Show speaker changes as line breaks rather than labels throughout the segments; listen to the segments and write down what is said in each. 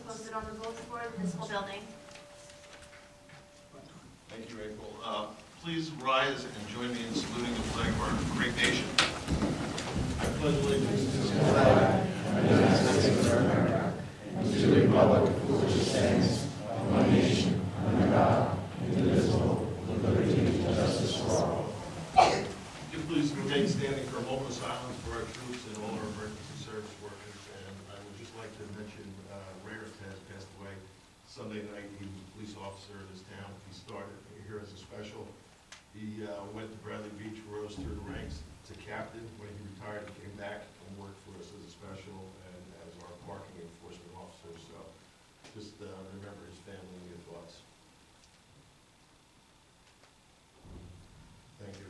posted on the bulletin board of the municipal building.
Thank you, April. Please rise and join me in saluting the flag of our great nation. I pledge allegiance to the flag of the United States of America and to the republic for which it stands, one nation, under God, indivisible, with liberty and justice for all. Would you please remain standing for a moment of silence for our troops and all our emergency service workers? And I would just like to mention Ray has passed away Sunday night. He was a police officer in this town. He started here as a special. He went to Bradley Beach, rose through the ranks to captain. When he retired, he came back and worked for us as a special and as our parking enforcement officer. So just remember his family in your thoughts. Thank you.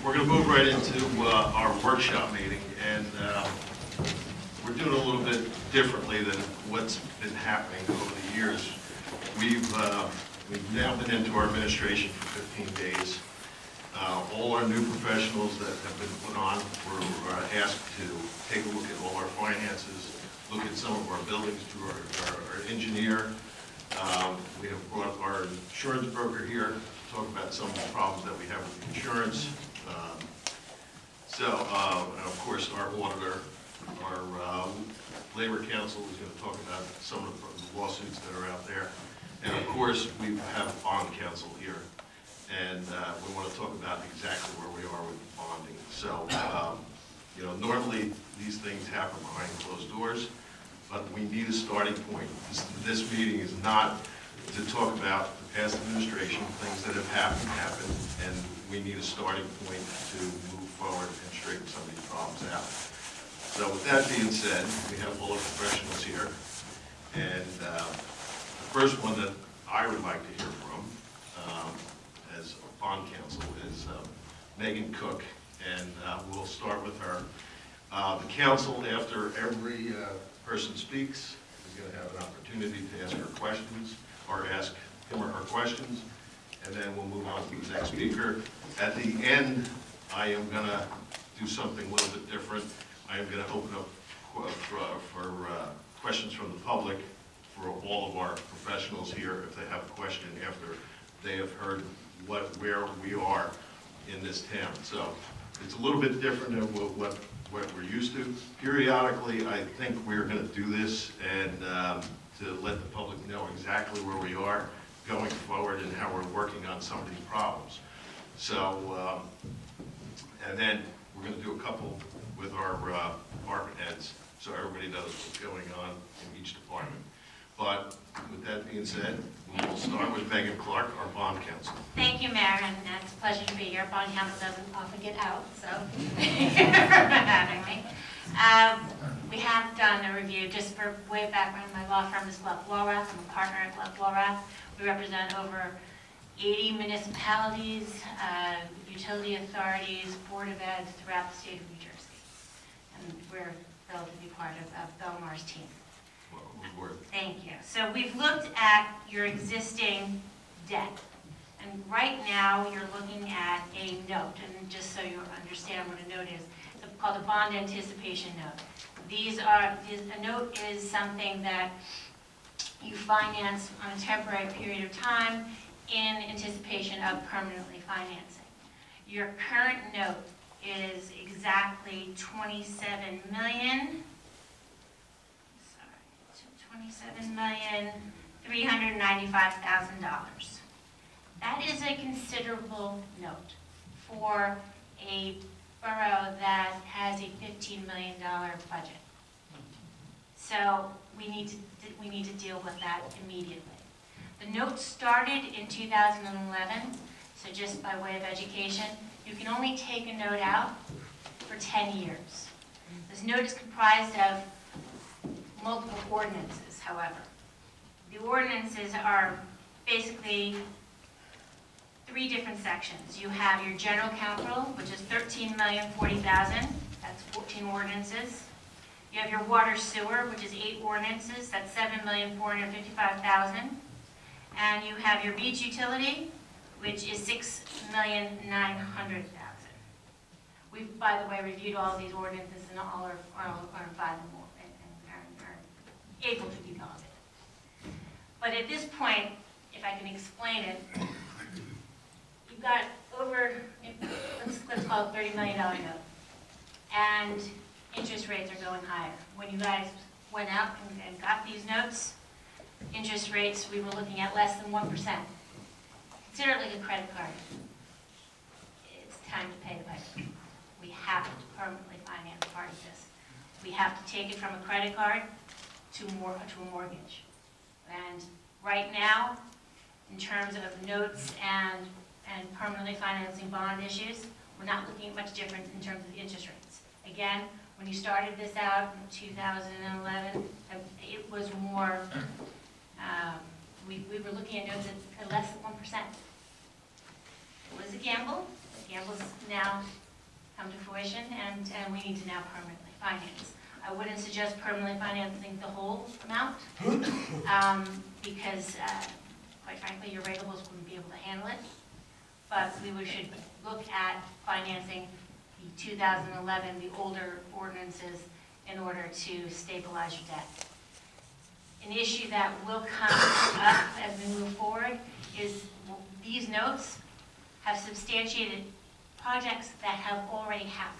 We're going to move right into our workshop meeting, and we're doing a little bit differently than what's been happening over the years. We've now been into our administration for 15 days. All our new professionals that have been put on were asked to take a look at all our finances, look at some of our buildings through our engineer. We have brought our insurance broker here to talk about some of the problems that we have with the insurance. And of course, our auditor, our labor council is going to talk about some of the lawsuits that are out there. And of course, we have bond counsel here, and we want to talk about exactly where we are with bonding. So, you know, normally these things happen behind closed doors, but we need a starting point. This meeting is not to talk about the past administration, things that have happened, and we need a starting point to move forward and straighten some of these problems out. So with that being said, we have all the professionals here, and the first one that I would like to hear from as bond counsel is Megan Cook, and we'll start with her. The council, after every person speaks, is going to have an opportunity to ask her questions or ask him or her questions, and then we'll move on to the next speaker. At the end, I am going to do something a little bit different. I am going to open up for questions from the public for all of our professionals here if they have a question after they have heard where we are in this town. So it's a little bit different than what we're used to. Periodically, I think we're going to do this and to let the public know exactly where we are going forward and how we're working on some of these problems. So, and then we're going to do a couple with our department heads so everybody knows what's going on in each department. But with that being said, we'll start with Megan Clark, our bond counsel.
Thank you, Mayor, and it's a pleasure to be here. Bond counsel doesn't often get out, so thank you for having me. We have done a review, just for way background, my law firm is Gluck Walrath. I'm a partner at Gluck Walrath. We represent over 80 municipalities, utility authorities, Board of Eds throughout the state of New Jersey. And we're thrilled to be part of Belmar's team. Thank you. So we've looked at your existing debt. And right now you're looking at a note. And just so you understand what a note is, it's called a bond anticipation note. A note is something that you finance on a temporary period of time in anticipation of permanently financing. Your current note is exactly $27,395,000. That is a considerable note for a borough that has a $15 million budget. So we need to deal with that immediately. The note started in 2011, so just by way of education, you can only take a note out for 10 years. This note is comprised of multiple ordinances, however. The ordinances are basically 3 different sections. You have your general capital, which is $13,040,000. That's 14 ordinances. You have your water sewer, which is 8 ordinances. That's $7,455,000. And you have your beach utility, which is $6,900,000. We've, by the way, reviewed all of these ordinances and all are in file and are able to be valid. But at this point, if I can explain it, you've got over, let's call it $30 million note, and interest rates are going higher. When you guys went out and got these notes, interest rates, we were looking at less than 1%. Consider it like a credit card. It's time to pay the piper. We have to permanently finance part of this. We have to take it from a credit card to a mortgage. And right now, in terms of notes and permanently financing bond issues, we're not looking at much different in terms of the interest rates. Again, when you started this out in 2011, it was more, we were looking at notes at less than 1%. It was a gamble. The gamble's now come to fruition, and we need to now permanently finance. I wouldn't suggest permanently financing the whole amount, because, quite frankly, your regulables wouldn't be able to handle it. But we should look at financing the 2011, the older ordinances, in order to stabilize your debt. An issue that will come up as we move forward is these notes have substantiated projects that have already happened.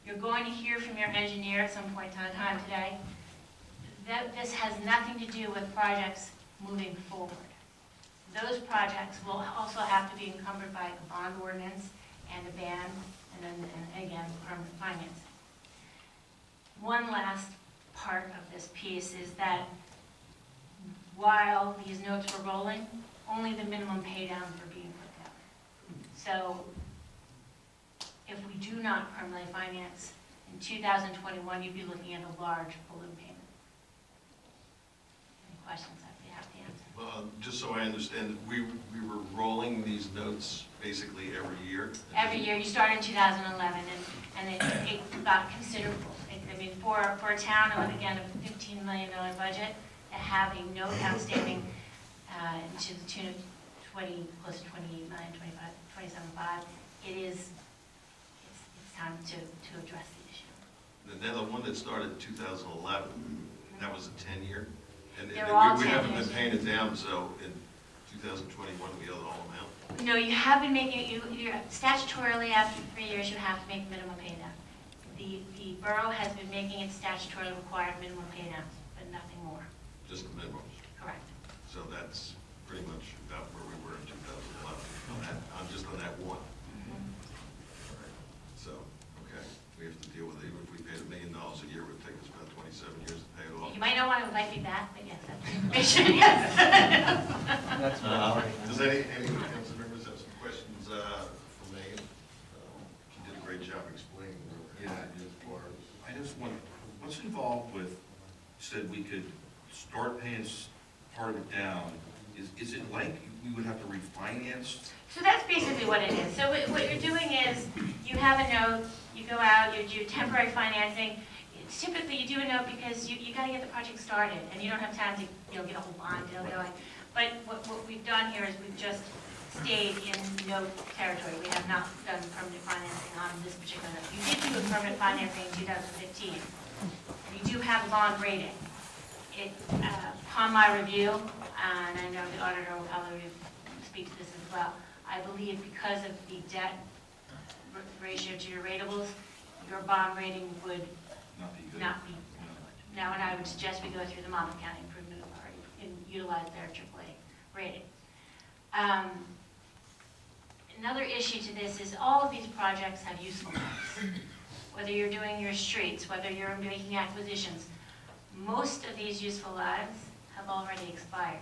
You're going to hear from your engineer at some point in time today that this has nothing to do with projects moving forward. Those projects will also have to be encumbered by a bond ordinance and a ban, and again, permanent financing. One last part of this piece is that while these notes were rolling, only the minimum pay downs were being put down. So if we do not permanently finance, in 2021, you'd be looking at a large balloon payment. Any questions I'd be happy to answer?
Well, just so I understand, we were rolling these notes basically every year?
Every year. You start in 2011, and it got considerable. I mean, for a town of, again, a $15 million budget, to have a note outstanding to the tune of close to 28 million, 27.5, it's time to address the issue.
And then the one that started in 2011, that was a 10-year? And
They're all
we
10
haven't
years.
been paying it down, so in 2021, we owe the whole amount?
No, you have been making, you're statutorily after 3 years, you have to make minimum pay down. The borough has been making its statutorily required minimum pay downs, but nothing more.
Just the minimum?
Correct.
So that's pretty much about where we were in 2011, just on that one. All right. So, okay, we have to deal with it. Even if we paid $1 million a year, it would take us about 27 years to pay it off.
You might not want to invite me back, but yes, that's information, yes.
That's
Does any council members have some questions for Megan? She did a great job explaining.
Yeah, I just wonder, what's involved with, said we could start paying part of it down, is it like we would have to refinance?
So that's basically what it is. So what you're doing is, you have a note, you go out, you do temporary financing. Typically, you do a note because you got to get the project started, and you don't have time to get a whole bond deal going. But what we've done here is we've just stayed in note territory. We have not done permanent financing on this particular note. You did do a permanent financing in 2015. You do have a bond rating. Upon my review, and I know the auditor will probably speak to this as well, I believe because of the debt ratio to your ratables, your bond rating would
Not be good.
not be good. Now, and I would suggest we go through the Monmouth County Improvement Authority and utilize their AAA rating. Another issue to this is all of these projects have useful lives. Whether you're doing your streets, whether you're making acquisitions, most of these useful lives have already expired.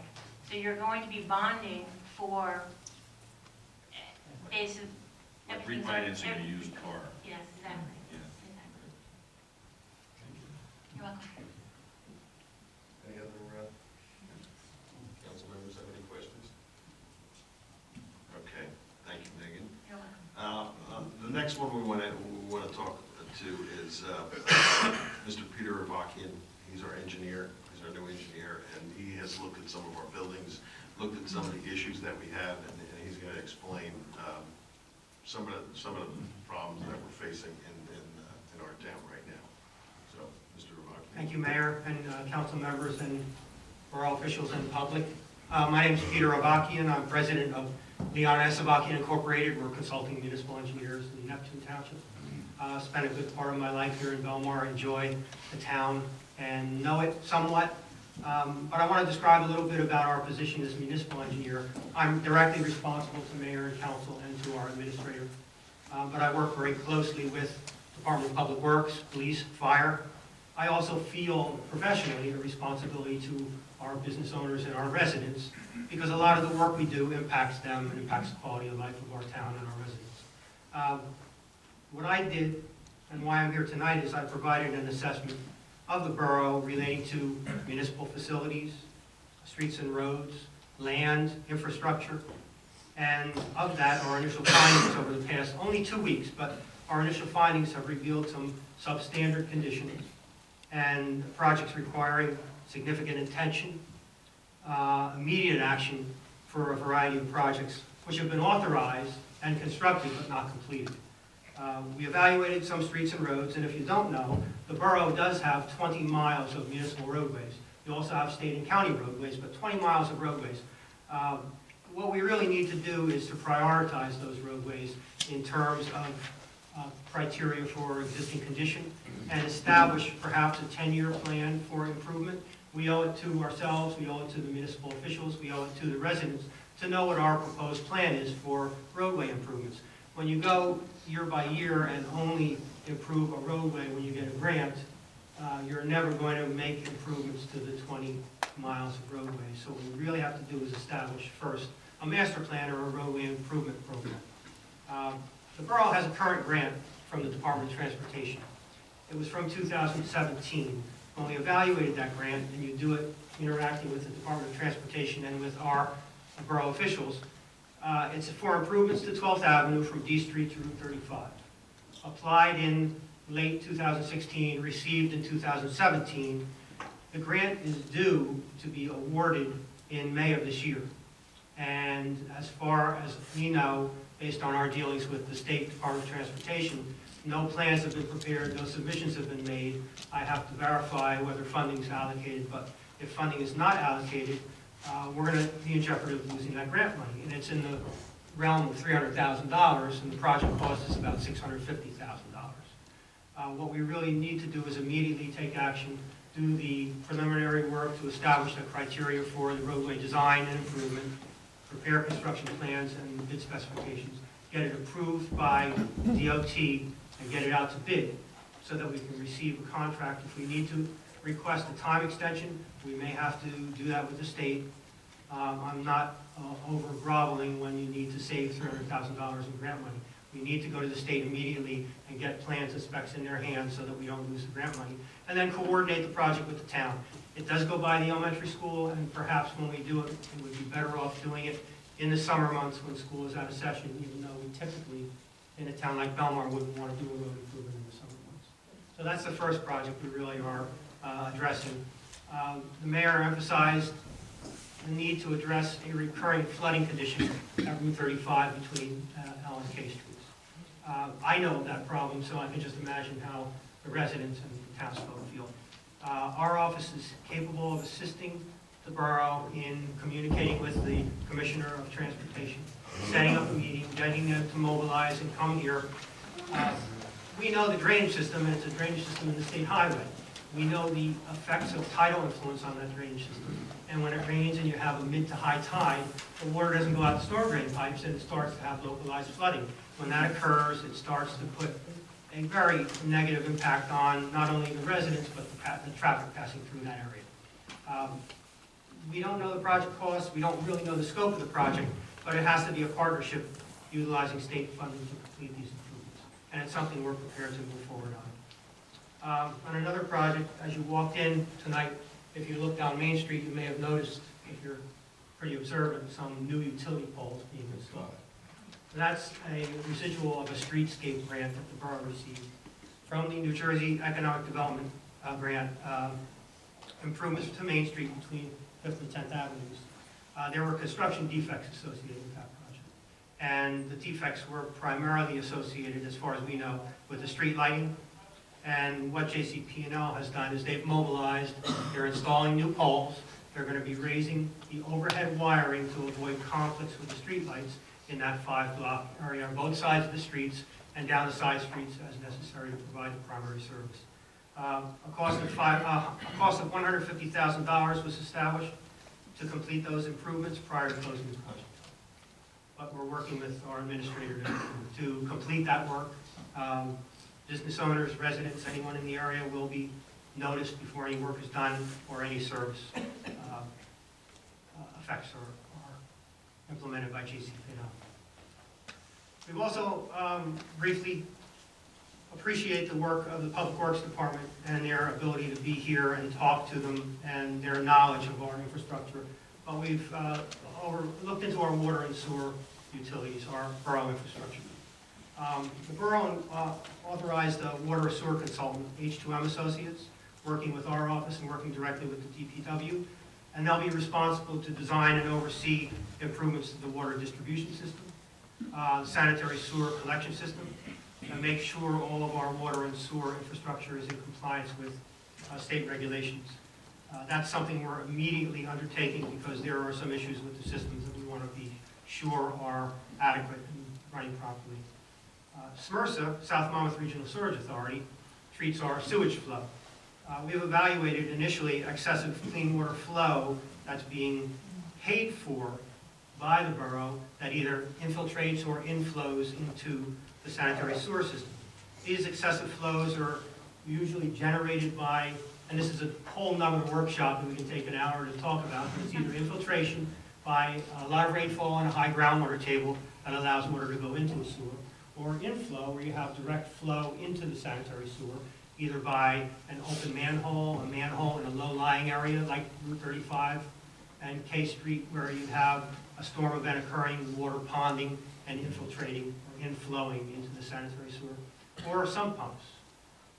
So you're going to be bonding for basic
Like refinancing a used car.
Yes, exactly.
Yeah.
Exactly. You're welcome.
Any other council members have any questions? Okay, thank you, Megan.
You're welcome.
The next one we want to talk to is Mr. Peter Avakian. He's our engineer. He's our new engineer, and he has looked at some of our buildings, looked at some of the issues that we have, and he's going to explain some of the problems that we're facing in our town right now. So, Mr. Rabaki.
Thank you, Mayor and council members and borough officials and public. My name is Peter Avakian. I'm president of Leon S. Avakian Incorporated. We're consulting municipal engineers in Neptune Township. Spent a good part of my life here in Belmar. Enjoy the town and know it somewhat. But I want to describe a little bit about our position as municipal engineer. I'm directly responsible to mayor and council and to our administrator. But I work very closely with Department of Public Works, police, fire. I also feel professionally a responsibility to our business owners and our residents, because a lot of the work we do impacts them and impacts the quality of life of our town and our residents. What I did and why I'm here tonight is I provided an assessment of the borough relating to municipal facilities, streets and roads, land, infrastructure, and of that, our initial findings over the past only 2 weeks, but our initial findings have revealed some substandard conditions and projects requiring significant attention, immediate action for a variety of projects which have been authorized and constructed but not completed. We evaluated some streets and roads, and if you don't know, the borough does have 20 miles of municipal roadways. You also have state and county roadways, but 20 miles of roadways. What we really need to do is to prioritize those roadways in terms of criteria for existing condition and establish perhaps a 10-year plan for improvement. We owe it to ourselves, we owe it to the municipal officials, we owe it to the residents to know what our proposed plan is for roadway improvements. When you go year by year and only improve a roadway when you get a grant, you're never going to make improvements to the 20 miles of roadway. So what we really have to do is establish first a master plan or a roadway improvement program. The borough has a current grant from the Department of Transportation. It was from 2017. When we evaluated that grant, and you do it interacting with the Department of Transportation and with our borough officials, it's for improvements to 12th Avenue from D Street to Route 35. Applied in late 2016, received in 2017. The grant is due to be awarded in May of this year. And as far as we know, based on our dealings with the State Department of Transportation, no plans have been prepared, no submissions have been made. I have to verify whether funding is allocated, but if funding is not allocated, we're going to be in jeopardy of losing that grant money. And it's in the realm of $300,000, and the project cost is about $650,000. What we really need to do is immediately take action, do the preliminary work to establish the criteria for the roadway design and improvement, prepare construction plans and bid specifications, get it approved by DOT, and get it out to bid so that we can receive a contract. If we need to request a time extension, we may have to do that with the state. I'm not over groveling when you need to save $300,000 in grant money. We need to go to the state immediately and get plans and specs in their hands so that we don't lose the grant money, and then coordinate the project with the town. It does go by the elementary school, and perhaps when we do it, it would be better off doing it in the summer months when school is out of session, even though we typically, in a town like Belmar, wouldn't want to do a road improvement in the summer months. So that's the first project we really are addressing. The mayor emphasized the need to address a recurring flooding condition at Route 35 between L and K Streets. I know that problem, so I can just imagine how the residents and the townsfolk feel. Our office is capable of assisting the borough in communicating with the Commissioner of Transportation, setting up a meeting, getting them to mobilize and come here. We know the drainage system, and it's a drainage system in the state highway. We know the effects of tidal influence on that drainage system. And when it rains and you have a mid to high tide, the water doesn't go out the storm drain pipes and it starts to have localized flooding. When that occurs, it starts to put a very negative impact on not only the residents, but the traffic passing through that area. We don't know the project costs, we don't really know the scope of the project, but it has to be a partnership utilizing state funding to complete these improvements. And it's something we're prepared to move forward on. On another project, as you walked in tonight, if you look down Main Street, you may have noticed, if you're pretty observant, some new utility poles being installed. That's a residual of a streetscape grant that the borough received from the New Jersey Economic Development Grant, improvements to Main Street between 5th and 10th Avenues. There were construction defects associated with that project. and the defects were primarily associated, as far as we know, with the street lighting. And what JCP&L has done is they've mobilized, they're installing new poles, they're going to be raising the overhead wiring to avoid conflicts with the street lights in that 5-block area on both sides of the streets and down the side streets as necessary to provide the primary service. A cost of $150,000 was established to complete those improvements prior to closing the project. But we're working with our administrator to complete that work. Business owners, residents, anyone in the area will be noticed before any work is done or any service effects are implemented by JCP&L. We've also briefly appreciate the work of the Public Works Department and their ability to be here and talk to them and their knowledge of our infrastructure. But we've looked into our water and sewer utilities, our borough infrastructure. The borough authorized a water sewer consultant, H2M Associates, working with our office and working directly with the DPW. And they'll be responsible to design and oversee improvements to the water distribution system, the sanitary sewer collection system, and make sure all of our water and sewer infrastructure is in compliance with state regulations. That's something we're immediately undertaking because there are some issues with the systems that we want to be sure are adequate and running properly. SMRSA, South Monmouth Regional Sewerage Authority, treats our sewage flow. We have evaluated initially excessive clean water flow that's being paid for by the borough that either infiltrates or inflows into the sanitary sewer system. These excessive flows are usually generated by, and this is a whole nother workshop that we can take an hour to talk about, but it's either infiltration by a lot of rainfall and a high groundwater table that allows water to go into the sewer, or inflow where you have direct flow into the sanitary sewer, either by an open manhole, a manhole in a low-lying area like Route 35 and K Street, where you have a storm event occurring, water ponding and infiltrating or inflowing into the sanitary sewer, or sump pumps.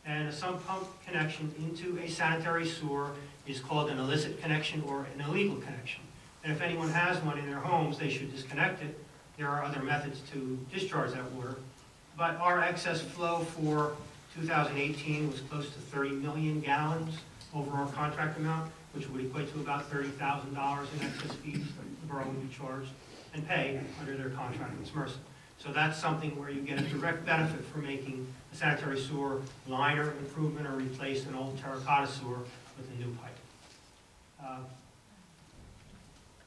And a sump pump connection into a sanitary sewer is called an illicit connection or an illegal connection. And if anyone has one in their homes, they should disconnect it. There are other methods to discharge that water. But our excess flow for 2018 was close to 30 million gallons over our contract amount, which would equate to about $30,000 in excess fees that the borough would be charged and pay under their contract with SMRSA. So that's something where you get a direct benefit for making a sanitary sewer liner improvement or replace an old terracotta sewer with a new pipe.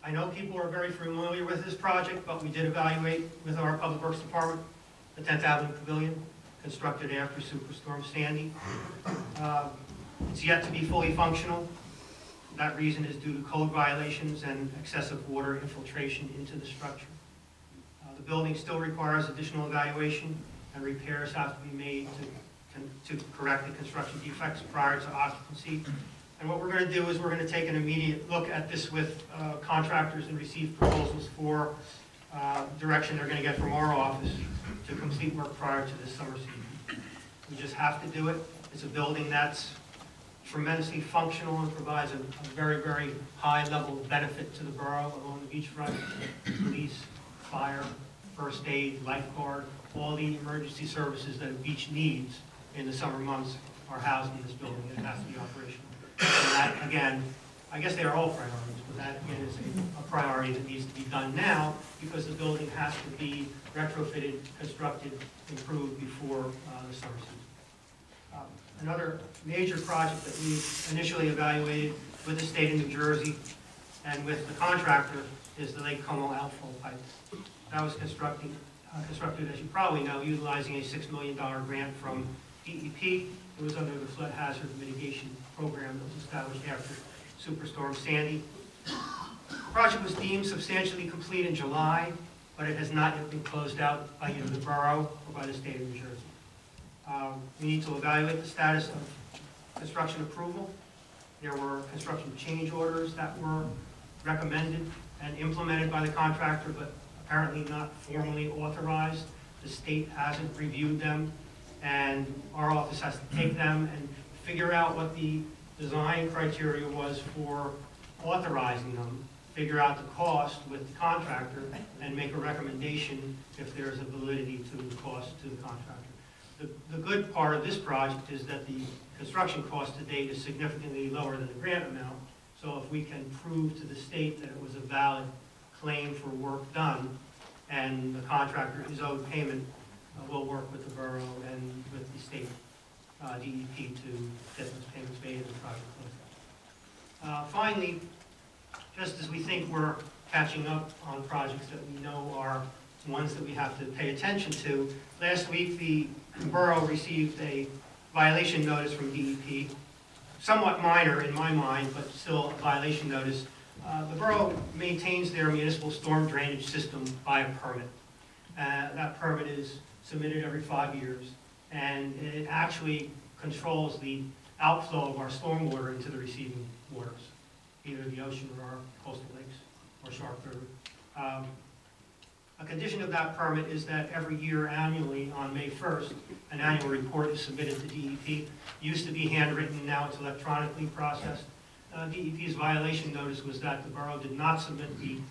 I know people are very familiar with this project, but we did evaluate with our Public Works Department the 10th Avenue Pavilion, constructed after Superstorm Sandy. It's yet to be fully functional. That reason is due to code violations and excessive water infiltration into the structure. The building still requires additional evaluation, and repairs have to be made to correct the construction defects prior to occupancy. And what we're going to do is we're going to take an immediate look at this with contractors and receive proposals for direction they're going to get from our office to complete work prior to this summer season. We just have to do it. It's a building that's tremendously functional and provides a very, very high level of benefit to the borough along the beachfront. Police, fire, first aid, lifeguard, all the emergency services that a beach needs in the summer months are housed in this building, and it has to be operational. And that, again, I guess they are all priorities, but that, again, is a priority that needs to be done now because the building has to be retrofitted, constructed, improved before the summer season. Another major project that we initially evaluated with the state of New Jersey and with the contractor is the Lake Como outflow pipe. That was constructed, as you probably know, utilizing a $6 million grant from DEP. It was under the flood hazard mitigation program that was established after Superstorm Sandy. The project was deemed substantially complete in July, but it has not yet been closed out by either the borough or by the state of New Jersey. We need to evaluate the status of construction approval. There were construction change orders that were recommended and implemented by the contractor, but apparently not formally authorized. The state hasn't reviewed them, and our office has to take them and figure out what the design criteria was for authorizing them, figure out the cost with the contractor, and make a recommendation if there's a validity to the cost to the contractor. The good part of this project is that the construction cost to date is significantly lower than the grant amount. So if we can prove to the state that it was a valid claim for work done, and the contractor is owed payment, we'll work with the borough and with the state DEP to get those payments made and the project closed. Finally, just as we think we're catching up on projects that we know are ones that we have to pay attention to, last week the borough received a violation notice from DEP, somewhat minor in my mind, but still a violation notice. The borough maintains their municipal storm drainage system by a permit. That permit is submitted every 5 years, and it actually controls the outflow of our stormwater into the receiving waters, either the ocean or our coastal lakes or Shark River. A condition of that permit is that every year annually on May 1st, an annual report is submitted to DEP. Used to be handwritten, now it's electronically processed. DEP's violation notice was that the borough did not submit the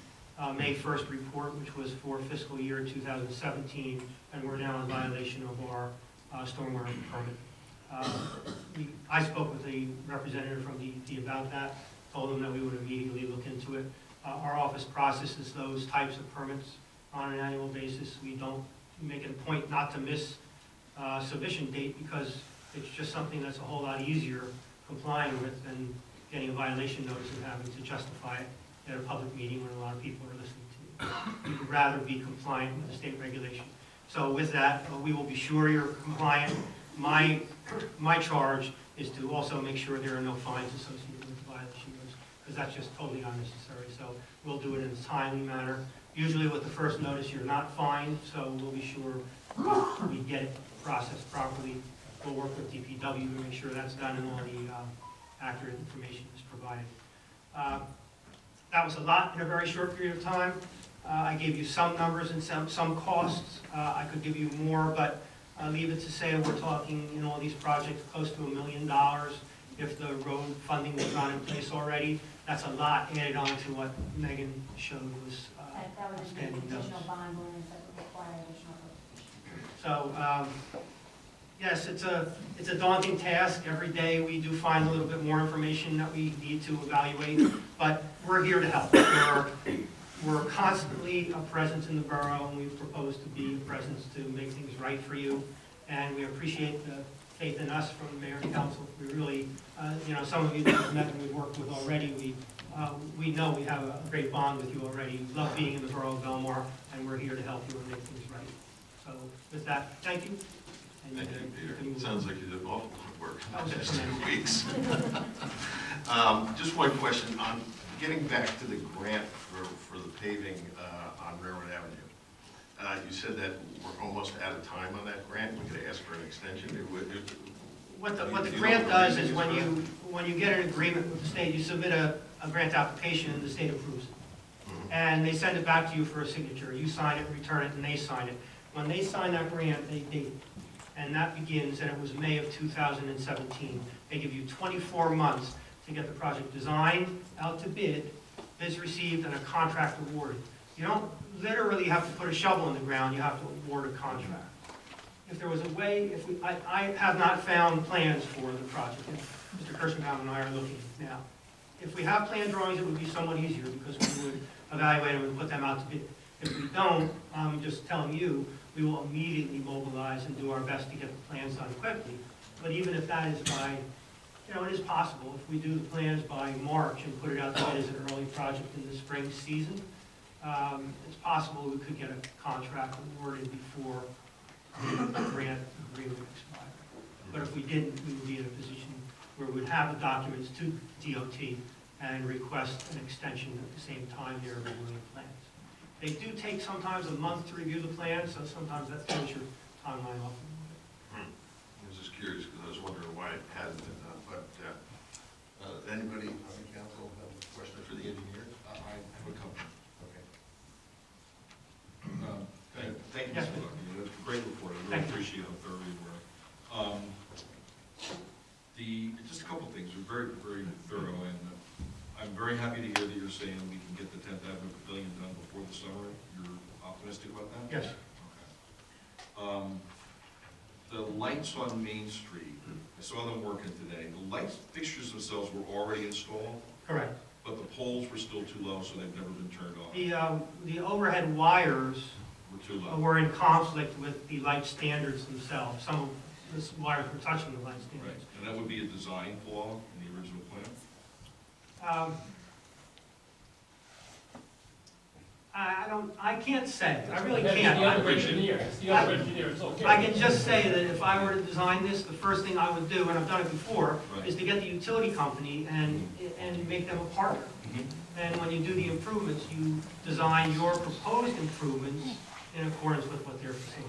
May 1st report, which was for fiscal year 2017, and we're now in violation of our stormwater permit. I spoke with a representative from DEP about that, told them that we would immediately look into it. Our office processes those types of permits on an annual basis. We don't make it a point not to miss submission date because it's just something that's a whole lot easier complying with than getting a violation notice and having to justify it at a public meeting when a lot of people are listening to you. We would rather be compliant with the state regulation. So with that, we will be sure you're compliant. My charge is to also make sure there are no fines associated with the violation notice, because that's just totally unnecessary. So we'll do it in a timely manner. Usually with the first notice, you're not fined, so we'll be sure we get it processed properly. We'll work with DPW to make sure that's done and all the accurate information is provided. That was a lot in a very short period of time. I gave you some numbers and some costs. I could give you more, but leave it to say we're talking in all these projects close to $1 million if the road funding was not in place already. That's a lot added on to what Megan showed was
that would be
standing
additional
notes.
bond loans that would require additional notification.
So, yes, it's a daunting task. Every day we do find a little bit more information that we need to evaluate, but we're here to help. We're constantly a presence in the borough, and we propose to be a presence to make things right for you. And we appreciate the faith in us from the mayor and council. We really, some of you that we've met and we've worked with already, we know we have a great bond with you already. We love being in the borough of Belmar, and we're here to help you and make things right. So with that, thank you. And
Thank you, Peter. It sounds like you did an awful lot of work in the past 2 weeks. Just one question on getting back to the grant for the paving on Railroad Avenue. You said that we're almost out of time on that grant. We could ask for an extension.
What the grant does is when you get an agreement with the state, you submit a grant application and the state approves it. And they send it back to you for a signature. You sign it, return it, and they sign it. When they sign that grant, they date it. And that begins, and it was May of 2017. They give you 24 months to get the project designed, out to bid, bids received, and a contract awarded. You don't literally have to put a shovel in the ground, you have to award a contract. If there was a way, I have not found plans for the project. Mr. Kirschenbaum and I are looking now. If we have plan drawings, it would be somewhat easier because we would evaluate them and put them out to bid. If we don't, I'm just telling you, we will immediately mobilize and do our best to get the plans done quickly. But even if that is by, it is possible. If we do the plans by March and put it out to bid as an early project in the spring season, it's possible we could get a contract awarded before the grant agreement expired. But if we didn't, we would be in a position where we'd have the documents to DOT and request an extension at the same time they're reviewing the plans. They do take sometimes a month to review the plans, so sometimes that throws your timeline off.
I was just curious because I was wondering why it hadn't been done. But anybody on the council have a question for the engineers?
I have a couple.
Okay.
Thank you,
Yes,
Mr. Bucky. That's a great report. I really
Thank you.
appreciate how thorough you were. Just a couple things. We're very, very thorough, and I I'm very happy to hear that you're saying we can get the 10th Avenue Pavilion done before the summer. You're optimistic about that?
Yes.
Okay. The lights on Main Street, I saw them working today. The light fixtures themselves were already installed,
Correct.
but the poles were still too low, so they've never been turned on.
The overhead wires
Were too low.
were in conflict with the light standards themselves. Some of the wires were touching the light
Right,
standards.
and that would be a design flaw in the original plan?
I can't say, I really
That's
can't.
the other engineer, it's the other engineer, it's okay.
I can just say that if I were to design this, the first thing I would do, and I've done it before,
Right.
is to get the utility company and make them a partner. And when you do the improvements, you design your proposed improvements in accordance with what they're saying.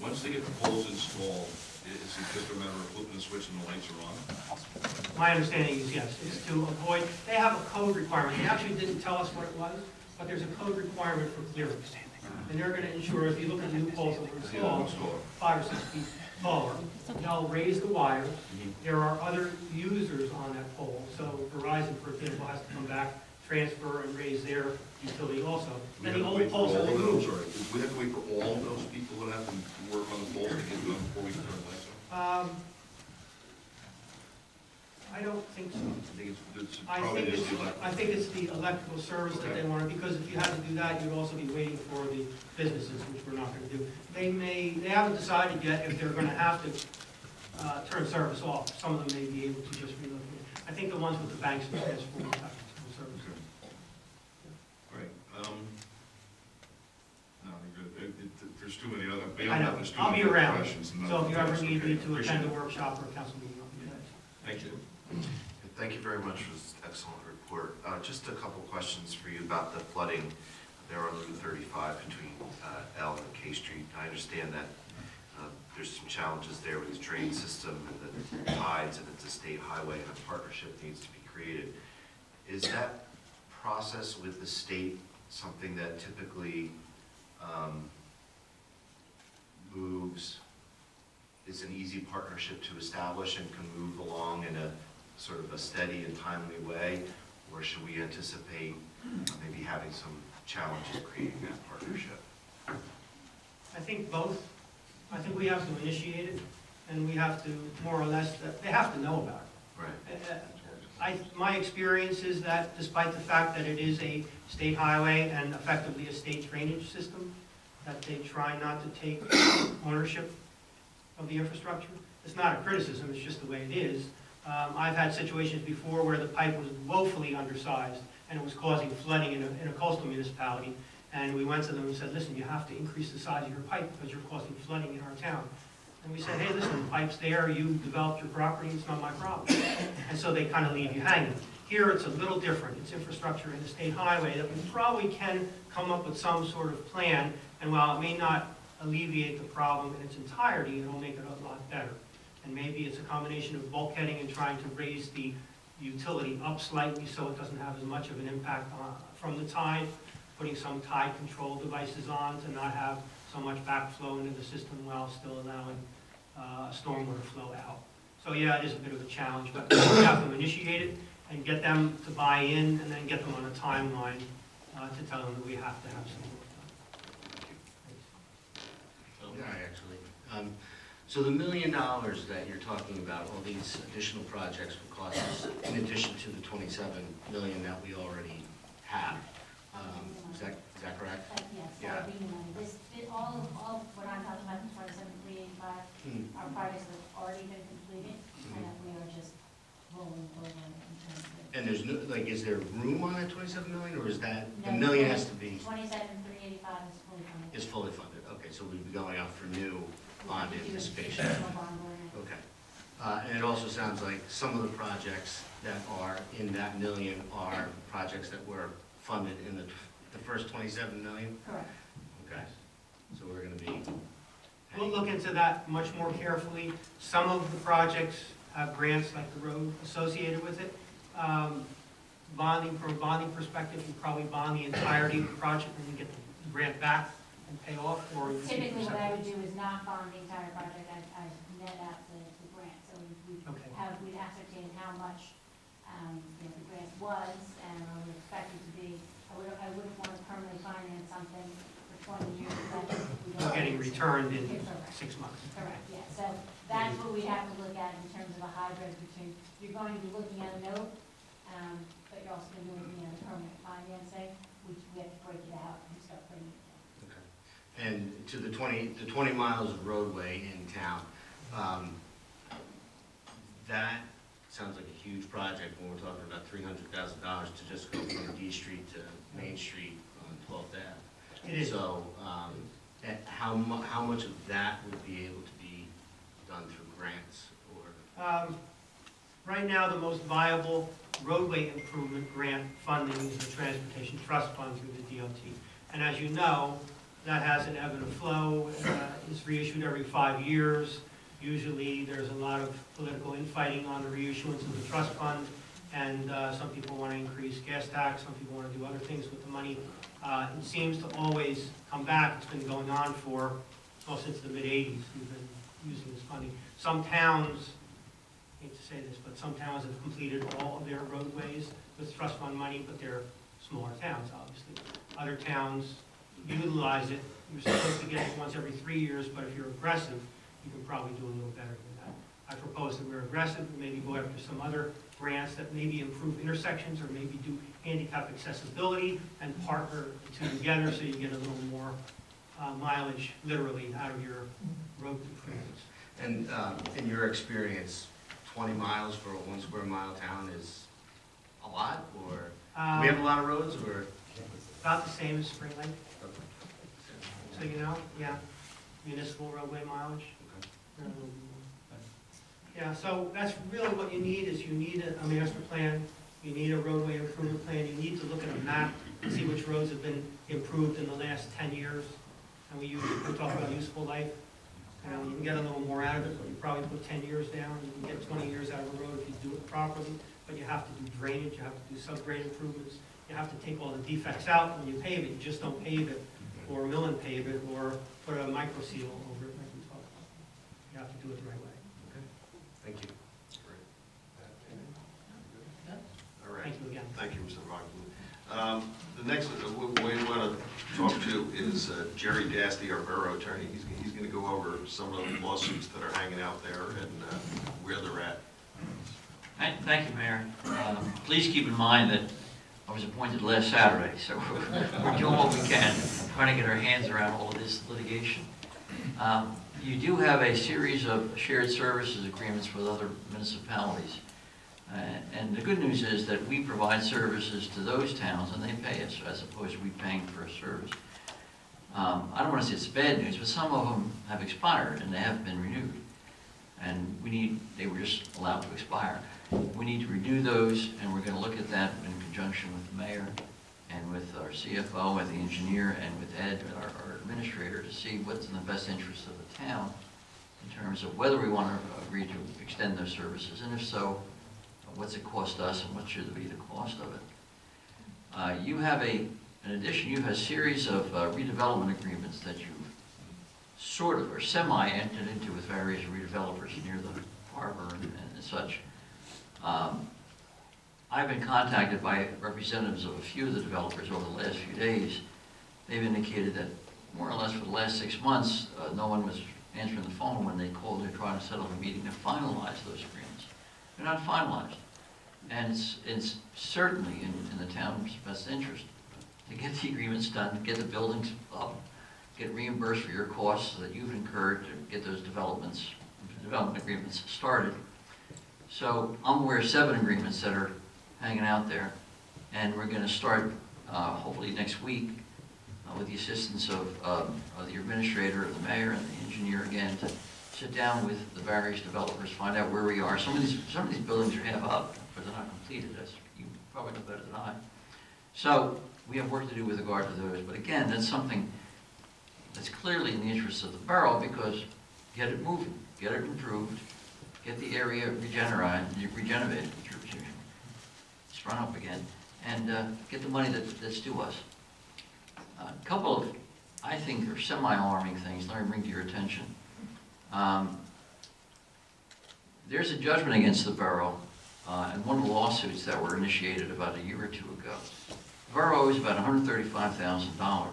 Once they get the poles installed, is it just a matter of flipping the switch and the lights are on?
My understanding is yes, it's to avoid, they have a code requirement. They actually didn't tell us what it was, but there's a code requirement for clearance. And they're gonna ensure, if you look at the new poles that were installed, 5 or 6 feet taller, they'll raise the wires. There are other users on that pole, so Verizon, for example, has to come back, transfer and raise their utility also.
We
And
have
the
to
old
wait for
poles
all
are
of those,
removed.
or we have to wait for all of those people that have to work on the poles to get done before we can turn the lights on?
I don't think so.
I think it's probably just the electric.
I think it's the electrical service that they want, because if you had to do that, you'd also be waiting for the businesses, which we're not gonna do. They haven't decided yet if they're gonna have to, turn service off. Some of them may be able to just relocate. I think the ones with the banks and transformers have to turn service.
Right, no, there's too many other,
I know.
there's too
I'll
many
be
other
around.
questions. and
So if you ever
that's
need
okay.
me to
Appreciate
attend a
it.
workshop or a council meeting, I'll be glad.
Thank you.
Thank you very much for this excellent report. Just a couple questions for you about the flooding there on Route 35 between Elm and K Street. I understand that there's some challenges there with the drain system and the tides, and it's a state highway and a partnership needs to be created. Is that process with the state something that typically moves, is an easy partnership to establish and can move along in a sort of a steady and timely way, or should we anticipate maybe having some challenges creating that partnership?
I think both. I think we have to initiate it, and we have to, more or less, they have to know about it.
Right.
My experience is that despite the fact that it is a state highway and effectively a state drainage system, that they try not to take ownership of the infrastructure. It's not a criticism, it's just the way it is. I've had situations before where the pipe was woefully undersized and it was causing flooding in a coastal municipality. And we went to them and said, listen, you have to increase the size of your pipe because you're causing flooding in our town. And we said, hey, listen, the pipe's there, you developed your property, it's not my problem. And so they kind of leave you hanging. Here it's a little different. It's infrastructure in the state highway that we probably can come up with some sort of plan. And while it may not alleviate the problem in its entirety, it'll make it a lot better. And maybe it's a combination of bulkheading and trying to raise the utility up slightly so it doesn't have as much of an impact from the tide, putting some tide control devices on to not have so much backflow into the system while still allowing stormwater flow out. So yeah, it is a bit of a challenge, but we have to initiate it and get them to buy in and then get them on a timeline to tell them that we have to have some work done.
Yeah, actually. So the $1 million that you're talking about, all these additional projects will cost us, in addition to the $27 million that we already have. Is that correct?
Yes,
Yeah.
that would be money. All what I'm talking about, the 27,385, are projects that have already been completed, and that we are just rolling over in terms of.
And there's no, like, is there room on that $27 million, or is that, the
No,
million has to be,
27,385 is fully funded.
is fully funded? Okay, so we'd be going out for new bond
We do
anticipation.
additional bond ordering.
Okay. And it also sounds like some of the projects that are in that million are projects that were funded in the first 27 million?
Correct.
Okay. So we're going to be...
We'll look into that much more carefully. Some of the projects have grants like the road associated with it. Bonding, from a bonding perspective, you probably bond the entirety of the project and you get the grant back and pay off, or you keep
Typically, what I
percentage.
would do is not bond the entire project, I net out the grant, so
Okay.
we'd ascertain how much the grant was, and I would expect it to be, I wouldn't want to permanently finance something for 20 years that we don't.
Getting returned in
Correct.
6 months.
Correct, yeah, so that's what we have to look at in terms of a hybrid between, you're going to be looking at a note, but you're also going to be looking at a permanent financing, which we have to break it out and start putting it in.
Okay. And to the 20 miles of roadway in town, that sounds like a huge project when we're talking about $300,000 to just go from D Street to Main Street on 12th Ave.
It is.
So, how much of that would be able to be done through grants or?
Right now, the most viable roadway improvement grant funding is the Transportation Trust Fund through the DOT. And as you know, that has an ebb and a flow. It's reissued every 5 years. Usually, there's a lot of political infighting on the reissuance of the trust fund, and some people want to increase gas tax, some people want to do other things with the money. It seems to always come back. It's been going on for, well, since the mid-'80s. We've been using this funding. Some towns, I hate to say this, but some towns have completed all of their roadways with trust fund money, but they're smaller towns, obviously. Other towns utilize it. You're supposed to get it once every 3 years, but if you're aggressive, you can probably do a little better than that. I propose that we're aggressive, and maybe go after some other grants that maybe improve intersections or maybe do handicap accessibility and partner the two together so you get a little more mileage, literally, out of your road improvements.
And in your experience, 20 miles for a 1 square mile town is a lot, or do we have a lot of roads, or?
About the same as Spring Lake. So you know, yeah, municipal roadway mileage. Yeah, so that's really what you need, is you need a master plan, you need a roadway improvement plan, you need to look at a map and see which roads have been improved in the last 10 years. And we talk about useful life. You know, you can get a little more out of it, but you probably put 10 years down, and you can get 20 years out of a road if you do it properly. But you have to do drainage, you have to do subgrade improvements, you have to take all the defects out. When you pave it, you just don't pave it, or mill and pave it, or put a micro seal over it like we talked about. You have to do it the right way.
Thank you.
All right.
Thank you again.
Thank you, Mr. Rockland. The next we want to talk to is Jerry Dasty, our borough attorney. He's going to go over some of the lawsuits that are hanging out there and where they're at.
Thank you, Mayor. Please keep in mind that I was appointed last Saturday, so we're doing what we can, trying to get our hands around all of this litigation. You do have a series of shared services agreements with other municipalities. And the good news is that we provide services to those towns and they pay us as opposed to we paying for a service. I don't want to say it's bad news, but some of them have expired and they haven't been renewed. And they were just allowed to expire. We need to renew those, and we're going to look at that in conjunction with the mayor and with our CFO, with the engineer, and with Ed, our administrator, to see what's in the best interest of the town in terms of whether we want to agree to extend those services, and if so, what's it cost us and what should be the cost of it. You have in addition, you have a series of redevelopment agreements that you've sort of or semi-entered into with various redevelopers near the harbor and such. I've been contacted by representatives of a few of the developers over the last few days. They've indicated that more or less for the last 6 months, no one was answering the phone when they called. They're trying to set up a meeting to finalize those agreements. They're not finalized. And it's certainly in the town's best interest to get the agreements done, get the buildings up, get reimbursed for your costs that you've incurred to get those development agreements started. So I'm aware of 7 agreements that are hanging out there, and we're going to start hopefully next week with the assistance of the administrator, the mayor, and the engineer again to sit down with the various developers, find out where we are. Some of these buildings are half up, but they're not completed, as you probably know better than I. So we have work to do with regard to those. But again, that's something that's clearly in the interest of the borough, because get it moving, get it improved, get the area regenerated, sprung up again, and get the money that's due us. A couple of, I think, are semi-alarming things let me bring to your attention. There's a judgment against the borough and one of the lawsuits that were initiated about a year or two ago, the borough owes about $135,000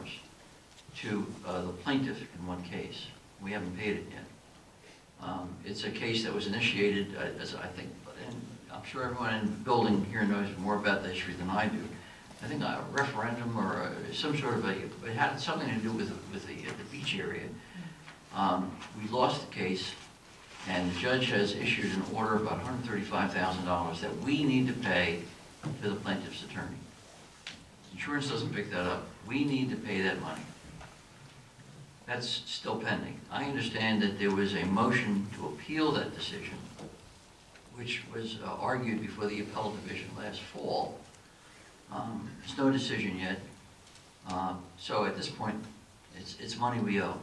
to the plaintiff in one case. We haven't paid it yet. It's a case that was initiated, as I think, and I'm sure everyone in the building here knows more about the history than I do. I think a referendum or some sort of it had something to do with the beach area. We lost the case, and the judge has issued an order of about $135,000 that we need to pay to the plaintiff's attorney. Insurance doesn't pick that up. We need to pay that money. That's still pending. I understand that there was a motion to appeal that decision, which was argued before the appellate division last fall. There's no decision yet. So at this point, it's money we owe.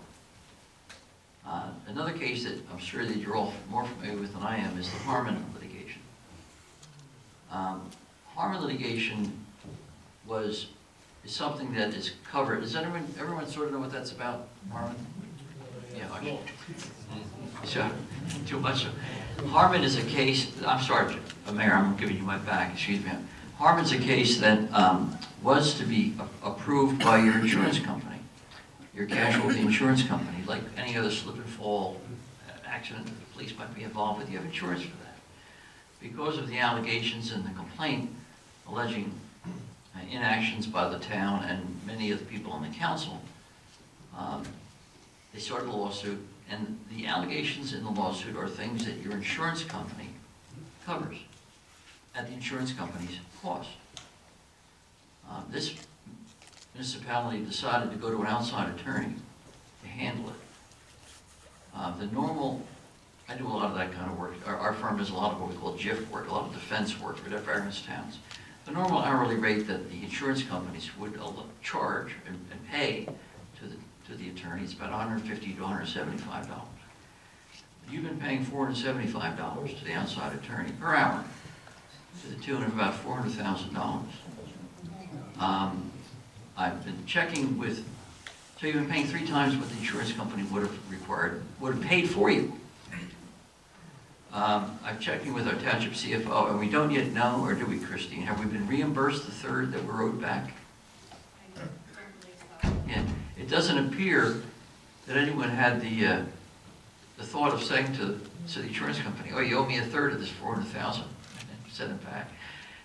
Another case that I'm sure that you're all more familiar with than I am is the Harmon litigation. Harmon litigation is something that is covered. Does everyone sort of know what that's about, Harmon? Yeah, okay. So, too much. Harmon is a case, I'm sorry, Mayor, I'm giving you my back, excuse me. Harmon's a case that was to be approved by your insurance company, your casualty insurance company, like any other slip and fall accident that the police might be involved with. You have insurance for that. Because of the allegations in the complaint alleging inactions by the town and many of the people on the council, they started a lawsuit, and the allegations in the lawsuit are things that your insurance company covers at the insurance company's cost. This municipality decided to go to an outside attorney to handle it. The normal, I do a lot of that kind of work. Our firm does a lot of what we call GIF work, a lot of defense work for various towns. The normal hourly rate that the insurance companies would charge and pay to the attorney is about $150 to $175. You've been paying $475 to the outside attorney per hour, to the tune of about $400,000. I've been checking with, so you've been paying 3 times what the insurance company would have paid for you. I'm checking with our township CFO, and we don't yet know, or do we, Christine? Have we been reimbursed the third that we're owed back? Yeah, it doesn't appear that anyone had the thought of saying to the insurance company, "Oh, you owe me a third of this $400,000," and then send it back.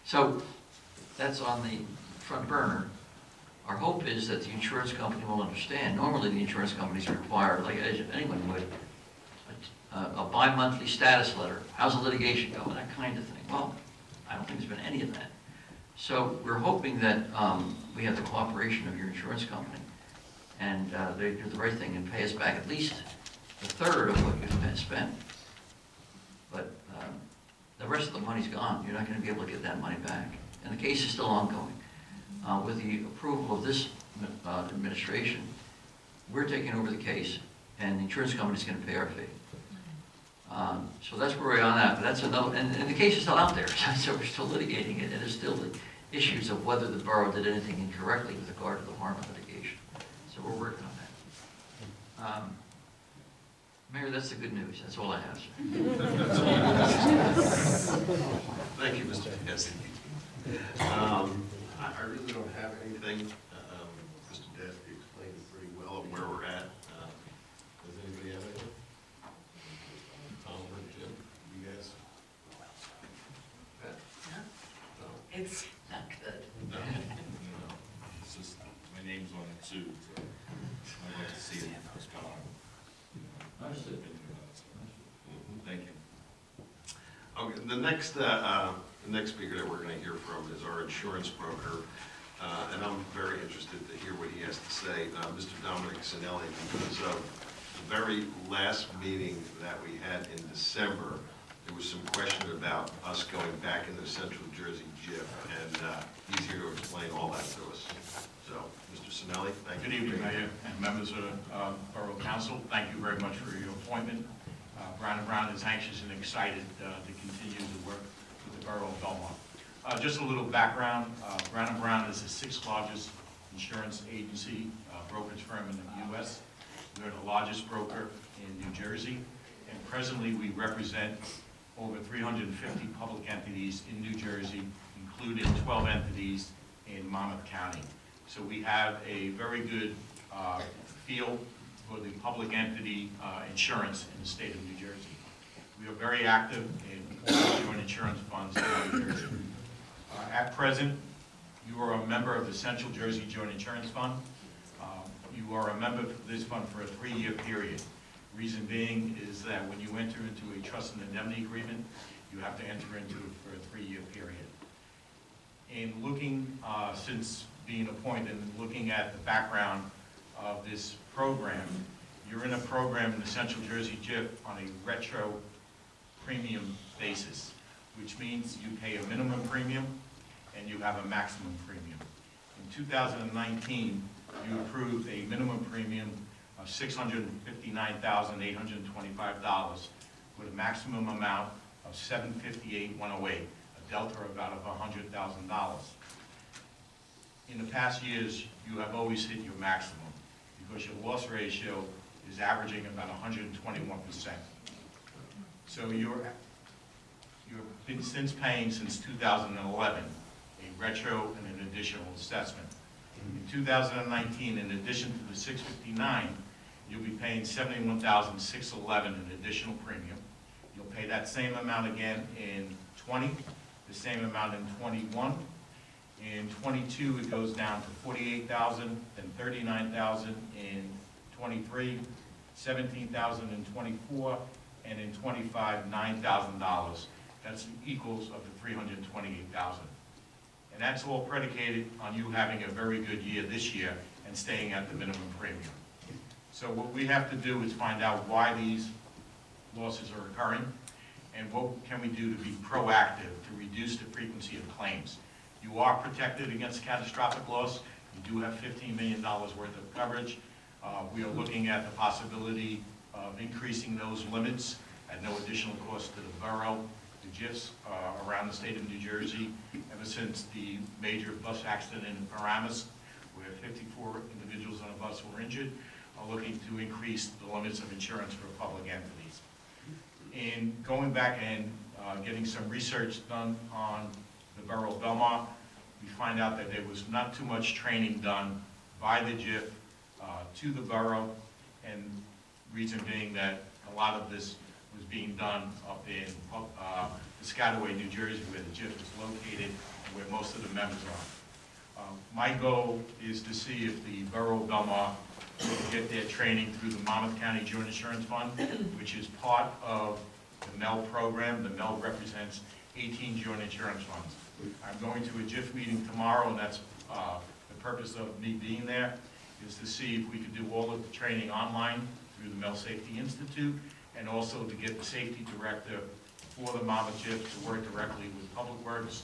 So that's on the front burner. Our hope is that the insurance company will understand. Normally, the insurance companies require, like anyone would, a bi-monthly status letter. How's the litigation going? That kind of thing. Well, I don't think there's been any of that. So we're hoping that we have the cooperation of your insurance company, and they do the right thing and pay us back at least a third of what you've spent. But the rest of the money's gone. You're not going to be able to get that money back. And the case is still ongoing. With the approval of this administration, we're taking over the case, and the insurance company's going to pay our fee. So that's where we are on that. But that's another, and the case is still out there, so we're still litigating it, and there's still the issues of whether the borough did anything incorrectly with regard to the Harmon litigation. So we're working on that. Mayor, that's the good news. That's all I have, sir.
Thank you, Mr. Cassidy. I really don't have anything. Mr. Daffy explained it pretty well of where we're at. Does anybody have anything? Tom or Jim? You guys? No?
It's not good.
No?
It's just, my name's on it too, so I'd like to see it gone. Thank you.
Okay, the next speaker that we're going to hear from is our insurance broker, and I'm very interested to hear what he has to say, Mr. Dominic Sinelli, because of the very last meeting that we had in December, there was some question about us going back into Central Jersey JIF, and he's here to explain all that to us. So, Mr. Sinelli, thank you.
Good evening, Mayor and members of the Borough Council. Thank you very much for your appointment. Brown & Brown is anxious and excited to continue to work with the Borough of Belmar. Just a little background, Brown & Brown is the 6th largest insurance agency brokerage firm in the U.S. We're the largest broker in New Jersey, and presently we represent over 350 public entities in New Jersey, including 12 entities in Monmouth County. So we have a very good feel for the public entity insurance in the state of New Jersey. We are very active in all joint insurance funds in New Jersey. At present, you are a member of the Central Jersey Joint Insurance Fund. You are a member of this fund for a 3-year period. Reason being is that when you enter into a trust and indemnity agreement, you have to enter into it for a 3-year period. In looking, since being appointed and looking at the background of this program, you're in a program in the Central Jersey JIF on a retro premium basis, which means you pay a minimum premium and you have a maximum premium. In 2019, you approved a minimum premium of $659,825 with a maximum amount of $758,108, a delta of about $100,000. In the past years, you have always hit your maximum because your loss ratio is averaging about 121%. So you've been since paying since 2011 a retro and an additional assessment. In 2019, in addition to the $659, you'll be paying $71,611 in additional premium. You'll pay that same amount again in 20, the same amount in 21. In 22, it goes down to $48,000, then $39,000 in 23, $17,000 in 24, and in 25, $9,000. That's equals of the $328,000. And that's all predicated on you having a very good year this year and staying at the minimum premium. So what we have to do is find out why these losses are occurring and what can we do to be proactive to reduce the frequency of claims. You are protected against catastrophic loss. You do have $15 million worth of coverage. We are looking at the possibility of increasing those limits at no additional cost to the borough, the JIFs around the state of New Jersey, ever since the major bus accident in Paramus, where 54 individuals on a bus were injured, are looking to increase the limits of insurance for public entities. In going back and getting some research done on the borough of Belmar, we find out that there was not too much training done by the JIF to the borough, and reason being that a lot of this was being done up in Piscataway, New Jersey, where the JIF is located and where most of the members are. My goal is to see if the borough of Belmar will get their training through the Monmouth County Joint Insurance Fund, which is part of the MEL program. The MEL represents 18 joint insurance funds. I'm going to a JIF meeting tomorrow, and that's the purpose of me being there, is to see if we could do all of the training online through the MEL Safety Institute, and also to get the safety director for the Monmouth JIF to work directly with Public Works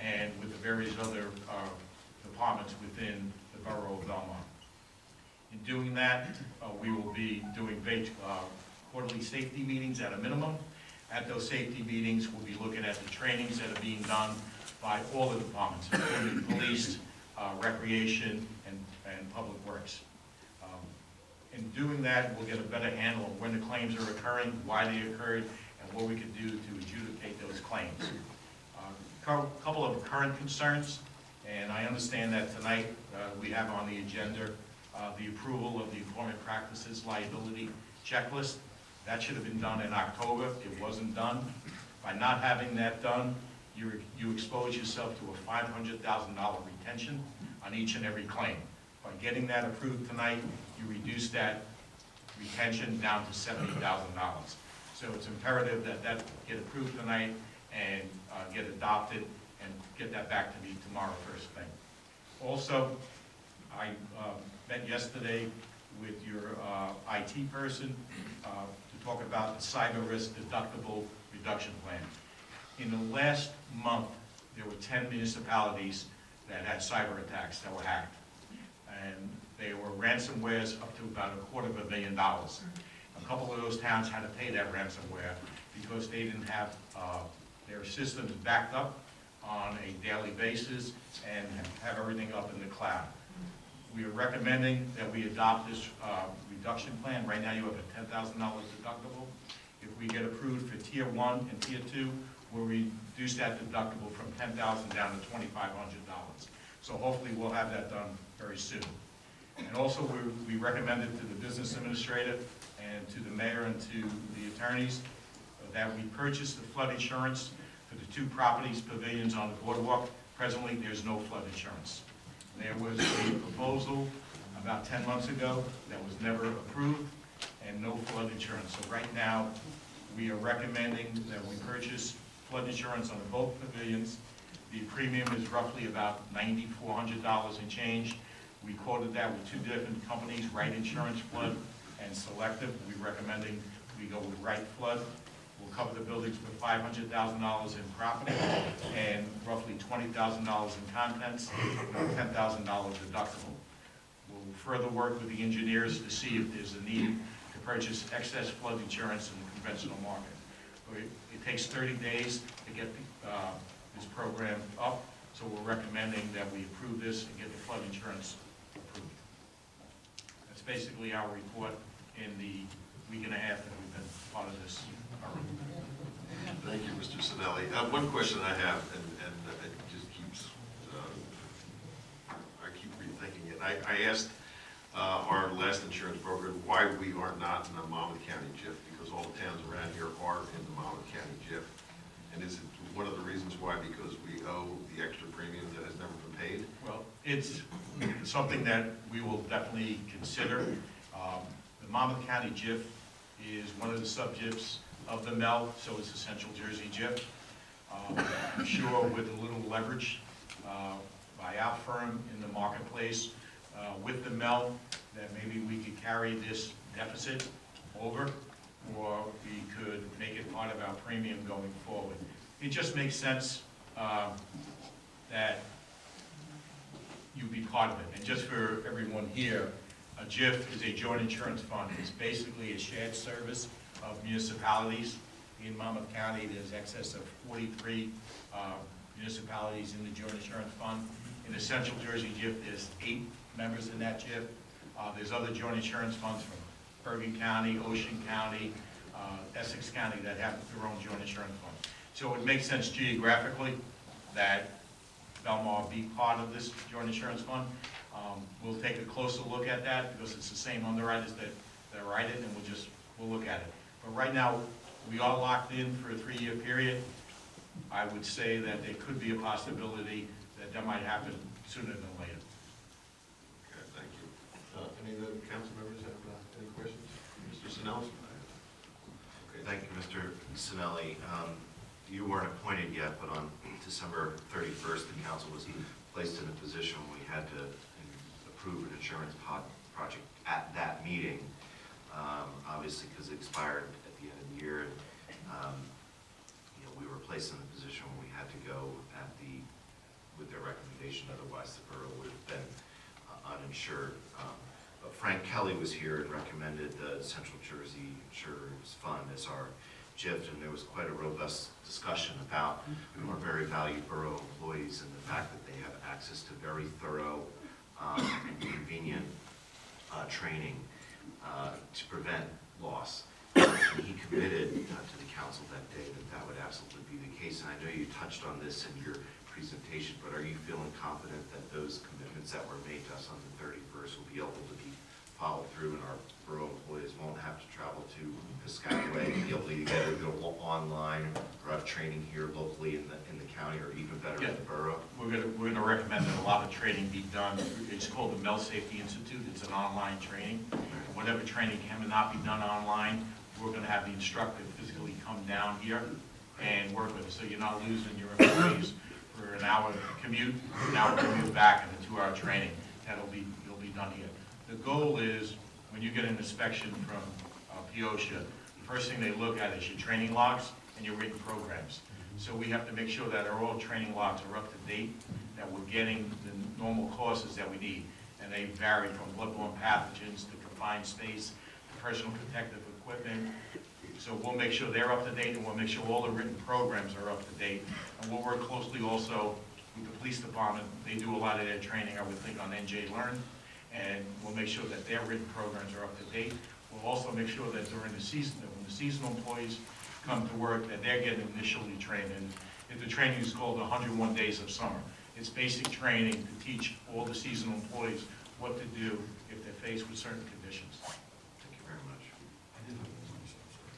and with the various other departments within the borough of Belmar. In doing that, we will be doing quarterly safety meetings at a minimum. At those safety meetings, we'll be looking at the trainings that are being done by all the departments, including police, recreation, and public works. In doing that, we'll get a better handle on when the claims are occurring, why they occurred, and what we can do to adjudicate those claims. A couple of current concerns, and I understand that tonight we have on the agenda the approval of the employment practices liability checklist. That should have been done in October. It wasn't done. By not having that done, you expose yourself to a $500,000 retention on each and every claim. By getting that approved tonight, you reduce that retention down to $70,000. So it's imperative that that get approved tonight and get adopted and get that back to me tomorrow first thing. Also, I met yesterday with your IT person to talk about the cyber risk deductible reduction plan. In the last month, there were 10 municipalities that had cyber attacks that were hacked. And they were ransomwares up to about $250,000. A couple of those towns had to pay that ransomware because they didn't have their systems backed up on a daily basis and have everything up in the cloud. We are recommending that we adopt this reduction plan. Right now you have a $10,000 deductible. If we get approved for Tier 1 and Tier 2, we'll reduce that deductible from $10,000 down to $2,500. So hopefully we'll have that done very soon. And also, we recommended to the business administrator and to the mayor and to the attorneys that we purchase the flood insurance for the 2 properties, pavilions on the boardwalk. Presently, there's no flood insurance. There was a proposal about 10 months ago that was never approved, and no flood insurance. So right now, we are recommending that we purchase flood insurance on both pavilions. The premium is roughly about $9,400 and change. We quoted that with 2 different companies, Wright Insurance Flood and Selective. We're recommending we go with Wright Flood. We'll cover the buildings for $500,000 in property and roughly $20,000 in contents, and $10,000 deductible. We'll further work with the engineers to see if there's a need to purchase excess flood insurance in the conventional market. It takes 30 days to get this program up, so we're recommending that we approve this and get the flood insurance approved. That's basically our report in the week and a half that we've been part of this.
Thank you, Mr. Sinelli. One question I have, and it just keeps, I keep rethinking it. I asked our last insurance broker why we are not in the Monmouth County JIF, because all the towns around here are in the Monmouth County JIF. And is it one of the reasons why? Because we owe the extra premium that has never been paid?
Well, it's something that we will definitely consider. The Monmouth County JIF is one of the subjects of the MEL, so it's a Central Jersey JIF. I'm sure with a little leverage by our firm in the marketplace with the MEL, that maybe we could carry this deficit over, or we could make it part of our premium going forward. It just makes sense that you be part of it. And just for everyone here, a JIF is a joint insurance fund. It's basically a shared service of municipalities. In Monmouth County, there's excess of 43 municipalities in the joint insurance fund. In the Central Jersey JIF, there's 8 members in that JIF. There's other joint insurance funds from Bergen County, Ocean County, Essex County that have their own joint insurance fund. So it makes sense geographically that Belmar be part of this joint insurance fund. We'll take a closer look at that because it's the same underwriters that write it, and we'll look at it. But right now, we are locked in for a 3-year period. I would say that there could be a possibility that might happen sooner than later.
Okay, thank you. Any of the council members have any questions? Mr. Sinelli?
Okay, thank you, Mr. Sinelli. You weren't appointed yet, but on December 31st, the council was placed in a position where we had to approve an insurance project at that meeting, obviously because it expired at the end of the year. We were placed in a position where we had to go with their recommendation, otherwise the borough would have been uninsured. But Frank Kelly was here and recommended the Central Jersey Insurers Fund as our JIF, and there was quite a robust discussion about our very valued borough employees and the fact that they have access to very thorough and convenient training to prevent loss. And he committed to the council that day that would absolutely be the case. And I know you touched on this in your presentation, but are you feeling confident that those commitments that were made to us on the 31st will be able to be followed through, and our borough employees won't have to travel to Piscataway, be able to either go online or have training here locally in the county, or even better in the borough?
We're going to recommend that a lot of training be done. It's called the MEL Safety Institute. It's an online training. Whatever training cannot be done online, we're going to have the instructor physically come down here and work with us. So you're not losing your employees for an hour commute back, and a 2-hour training. You'll be done here. The goal is, when you get an inspection from POSHA, the first thing they look at is your training logs and your written programs. So we have to make sure that our all training logs are up to date, that we're getting the normal courses that we need. And they vary from bloodborne pathogens to confined space, to personal protective equipment. So we'll make sure they're up to date, and we'll make sure all the written programs are up to date. And we'll work closely also with the police department. They do a lot of their training, I would think, on NJ Learn. And we'll make sure that their written programs are up to date. We'll also make sure that during the season, that when the seasonal employees come to work, that they're getting initially trained. And if the training is called 101 Days of Summer, it's basic training to teach all the seasonal employees what to do if they're faced with certain conditions.
Thank you very much.
I did have one question, I'm sorry.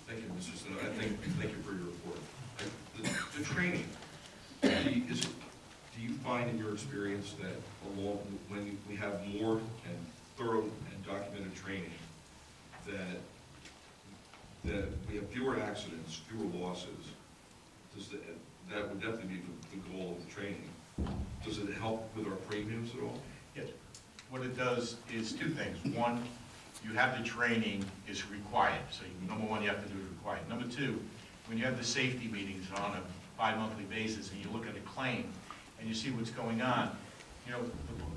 Thank you, Mr. Snow. Thank you for your report. The training, do you find in your experience that when we have more and thorough and documented training, that we have fewer accidents, fewer losses? That would definitely be the goal of the training. Does it help with our premiums at all?
Yes. What it does is two things. One, you have the training is required. So number one, you have to do it required. Number two, when you have the safety meetings on a bi-monthly basis and you look at a claim and you see what's going on, you know,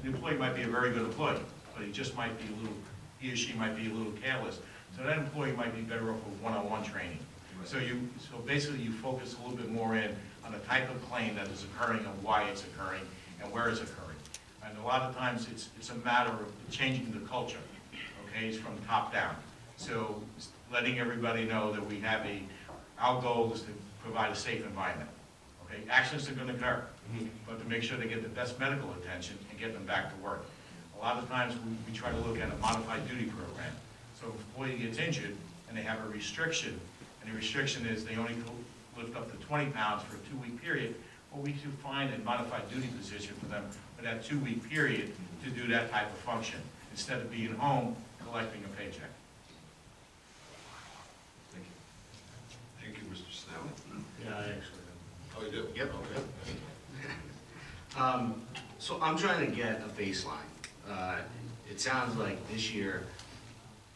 the employee might be a very good employee, but he just might be he or she might be a little careless. So that employee might be better off with one-on-one training.
Right.
So basically you focus a little bit more in on the type of claim that is occurring and why it's occurring and where it's occurring. And a lot of times it's a matter of changing the culture, okay? It's from top down. So letting everybody know that our goal is to provide a safe environment, okay? Accidents are going to occur, but to make sure they get the best medical attention and get them back to work. A lot of times we try to look at a modified duty program. So if an employee gets injured and they have a restriction, and the restriction is they only lift up to 20 pounds for a 2-week period, well, we should find a modified duty position for them for that 2-week period to do that type of function, instead of being home collecting a paycheck.
Thank you.
Thank you, Mr. Snell.
Yeah, I actually
Oh, you do?
Yep.
Okay.
So I'm trying to get a baseline. It sounds like this year,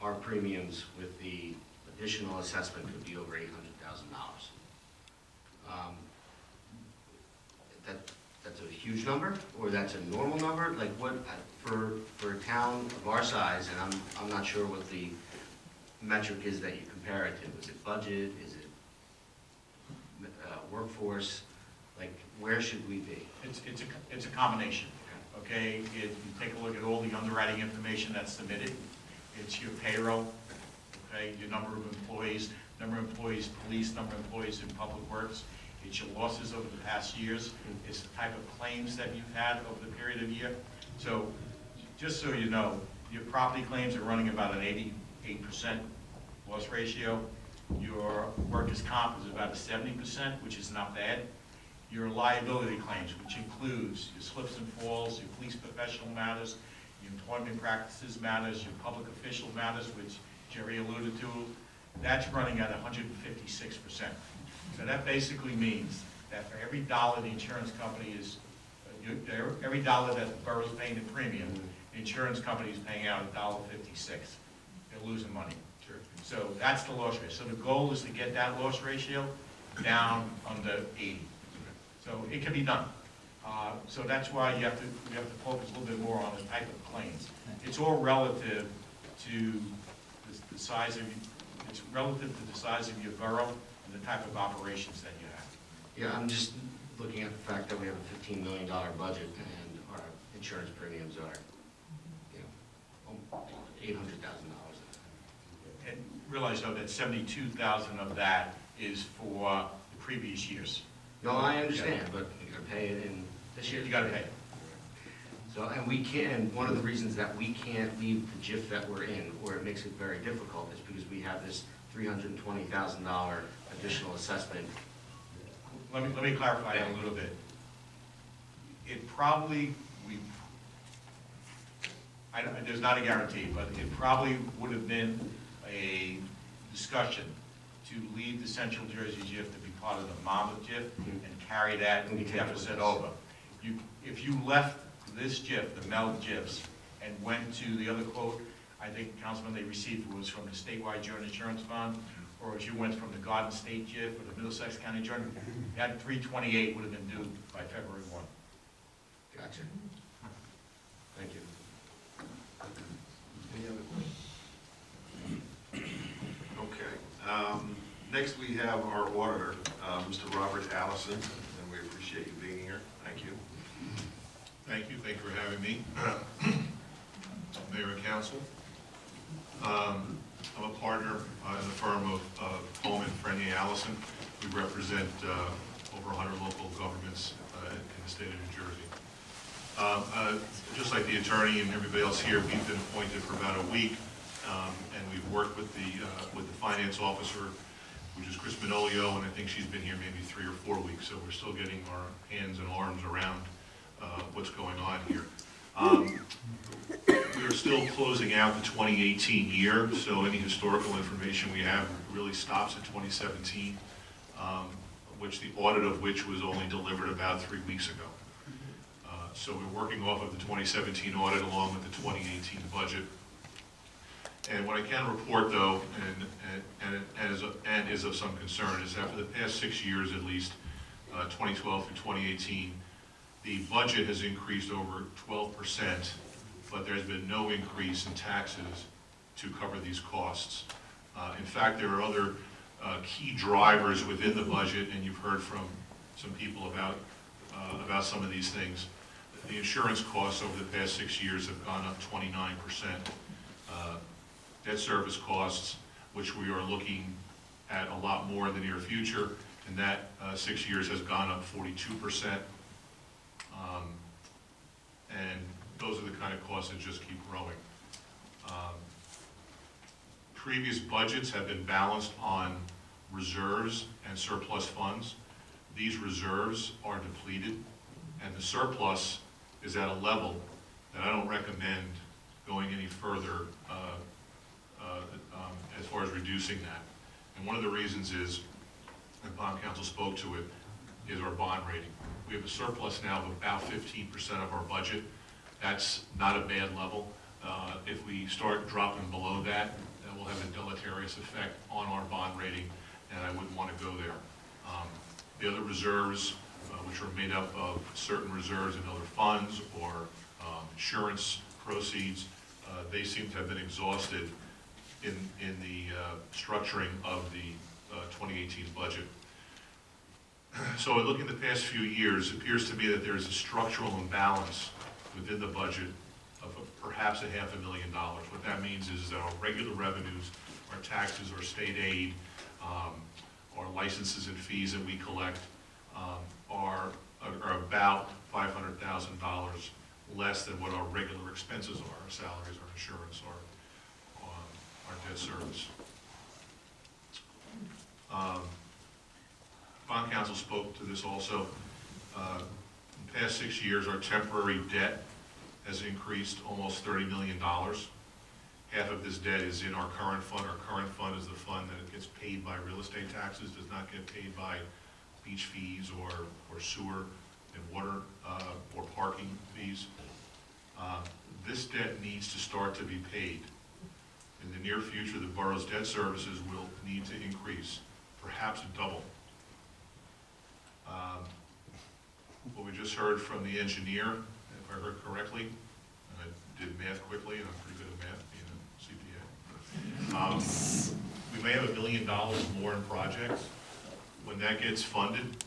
our premiums with the additional assessment could be over $800,000. That's a huge number, or that's a normal number? Like what, for a town of our size, and I'm not sure what the metric is that you compare it to. Is it budget? Is it workforce? Like, where should we be?
It's a combination, okay? You take a look at all the underwriting information that's submitted. It's your payroll, okay? Your number of employees, police, number of employees in public works. It's your losses over the past years. It's the type of claims that you've had over the period of year. So, just so you know, your property claims are running about an 88% loss ratio. Your workers' comp is about a 70%, which is not bad. Your liability claims, which includes your slips and falls, your police professional matters, your employment practices matters, your public official matters, which Jerry alluded to, that's running at 156%. So that basically means that for every dollar the insurance company every dollar that the borough's paying the premium, the insurance company is paying out $1.56. They're losing money.
Sure.
So that's the loss ratio. So the goal is to get that loss ratio down under 80. So it can be done. So that's why you have to focus a little bit more on the type of claims. It's all relative to the size of your borough and the type of operations that you have.
Yeah, I'm just looking at the fact that we have a $15 million budget and our insurance premiums are, $800,000.
And realize though that 72,000 of that is for the previous years.
No, I understand, but you're gonna pay it in this year.
You gotta pay it.
So, and we can't, one of the reasons that we can't leave the JIF that we're in, or it makes it very difficult, is because we have this $320,000 additional assessment.
Let me clarify that a little bit. It probably, there's not a guarantee, but it probably would have been a discussion to leave the Central Jersey JIF to be part of the Monmouth JIF and carry that deficit over. If you left this JIF, the MELD JIFs, and went to the other quote, I think, Councilman, they received was from the statewide joint insurance fund, or if you went from the Garden State JIF or the Middlesex County joint, that 328 would have been due by February 1.
Gotcha. Thank you.
Any other questions? Okay. Next, we have our auditor, Mr. Robert Allison, and we appreciate you being here. Thank you.
Thank you for having me, Mayor and Council. I'm a partner in the firm of Coleman, Frenier, Allison. We represent over 100 local governments in the state of New Jersey. Just like the attorney and everybody else here, we've been appointed for about a week, and we've worked with the finance officer, which is Chris Manolio, and I think she's been here maybe 3 or 4 weeks, so we're still getting our hands and arms around what's going on here. We are still closing out the 2018 year, so any historical information we have really stops at 2017, which the audit of which was only delivered about 3 weeks ago. So we're working off of the 2017 audit along with the 2018 budget. And what I can report, though, and is of some concern, is that for the past 6 years at least, 2012 through 2018, the budget has increased over 12%, but there's been no increase in taxes to cover these costs. In fact, there are other key drivers within the budget, and you've heard from some people about some of these things. The insurance costs over the past 6 years have gone up 29%. Debt service costs, which we are looking at a lot more in the near future, and that 6 years has gone up 42%. And those are the kind of costs that just keep growing. Previous budgets have been balanced on reserves and surplus funds. These reserves are depleted, and the surplus is at a level that I don't recommend going any further as far as reducing that. And one of the reasons is, and Bond Council spoke to it, is our bond rating. We have a surplus now of about 15% of our budget. That's not a bad level. If we start dropping below that, that will have a deleterious effect on our bond rating, and I wouldn't want to go there. The other reserves, which are made up of certain reserves in other funds or insurance proceeds, they seem to have been exhausted in the structuring of the 2018 budget. So looking at the past few years, it appears to me that there is a structural imbalance within the budget of perhaps $500,000. What that means is that our regular revenues, our taxes, our state aid, our licenses and fees that we collect are about $500,000 less than what our regular expenses are, our salaries, our insurance, our debt service. Bond Council spoke to this also. In the past 6 years, our temporary debt has increased almost $30 million. Half of this debt is in our current fund. Our current fund is the fund that gets paid by real estate taxes, does not get paid by beach fees or sewer and water or parking fees. This debt needs to start to be paid. In the near future, the borough's debt services will need to increase, perhaps double. What we just heard from the engineer, if I heard correctly, and I did math quickly, and I'm pretty good at math, being a CPA. We may have $1 million more in projects. When that gets funded,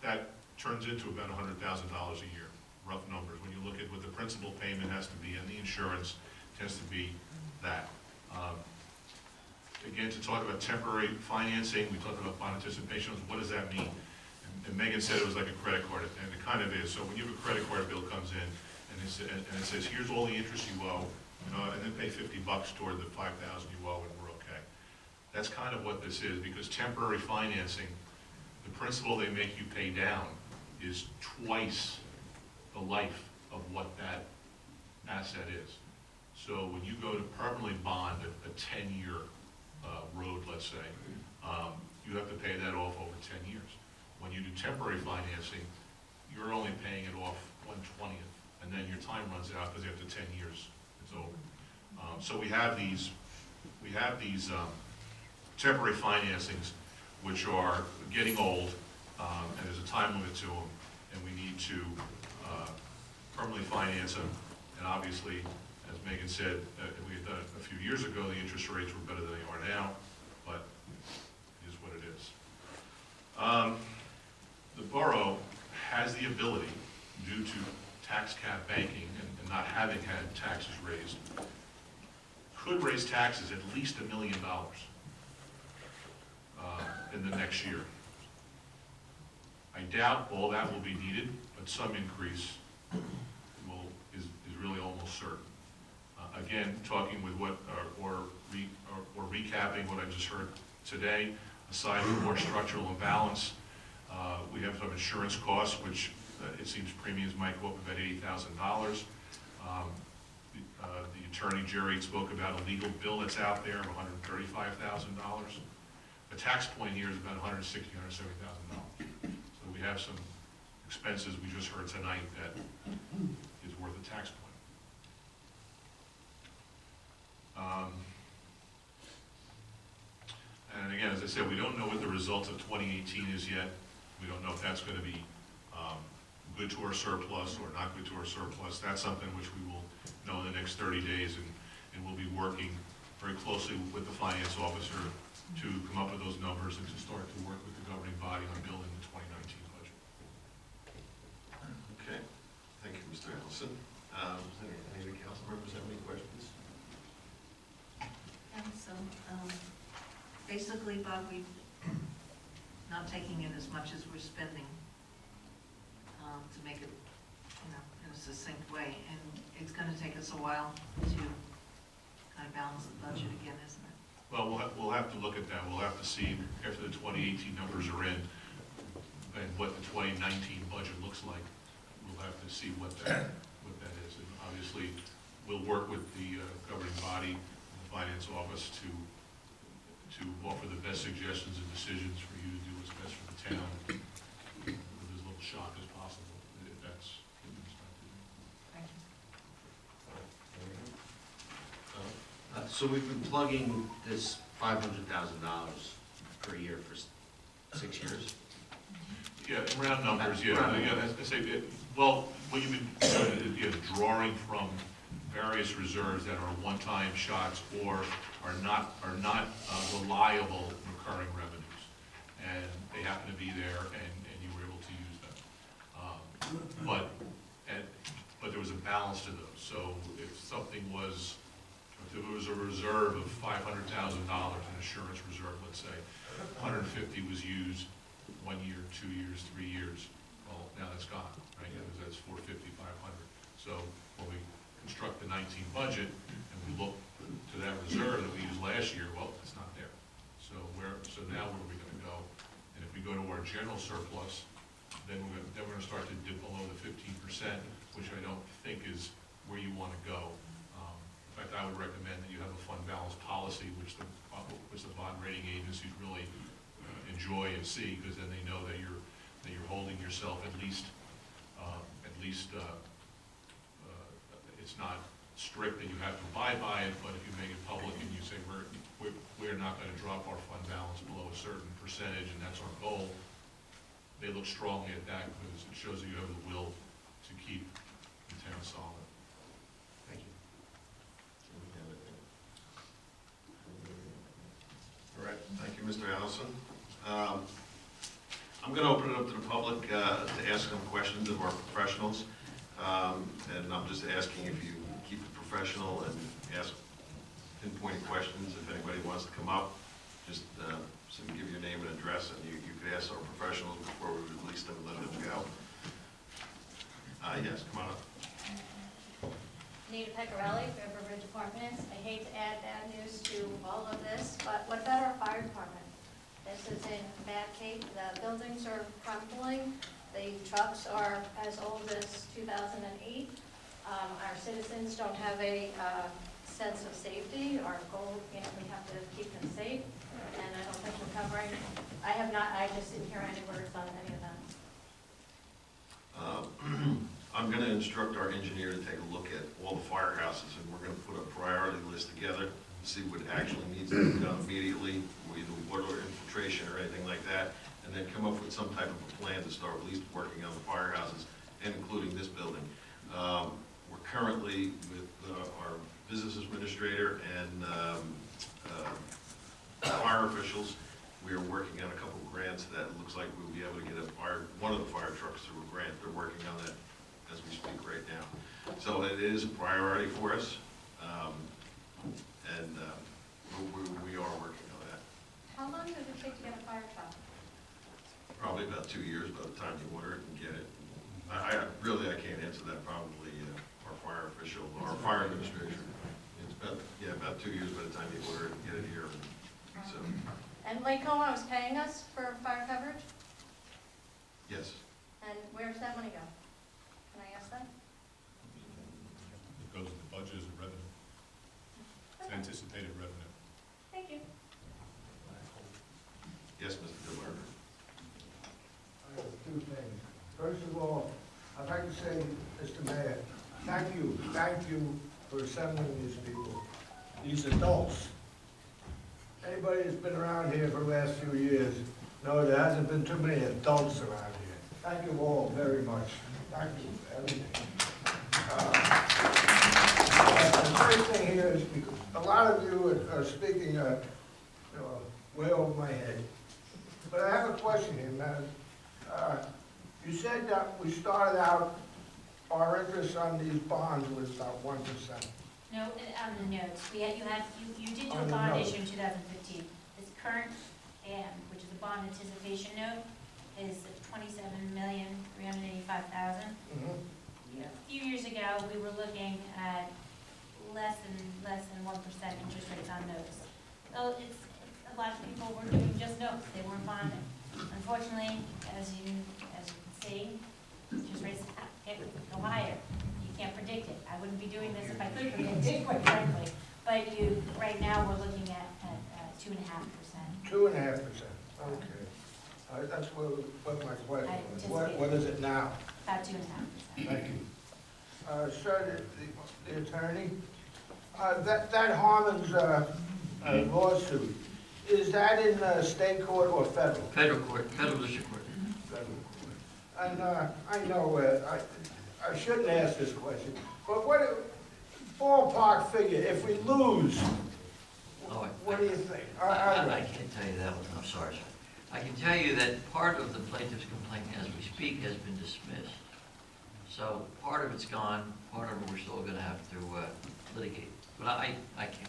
that turns into about $100,000 a year, rough numbers. When you look at what the principal payment has to be and the insurance tends to be that. Again, to talk about temporary financing, we talked about bond anticipation. What does that mean? And Megan said it was like a credit card, and it kind of is. So when you have a credit card bill comes in, and it says, here's all the interest you owe, and then pay $50 toward the $5,000 you owe, and we're okay. That's kind of what this is, because temporary financing, the principal they make you pay down is twice the life of what that asset is. So when you go to permanently bond a 10-year road, let's say, you have to pay that off over 10 years. When you do temporary financing, you're only paying it off 1/20th, and then your time runs out because after 10 years, it's over. So we have these temporary financings which are getting old, and there's a time limit to them, and we need to permanently finance them. And obviously, as Megan said, we had done it a few years ago, the interest rates were better than they are now, but it is what it is. The borough has the ability, due to tax cap banking and not having had taxes raised, could raise taxes at least $1 million in the next year. I doubt all that will be needed, but some increase is really almost certain. Again, talking with what, or recapping what I just heard today, aside from more structural imbalance, we have some insurance costs, which it seems premiums might go up about $80,000. The attorney, Jerry, spoke about a legal bill that's out there of $135,000. The tax point here is about $160,000, $170,000. So we have some expenses we just heard tonight that is worth a tax point. And again, as I said, we don't know what the results of 2018 is yet. We don't know if that's going to be good to our surplus or not good to our surplus. That's something which we will know in the next 30 days, and we'll be working very closely with the finance officer to come up with those numbers and to start to work with the governing body on building the 2019 budget.
Okay, thank you, Mr. Ellison. Any of the council members have any questions?
So, basically, Bob, we're not taking in as much as we're spending to make it, in a succinct way, and it's going to take us a while to kind of balance the budget again, isn't it?
Well, we'll have to look at that. We'll have to see after the 2018 numbers are in and what the 2019 budget looks like. We'll have to see what that is. And obviously, we'll work with the governing body and the finance office to offer the best suggestions and decisions for you to do what's best for the town with as little shock as possible, if that's what you decide to do.
Thank you.
So we've been plugging this $500,000 per year for 6 years?
Yeah, in round numbers, yeah.
Round
Yeah,
numbers.
I say, well, what you've been doing is drawing from various reserves that are one-time shots or are not reliable recurring revenues, and they happen to be there, and you were able to use them. But there was a balance to those. So if there was a reserve of $500,000, an assurance reserve, let's say, 150 was used 1 year, 2 years, 3 years. Well, now that's gone, right? Because that's 450, 500. So when we construct the 19 budget and we look to that reserve that we used last year, well, it's not there. So now where are we going to go? And if we go to our general surplus, then we're going to start to dip below the 15%, which I don't think is where you want to go. In fact, I would recommend that you have a fund balance policy, which the bond rating agencies really enjoy and see, because then they know that you're holding yourself at least it's not strict that you have to abide by it, but if you make it public and you say we're not going to drop our fund balance below a certain percentage, and that's our goal, they look strongly at that because it shows that you have the will to keep the town solid.
Thank you.
All right, thank you, Mr. Allison. I'm going to open it up to the public to ask some questions of our professionals. And I'm just asking if you keep it professional and ask pinpoint questions. If anybody wants to come up, just give your name and address, and you could ask our professionals before we release them and let them go. Yes, come on up.
Anita Pecorelli, River Ridge Apartments. I hate to add bad news to all of this, but what about our fire department? This is in bad shape. The buildings are crumbling. The trucks are as old as 2008. Our citizens don't have a sense of safety. Our goal, we have to keep them safe, and I don't think we're covering. I just didn't hear any words on any of that.
I'm going to instruct our engineer to take a look at all the firehouses, and we're going to put a priority list together to see what actually needs to be done immediately, either water infiltration or anything like that, and then come up with some type of a plan to start at least working on the firehouses, and including this building. We're currently with our business administrator and fire officials. We are working on a couple of grants that it looks like we'll be able to get one of the fire trucks through a grant. They're working on that as we speak right now. So it is a priority for us. and we are working on that.
How long does it take to get a fire truck?
Probably about 2 years by the time you order it and get it. I can't answer that, probably our fire official, our fire administration. It's about 2 years by the time you order it and get it here. So,
And Lake Como is paying us for fire coverage,
yes.
and where's that money go? Can I ask that?
It goes in the budget as a revenue. It's anticipated revenue.
Thank you.
Yes, Mr. Belmar.
I have two things. First of all, I'd like to say, Mr. Mayor, thank you for assembling these people, these adults. Anybody that's been around here for the last few years knows there hasn't been too many adults around here. Thank you all very much. Thank you for everything. The first thing here is because a lot of you are speaking way over my head. But I have a question here, man. You said that we started out, our interest on these bonds was about 1%.
No, on the notes, you did do
On
a
the
bond
notes.
issue in 2015. This current, which is a bond anticipation note, is $27,385,000. A few years ago, we were looking at less than 1% interest rates on notes. So it's a lot of people were doing just notes, they weren't bonding. Unfortunately, as you can see, interest rates go higher. You can't predict it. I wouldn't be doing this if I could predict it, quite frankly. But right now, we're looking at 2.5%.
2.5%, okay. That's what my question was. What is it now?
About 2.5%.
Thank you. Sir, the attorney, that Harmon's lawsuit, is that in state court or federal?
Federal court, federal district court.
Federal court. And I know, I shouldn't ask this question, but what, ballpark figure, if we lose, what do you think?
I can't tell you that one, I'm sorry, sir. I can tell you that part of the plaintiff's complaint as we speak has been dismissed. So part of it's gone, part of it we're still gonna have to litigate. But I can't predict.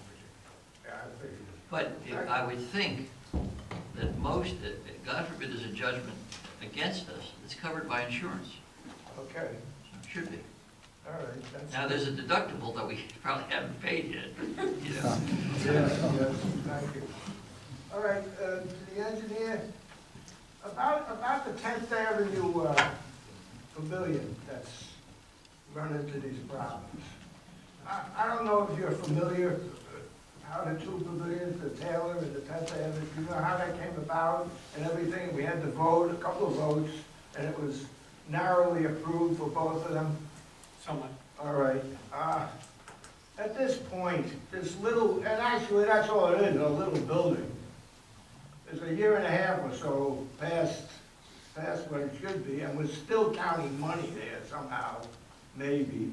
Yeah, I figured.
But I would think that God forbid there's a judgment against us, it's covered by insurance.
Okay,
So it should be.
all right. That's
Now, there's a deductible that we probably haven't paid yet, you know.
Yes, thank you. All right, to the engineer, about the 10th Avenue pavilion that's run into these problems. I don't know if you're familiar how the two pavilions, the Taylor and the 10th Avenue, you know how that came about and everything? We had to vote, a couple of votes, and it was narrowly approved for both of them.
Somewhat.
All right. At this point, this little, and actually that's all it is, a little building. It's a year and a half or so past what it should be, and we're still counting money there somehow, maybe.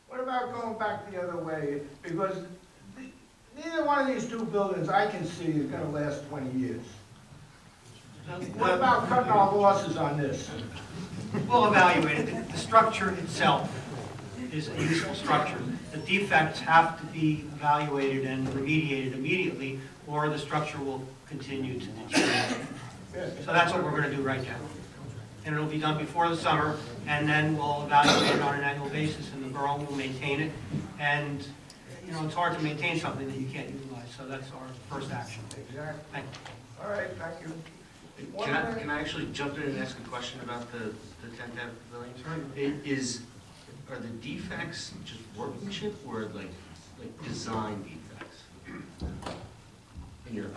What about going back the other way? Because neither one of these two buildings I can see is gonna last 20 years. What about cutting our losses on this?
We'll evaluate it. The structure itself is a useful structure. The defects have to be evaluated and remediated immediately, or the structure will continue to deteriorate. So that's what we're going to do right now. And it'll be done before the summer, and then we'll evaluate it on an annual basis, and the borough will maintain it. And, you know, it's hard to maintain something that you can't utilize, so that's our first action.
Exactly.
Thank you.
All right, thank you.
Can I actually jump in and ask a question about the 10th Avenue pavilion? Are the defects just workmanship or like design defects? In your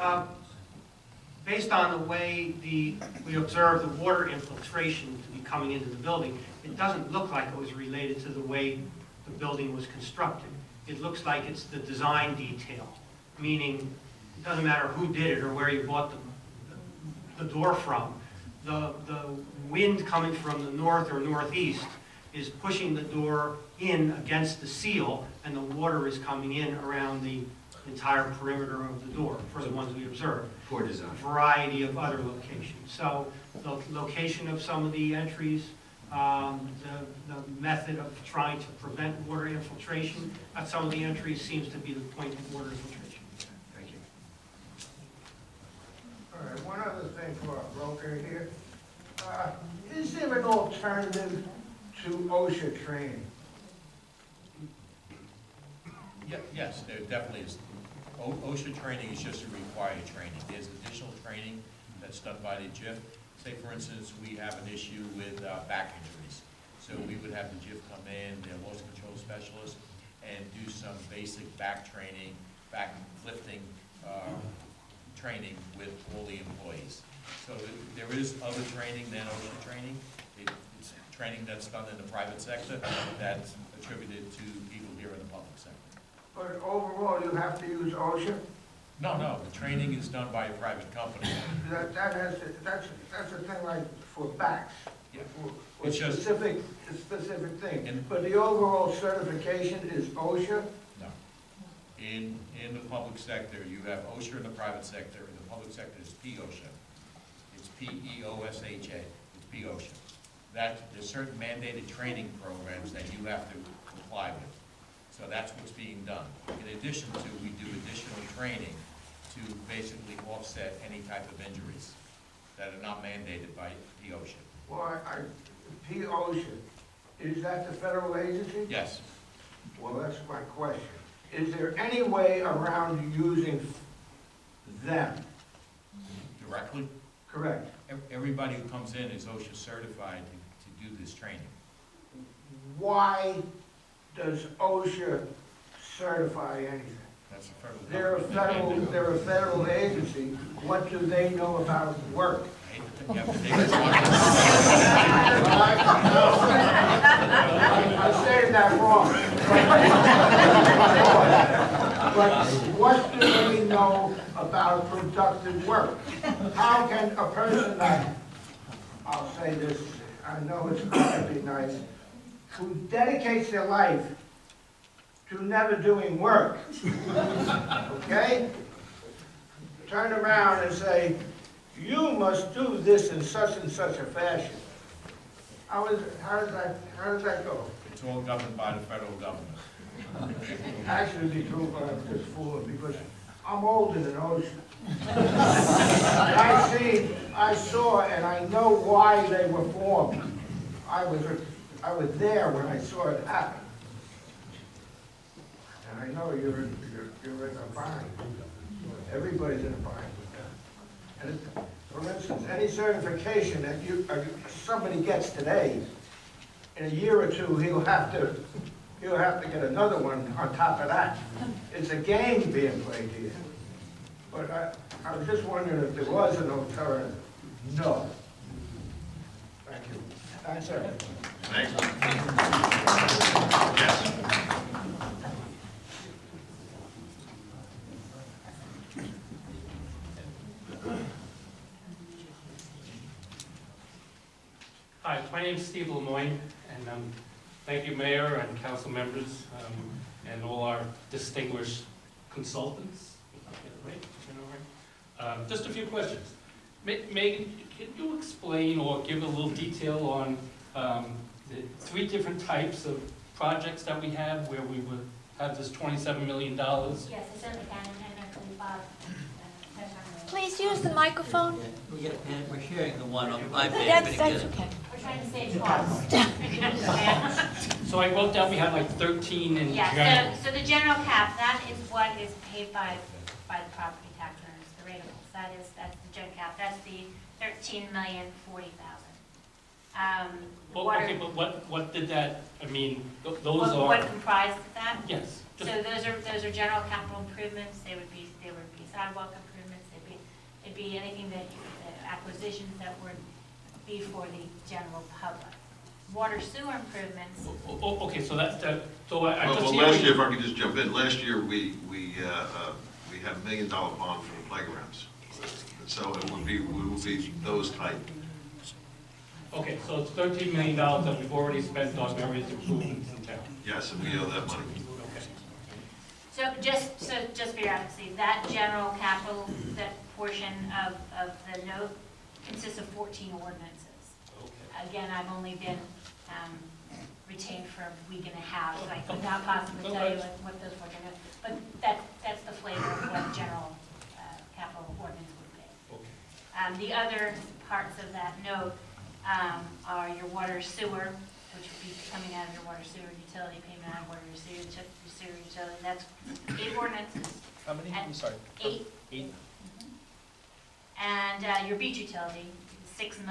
Based on the way we observe the water infiltration to be coming into the building, it doesn't look like it was related to the way the building was constructed. It looks like it's the design detail, meaning it doesn't matter who did it or where you bought the door from. The wind coming from the north or northeast is pushing the door in against the seal, and the water is coming in around the entire perimeter of the door for the ones we observed.
poor design?
A variety of other locations. So the location of some of the entries, the method of trying to prevent water infiltration at some of the entries seems to be the point of water infiltration.
Thank you.
All right, one other thing for our broker here. Is there an alternative to OSHA training?
Yes, there definitely is. OSHA training is just a required training. There's additional training that's done by the JIF. Say, for instance, we have an issue with back injuries. So we would have the JIF come in, their loss control specialist, and do some basic back training, back lifting training with all the employees. So there is other training than OSHA training. It's training that's done in the private sector that's attributed to people here in the public sector.
But overall, you have to use OSHA?
No, the training is done by a private company.
That's a thing like for backs.
Yeah.
For
It's just-
specific thing.
And-
But the overall certification is OSHA?
No. In the public sector, you have OSHA in the private sector. In the public sector, it's P-OSHA. It's P-E-O-S-H-A. It's P-OSHA. There's certain mandated training programs that you have to comply with. So that's what's being done. In addition to, we do additional training to basically offset any type of injuries that are not mandated by P-OSHA.
Well, P-OSHA, is that the federal agency?
Yes.
Well, that's my question. Is there any way around using them?
Directly?
Correct.
Everybody who comes in is OSHA certified to do this training.
Why does OSHA certify anything?
That's a federal
They're
government.
a federal agency. What do they know about work?
You have to take it on.
I stated that wrong. But what do they know about productive work? How can a person that, I'll say this, I know it's not to be nice, who dedicates their life to never doing work, okay? Turn around and say, you must do this in such and such a fashion. How does that go?
It's all governed by the federal government.
Actually, to be truthful, I'm just fooling because I'm older than OSHA. I saw, and I know why they were formed. I was there when I saw it happen. And I know you're in a bind. Everybody's in a bind with that. And for instance, any certification that somebody gets today, in a year or two, he'll have to get another one on top of that. It's a game being played here. But I was just wondering if there was an alternative. No. Thank you. Thanks, sir.
Thanks. Yes.
Hi, my name is Steve Lemoyne, and thank you, Mayor and council members, and all our distinguished consultants. Just a few questions. Megan, can you explain or give a little detail on the 3 different types of projects that we have where we would have this $27 million?
Yes, I certainly can, and I believe Bob.
Please use the microphone.
We're sharing the one on my
That's okay.
We're trying to save costs.
So I wrote down we have like 13 in general.
Yeah, so the general cap, that is what is paid by the property tax owners, the rateables. That's the general cap. That's the $13,040,000.
Well, okay, but what did that, I mean, those
What
are,
comprised that?
yes.
So those are general capital improvements. They would be sidewalk improvements. It'd be anything that acquisitions that would be for the general public. Water sewer improvements.
Okay, so that's the, so I just
Well,
hear
last year, if I could just jump in, last year we had $1 million bond for the playgrounds. So it would be those type.
Okay, so it's $13 million that we've already spent on various improvements in town.
Yes, and we owe that money.
Okay.
So just for your advocacy, that general capital, that portion of the note consists of 14 ordinances. again, I've only been retained for a week and a half, so I could not possibly tell you what those work are. But that's the flavor of what a general capital ordinance would be. The other parts of that note are your water sewer, which would be coming out of your water sewer utility, payment out of water sewer utility. That's 8 ordinances.
How many? I'm sorry.
8.
8.
And your beach utility is $6,900,000.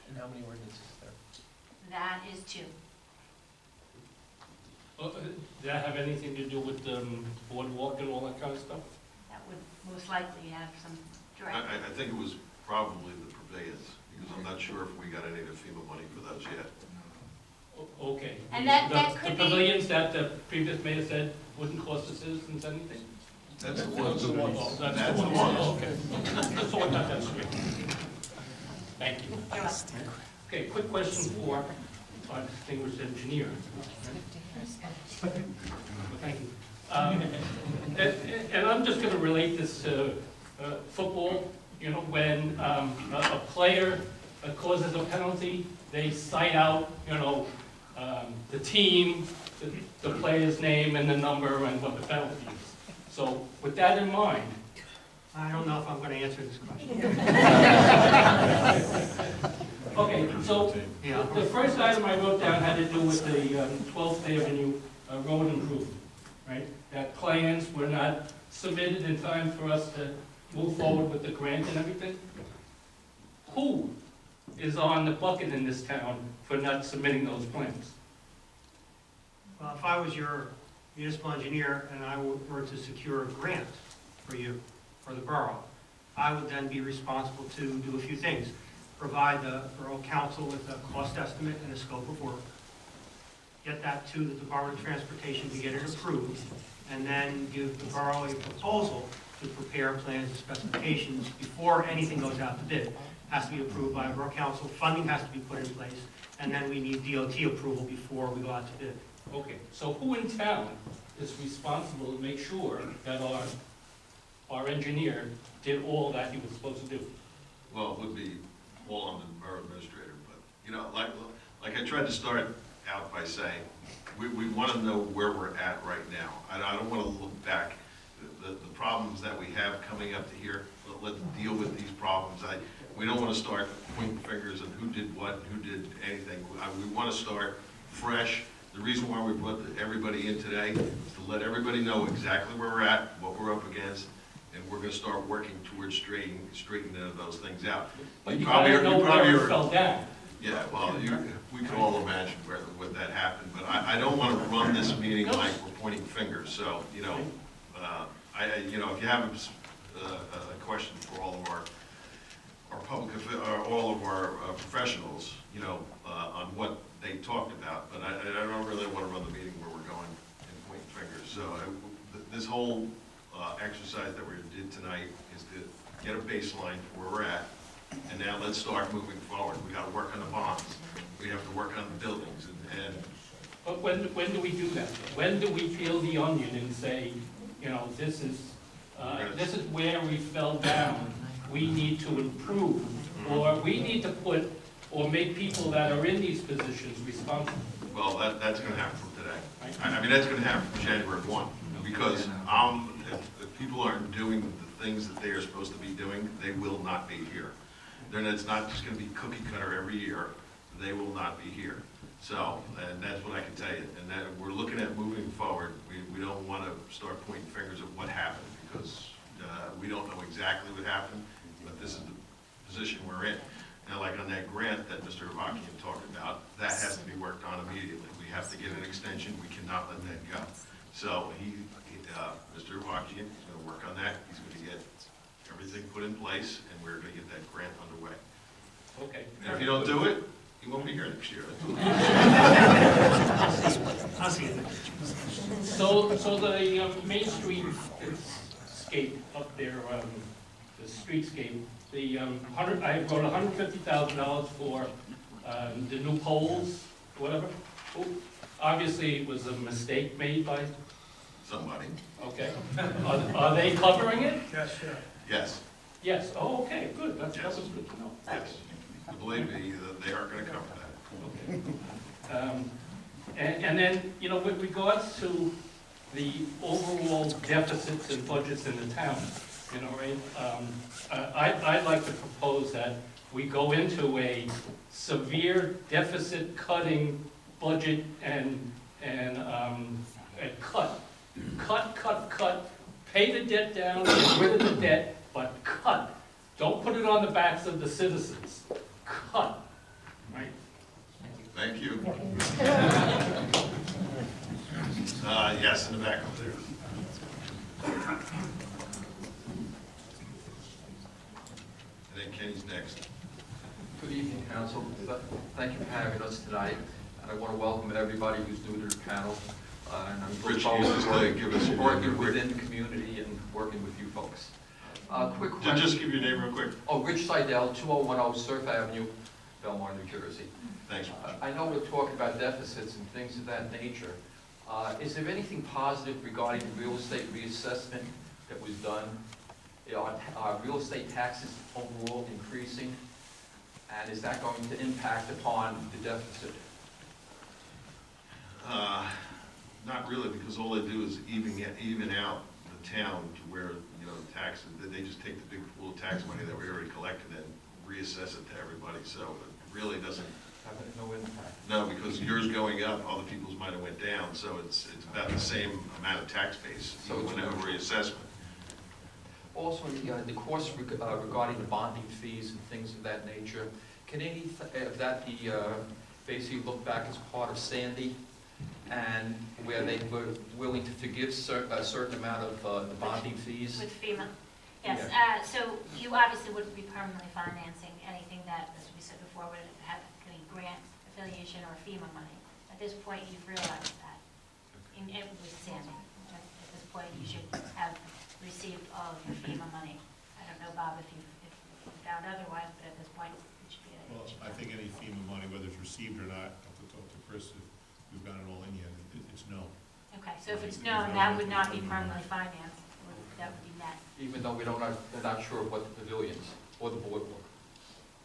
And how many ordinances is there?
That is 2.
Does that have anything to do with the boardwalk and all that kind of stuff?
That would most likely have some direct.
I think it was probably the pavilions, because I'm not sure if we got any of the FEMA money for those yet.
Okay.
And that could
the
be.
pavilions that the previous mayor said wouldn't cost the citizens anything?
That's the
That's the
one.
one.
That's
That's
the
the
one.
one, okay. Just so I got that straight. Thank you.
You're welcome.
Okay, quick question for our distinguished engineer. Thank you. And I'm just going to relate this to football. You know, when a player causes a penalty, they cite out, you know, the team, the player's name and the number and what the penalty is. So with that in mind,
I don't know if I'm going to answer this question.
okay, so
Yeah.
the first item I wrote down had to do with the 12th Avenue road improvement, right? That plans were not submitted in time for us to move forward with the grant and everything. Who is on the bucket in this town for not submitting those plans?
Well, if I was your municipal engineer and I were to secure a grant for you, for the borough, I would then be responsible to do a few things. Provide the Borough Council with a cost estimate and a scope of work. Get that to the Department of Transportation to get it approved, and then give the borough a proposal to prepare plans and specifications before anything goes out to bid. Has to be approved by the Borough Council, funding has to be put in place, and then we need DOT approval before we go out to bid.
Okay, so who in town is responsible to make sure that our engineer did all that he was supposed to do?
Well, it would be all on the borough administrator, but, you know, like I tried to start out by saying, we want to know where we're at right now. I don't want to look back. The problems that we have coming up to here, let's deal with these problems. We don't want to start pointing fingers on who did what, who did anything. We want to start fresh. The reason why we brought everybody in today is to let everybody know exactly where we're at, what we're up against, and we're going to start working towards straightening those things out.
But you gotta know where it fell down.
Yeah, well, we can all imagine what that happened, but I don't want to run this meeting like we're pointing fingers. So, you know, if you have a question for all of our public, all of our professionals, you know, on what they talked about, but I don't really want to run the meeting where we're going and pointing fingers. So this whole exercise that we did tonight is to get a baseline for where we're at, and now let's start moving forward. We got to work on the bonds. We have to work on the buildings, and
But when do we do that? When do we peel the onion and say, you know, this is where we fell down. We need to improve, or we need to put, or make people that are in these positions responsible.
well, that's going to happen from today. I mean, that's going to happen from January 1, because if people aren't doing the things that they are supposed to be doing, they will not be here. Then it's not just going to be cookie cutter every year. They will not be here. So, and that's what I can tell you. And that we're looking at moving forward. We don't want to start pointing fingers at what happened, because we don't know exactly what happened, but this is the position we're in. Now, like on that grant that Mr. Avakian talked about, that has to be worked on immediately. We have to get an extension. We cannot let that go. So Mr. Avakian is going to work on that. He's going to get everything put in place, and we're going to get that grant underway.
Okay.
And if you don't do it, you won't be here next year.
I'll see you.
So the Main Street scape up there, the streetscape, I wrote $150,000 for the new poles, whatever. Obviously, it was a mistake made by
Somebody.
Okay. Are they covering it?
Yes, sir.
Yes.
Yes. Oh, okay, good. That was good to know.
Yes. Believe me, they are gonna cover that.
And then, you know, with regards to the overall deficits and budgets in the town, you know, right? I'd like to propose that we go into a severe deficit cutting budget and cut, pay the debt down, get rid of the debt, but cut. Don't put it on the backs of the citizens. Cut, right?
Thank you. Yes, in the back over there. And then Kenny's next.
Good evening, Council. Thank you for having us tonight. And I want to welcome everybody who's new to the panel. And I'm looking
Rich,
forward
you just
to
give us your name
working
real quick.
within the community and working with you folks. Quick
Just
question.
give your name real quick.
Oh, Rich Seidel, 2010 Surf Avenue, Belmar, New Jersey.
Thanks.
I know we're talking about deficits and things of that nature. Is there anything positive regarding the real estate reassessment that was done? Are real estate taxes overall increasing? And is that going to impact upon the deficit?
Not really, because all they do is even out the town to where, you know, the taxes, they just take the big pool of tax money that we already collected and reassess it to everybody, so it really doesn't.
No impact.
No, because yours going up, other people's might have went down, so it's about the same amount of tax base, so it's no reassessment.
Also, the costs regarding the bonding fees and things of that nature, can any of that be basically looked back as part of Sandy, and where they were willing to forgive a certain amount of the bonding fees?
With FEMA, yes.
Yeah.
So you obviously wouldn't be permanently financing anything that, as we said before, would have any grant affiliation or FEMA money. At this point, you've realized that with Sandy. At this point, you should have received all of your FEMA money. I don't know, Bob, if you found otherwise, but at this point, it should be.
Well, I think any FEMA money, whether it's received or not, I have to talk to Chris if we've got it all in yet. It's no.
Okay, so if it's no, that would not be permanently financed. That would be net.
Even though they're not sure of what the pavilions or the boardwalk.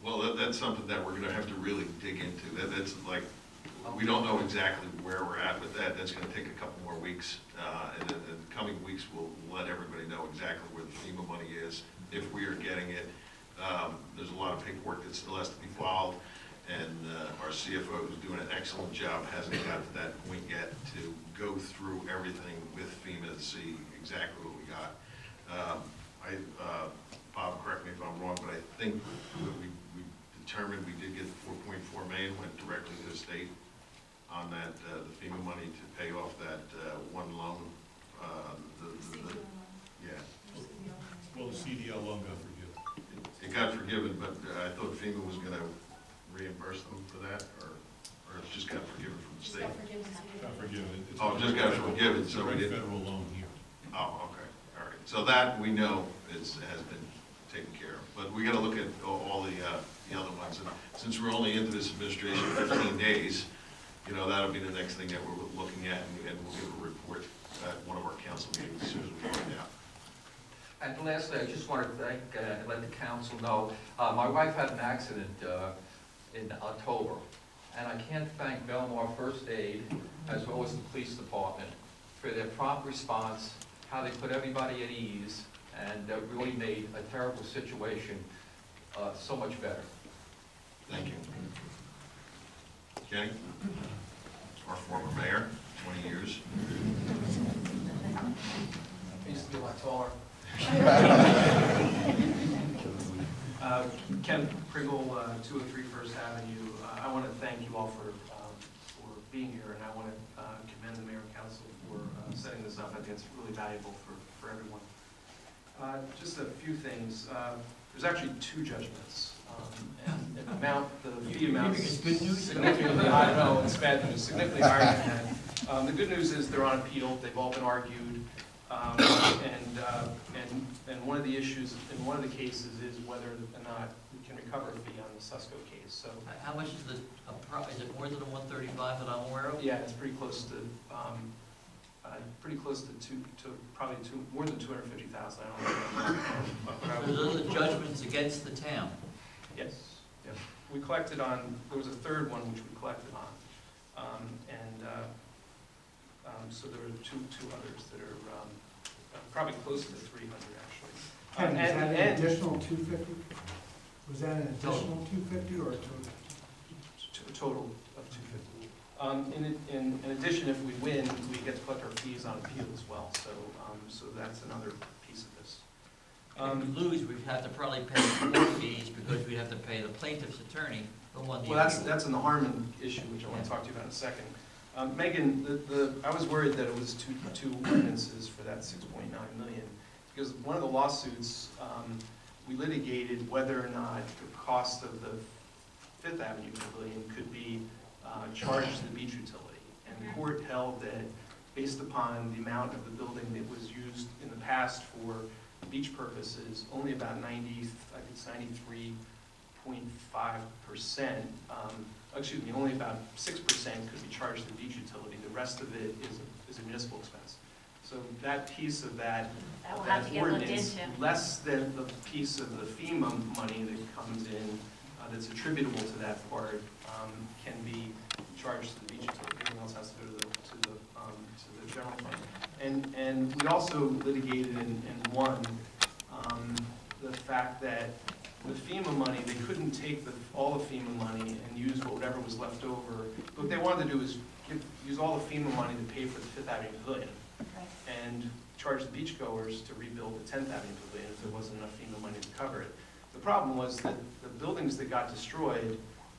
Well, that's something that we're gonna have to really dig into. That's like, we don't know exactly where we're at with that. That's gonna take a couple more weeks. And in the coming weeks, we'll let everybody know exactly where the FEMA money is, if we are getting it. There's a lot of paperwork that still has to be filed, and our CFO, who's doing an excellent job, hasn't got to that point yet to go through everything with FEMA to see exactly what we got. Bob, correct me if I'm wrong, but I think that we determined we did get 4.4 million, went directly to the state on that, the FEMA money to pay off that one loan. Yeah.
Well, the CDL loan got forgiven.
It got forgiven, but I thought FEMA was gonna reimburse them for that, or it just got forgiven from the state?
Got forgiven.
Oh, it just got forgiven, so we didn't.
Federal loan here.
Oh, okay, all right. So that we know has been taken care of. But we gotta look at all the other ones. And since we're only into this administration 15 days, you know, that'll be the next thing that we're looking at, and we'll give a report at one of our council meetings as soon as we find out.
And lastly, I just wanted to thank and let the council know, my wife had an accident in October, and I can't thank Belmar First Aid as well as the police department for their prompt response, how they put everybody at ease, and really made a terrible situation so much better.
Thank you. Jenny, our former mayor, 20 years.
I used to be a lot taller. Ken Pringle, 203 First Avenue. I want to thank you all for being here, and I want to commend the mayor and council for setting this up. I think it's really valuable for everyone. Just a few things. There's actually two judgments, and the fee amount is significantly higher. No, it's bad news. Significantly higher than that. The good news is they're on appeal. They've all been argued, and one of the issues in one of the cases is whether or not we can recover a fee on the Susco case. So,
how much is is it more than the 135 that I'm aware of?
yeah, it's pretty close to probably more than 250,000. I don't know.
Those are the judgments against the town.
Yes. Yep. we collected on, there was a third one which we collected on. So there are two others that are probably closer to 300 actually.
Ken, was that an
and
additional 250? Was that an additional 250 or a total?
a total of 250. In addition, if we win, we get to collect our fees on appeal as well. So that's another piece of this.
If we lose, we'd have to probably pay more fees because we'd have to pay the plaintiff's attorney, the one.
Well, that's an Harmon issue, which I want to talk to you about in a second. Megan, I was worried that it was two ordinances for that 6.9 million, because one of the lawsuits, we litigated whether or not the cost of the Fifth Avenue Pavilion could be charged to the beach utility. And the court held that based upon the amount of the building that was used in the past for beach purposes, only about 93.5%, excuse me, only about 6% could be charged to the beach utility. The rest of it is a municipal expense. So that piece of that
That will have to get looked
ordinance,
into.
less than the piece of the FEMA money that comes in that's attributable to that part, can be charged to the beach utility. Everything else has to go to the general fund. And we also litigated and won the fact that the FEMA money, they couldn't take all the FEMA money and use whatever was left over. What they wanted to do is use all the FEMA money to pay for the Fifth Avenue Pavilion and charge the beachgoers to rebuild the 10th Avenue Pavilion if there wasn't enough FEMA money to cover it. The problem was that the buildings that got destroyed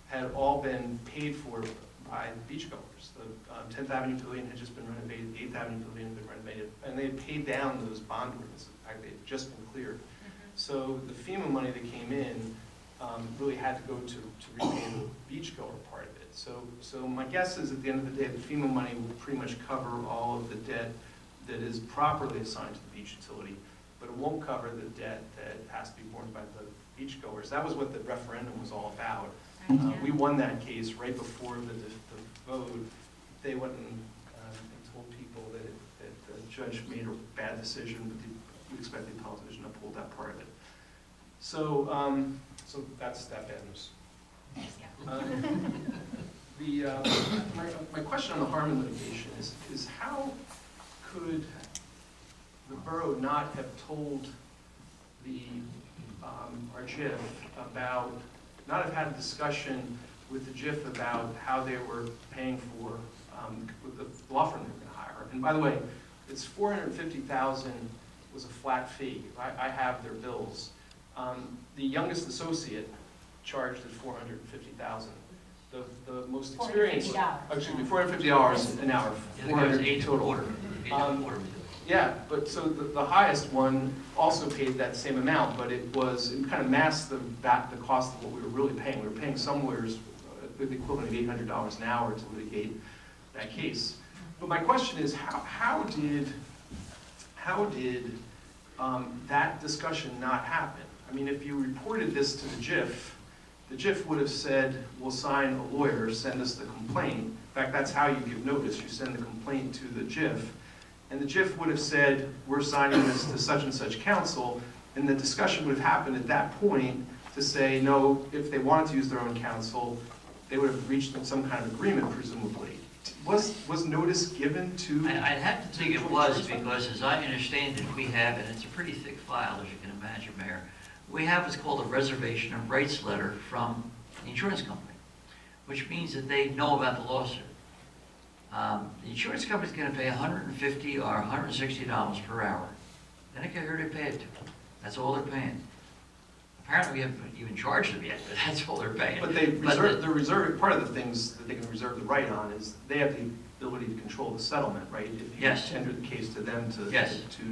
had all been paid for by beachgoers. The 10th Avenue Pavilion had just been renovated, 8th Avenue Pavilion had been renovated, and they had paid down those bond ordinances. In fact, they had just been cleared. So the FEMA money that came in really had to go to repay the beachgoer part of it. So my guess is at the end of the day, the FEMA money will pretty much cover all of the debt that is properly assigned to the beach utility, but it won't cover the debt that has to be borne by the beachgoers. That was what the referendum was all about. We won that case right before the vote. They went and told people that the judge made a bad decision, but we expect the appellate division to uphold that part of it. So, so that's that bad news. My question on the Harmon litigation is how could the borough not have told our JIF about, not have had a discussion with the JIF about how they were paying for with the law firm they were going to hire? And by the way, it's $450,000 was a flat fee. I have their bills. The youngest associate charged at $450,000. The most experienced, excuse me, $450 an hour, 408 total. Yeah, but so the highest one also paid that same amount, but it kind of masked the cost of what we were really paying. We were paying somewhere the equivalent of $800 an hour to litigate that case. But my question is, how did that discussion not happen? I mean, if you reported this to the JIF would have said, we'll sign a lawyer, send us the complaint. In fact, that's how you give notice. You send the complaint to the JIF. And the JIF would have said, we're signing this to such and such counsel. And the discussion would have happened at that point to say, no, if they wanted to use their own counsel, they would have reached some kind of agreement, presumably. Was notice given to?
I'd have to think it was, because as I understand it, we have, and it's a pretty thick file, as you can imagine, Mayor, we have what's called a reservation of rights letter from the insurance company, which means that they know about the lawsuit. The insurance company's going to pay $150 or $160 per hour. They don't care who they pay it to. That's all they're paying. Apparently, we haven't even charged them yet, but that's all they're paying.
But part of the things that they can reserve the right on is they have the ability to control the settlement, right? If you tender the case to them to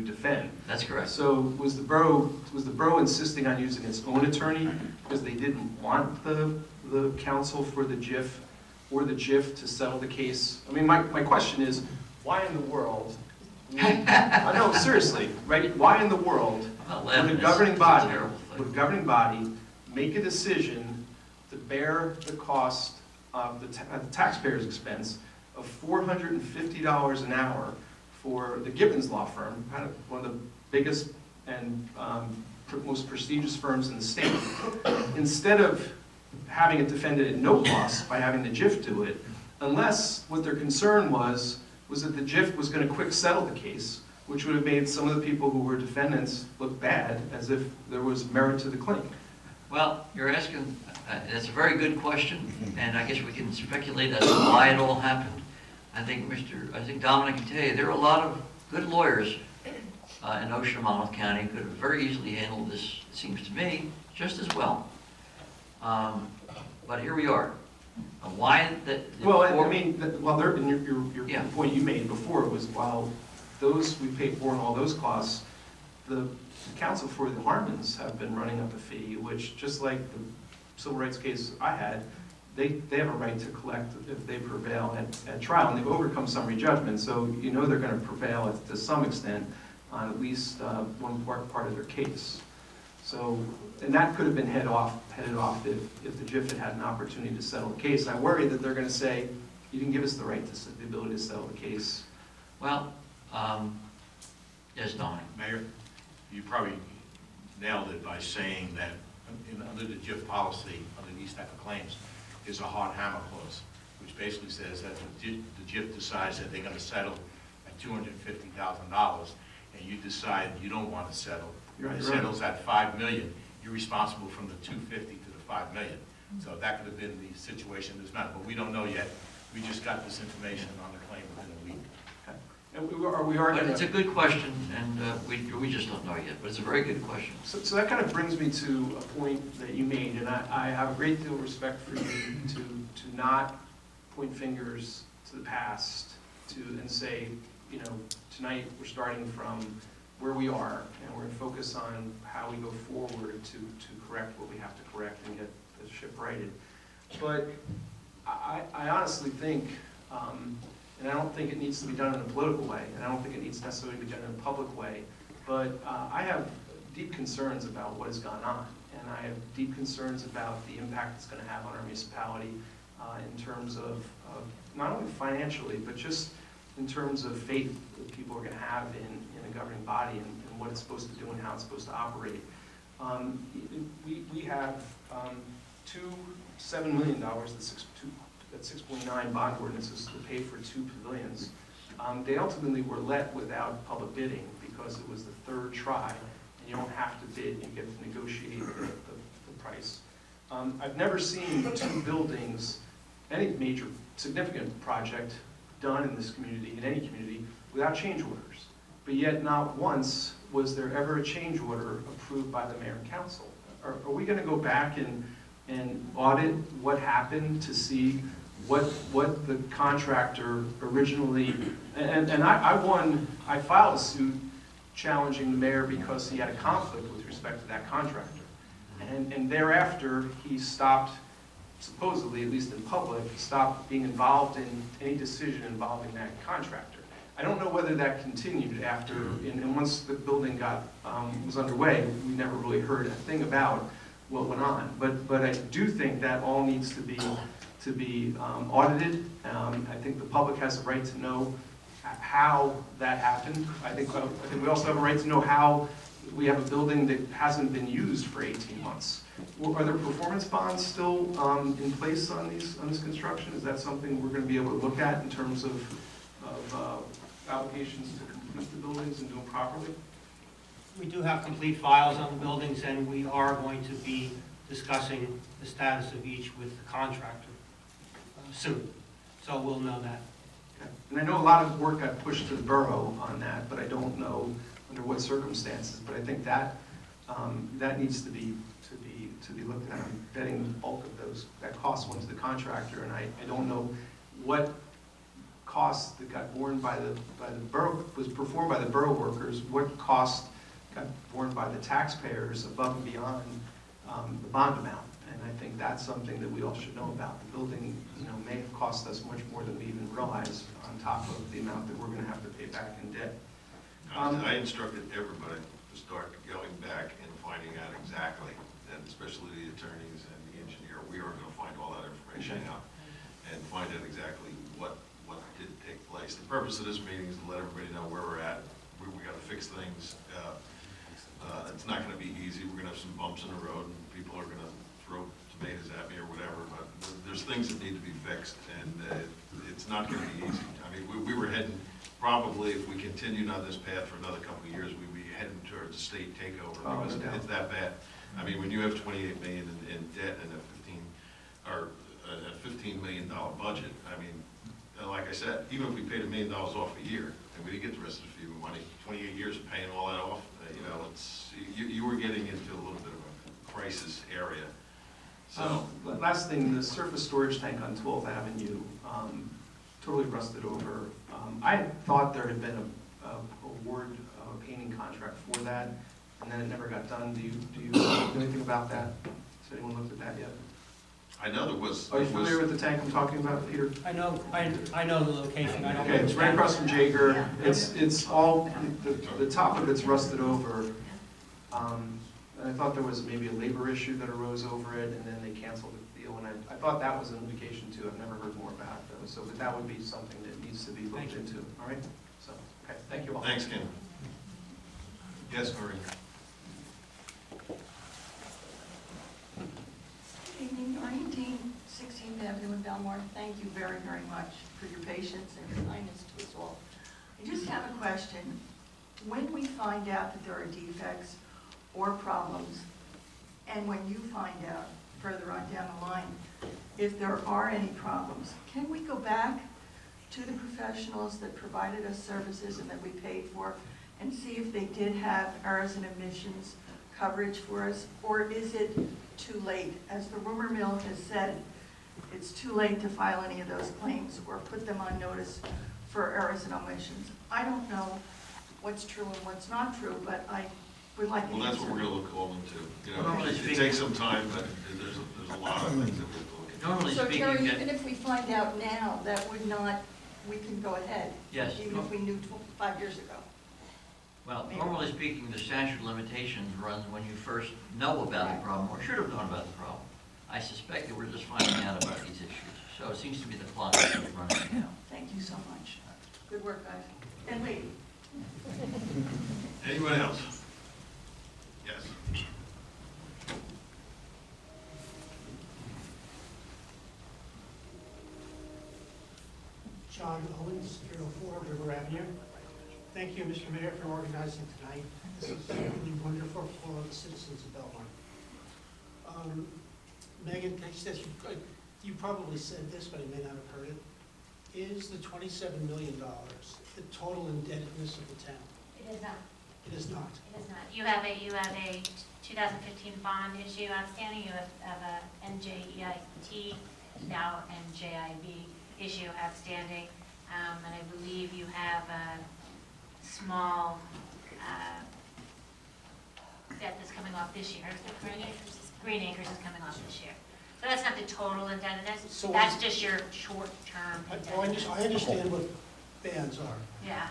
defend.
That's correct.
So was the borough insisting on using its own attorney because they didn't want the counsel for the JIF or the JIF to settle the case? I mean, my question is, why in the world? I know, seriously, right? Why in the world would a governing body make a decision to bear the cost of the taxpayer's expense of $450 an hour for the Gibbons law firm, kind of one of the biggest and most prestigious firms in the state, instead of having it defended at no cost by having the JIF do it, unless what their concern was that the JIF was going to quick settle the case, which would have made some of the people who were defendants look bad, as if there was merit to the claim.
Well, you're asking, that's a very good question, and I guess we can speculate as to why it all happened. I think Dominic can tell you, there are a lot of good lawyers in Ocean and Monmouth County who could have very easily handled this, it seems to me, just as well. But here we are. Why that?
Well, I mean, your point you made before was, while we paid for and all those costs, the counsel for the Harmons have been running up a fee, which, just like the civil rights case I had, they have a right to collect if they prevail at trial, and they've overcome summary judgment, so you know they're going to prevail to some extent on at least one part of their case. So, and that could have been headed off if the JIF had had an opportunity to settle the case. I worry that they're going to say, you didn't give us the right to the ability to settle the case.
Well, yes, Dominic.
Mayor, you probably nailed it by saying that under the JIF policy, under these type of claims, is a hard hammer clause, which basically says that the JIF decides that they're going to settle at $250,000, and you decide you don't want to settle. It settles at $5 million. You're responsible from the $250,000 to the $5 million. So that could have been the situation in this matter, but we don't know yet. We just got this information on the claim within a week.
Okay. And we are.
But it's a good question, and we just don't know yet. But it's a very good question.
So that kind of brings me to a point that you made, and I have a great deal of respect for you to not point fingers to the past and say, you know, tonight we're starting from where we are, and we're going to focus on how we go forward to correct what we have to correct and get the ship righted. But I honestly think, and I don't think it needs to be done in a political way, and I don't think it needs necessarily to be done in a public way, but I have deep concerns about what has gone on, and I have deep concerns about the impact it's going to have on our municipality in terms of not only financially, but just in terms of faith that people are going to have in a governing body and what it's supposed to do and how it's supposed to operate. We have $7 million, that 6.9 bond ordinances to pay for 2 pavilions. They ultimately were let without public bidding because it was the third try, and you don't have to bid, you get to negotiate the price. I've never seen 2 buildings, any major significant project done in this community, in any community, without change orders. But yet not once was there ever a change order approved by the mayor and council. Are we going to go back and audit what happened to see what the contractor originally, and I filed a suit challenging the mayor because he had a conflict with respect to that contractor. And thereafter, he stopped, supposedly, at least in public, stopped being involved in any decision involving that contractor. I don't know whether that continued after, and once the building was underway, we never really heard a thing about what went on. But I do think that all needs to be audited. I think the public has a right to know how that happened. I think we also have a right to know how we have a building that hasn't been used for 18 months. Are there performance bonds still in place on this construction? Is that something we're going to be able to look at in terms of obligations to complete the buildings and do them properly?
We do have complete files on the buildings, and we are going to be discussing the status of each with the contractor soon. So we'll know that.
Okay. And I know a lot of work got pushed to the borough on that, but I don't know under what circumstances. But I think that that needs to be looked at. I'm betting the bulk of that cost went to the contractor, and I don't know what cost that got borne by the borough, was performed by the borough workers, what cost got borne by the taxpayers above and beyond the bond amount. And I think that's something that we all should know about. The building, may have cost us much more than we even realize, on top of the amount that we're going to have to pay back in debt.
I instructed everybody to start going back and finding out exactly, and especially the attorneys and the engineer, we are going to find all that information out and find out exactly what did take place. The purpose of this meeting is to let everybody know where we're at. We got to fix things. It's not going to be easy. We're going to have some bumps in the road, and people are going to throw some tomatoes at me or whatever, but there's things that need to be fixed, and it's not gonna be easy. I mean, we were heading, probably if we continued on this path for another couple of years, we'd be heading towards a state takeover, because it's that bad. I mean, when you have 28 million in debt and a $15 million budget, I mean, like I said, even if we paid $1 million off a year, and we didn't get the rest of the FEMA money, 28 years of paying all that off, you know, you were getting into a little bit of a crisis area. So,
Last thing, the surface storage tank on 12th Avenue, totally rusted over. I had thought there had been a award of a painting contract for that, and then it never got done. Do you know anything about that? Has anyone looked at that yet?
I know there was.
Are you familiar with the tank I'm talking about, Peter?
I know the location. I don't
Okay, it's right across from Jager. It's all, the top of it's rusted over. And I thought there was maybe a labor issue that arose over it, and then they canceled the deal. And I thought that was an indication too. I've never heard more about it though. So, but that would be something that needs to be looked into. All right. So, okay. Thank you all.
Thanks, Ken. Yes, Marie.
Good evening, 16th Avenue in Belmar. Thank you very, very much for your patience and your kindness to us all. I just have a question. When we find out that there are defects or problems, and when you find out further on down the line, if there are any problems, can we go back to the professionals that provided us services and that we paid for and see if they did have errors and omissions coverage for us, or is it too late? As the rumor mill has said, it's too late to file any of those claims or put them on notice for errors and omissions. I don't know what's true and what's not true, but I would like an answer.
Well, that's what we're gonna look all into. You know,
Normally
it
speaking-
takes some time, but there's a lot of things that we have to look into.
Normally
So
speaking,
Terry, even if we find out now, that would not, we can go ahead?
Yes.
Even if we knew 5 years ago?
well, normally speaking, the statute of limitations runs when you first know about the problem, or should have known about the problem. I suspect that we're just finding out about these issues. So it seems to be the clock is running now.
Thank you so much. Good work, guys. And lady.
Anyone else? Yes.
John Owens, 304 River Avenue. Thank you, Mr. Mayor, for organizing tonight. This is really wonderful for all the citizens of Belmar. Megan, you probably said this, but I may not have heard it. Is the $27 million the total indebtedness of the town?
It is not.
It is not.
It is not. You have a 2015 bond issue outstanding. You have a NJEIT, now NJIB issue outstanding. And I believe you have a small debt that's coming off this year. Green Acres is coming off this year. So that's not the total indebtedness.
So
that's just your short-term indebtedness.
I understand what bands are.
Yeah.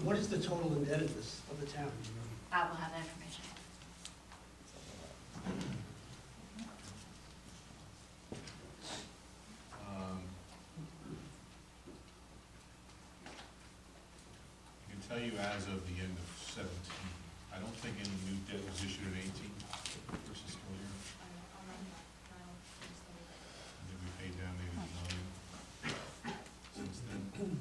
What is the total indebtedness of the town?
I will have that information.
I can tell you as of the end of 17, I don't think any new debt was issued in 18 versus still here. I think we paid down maybe $1 million since then.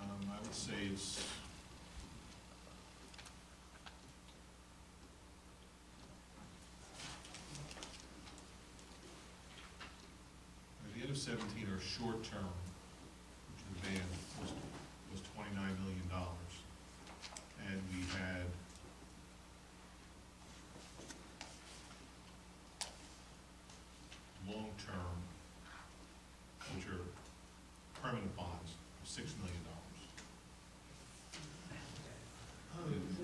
I would say it's at the end of 17, our short term, which is the band, was $29 million. And we had long term, which are permanent bonds, of $6 million.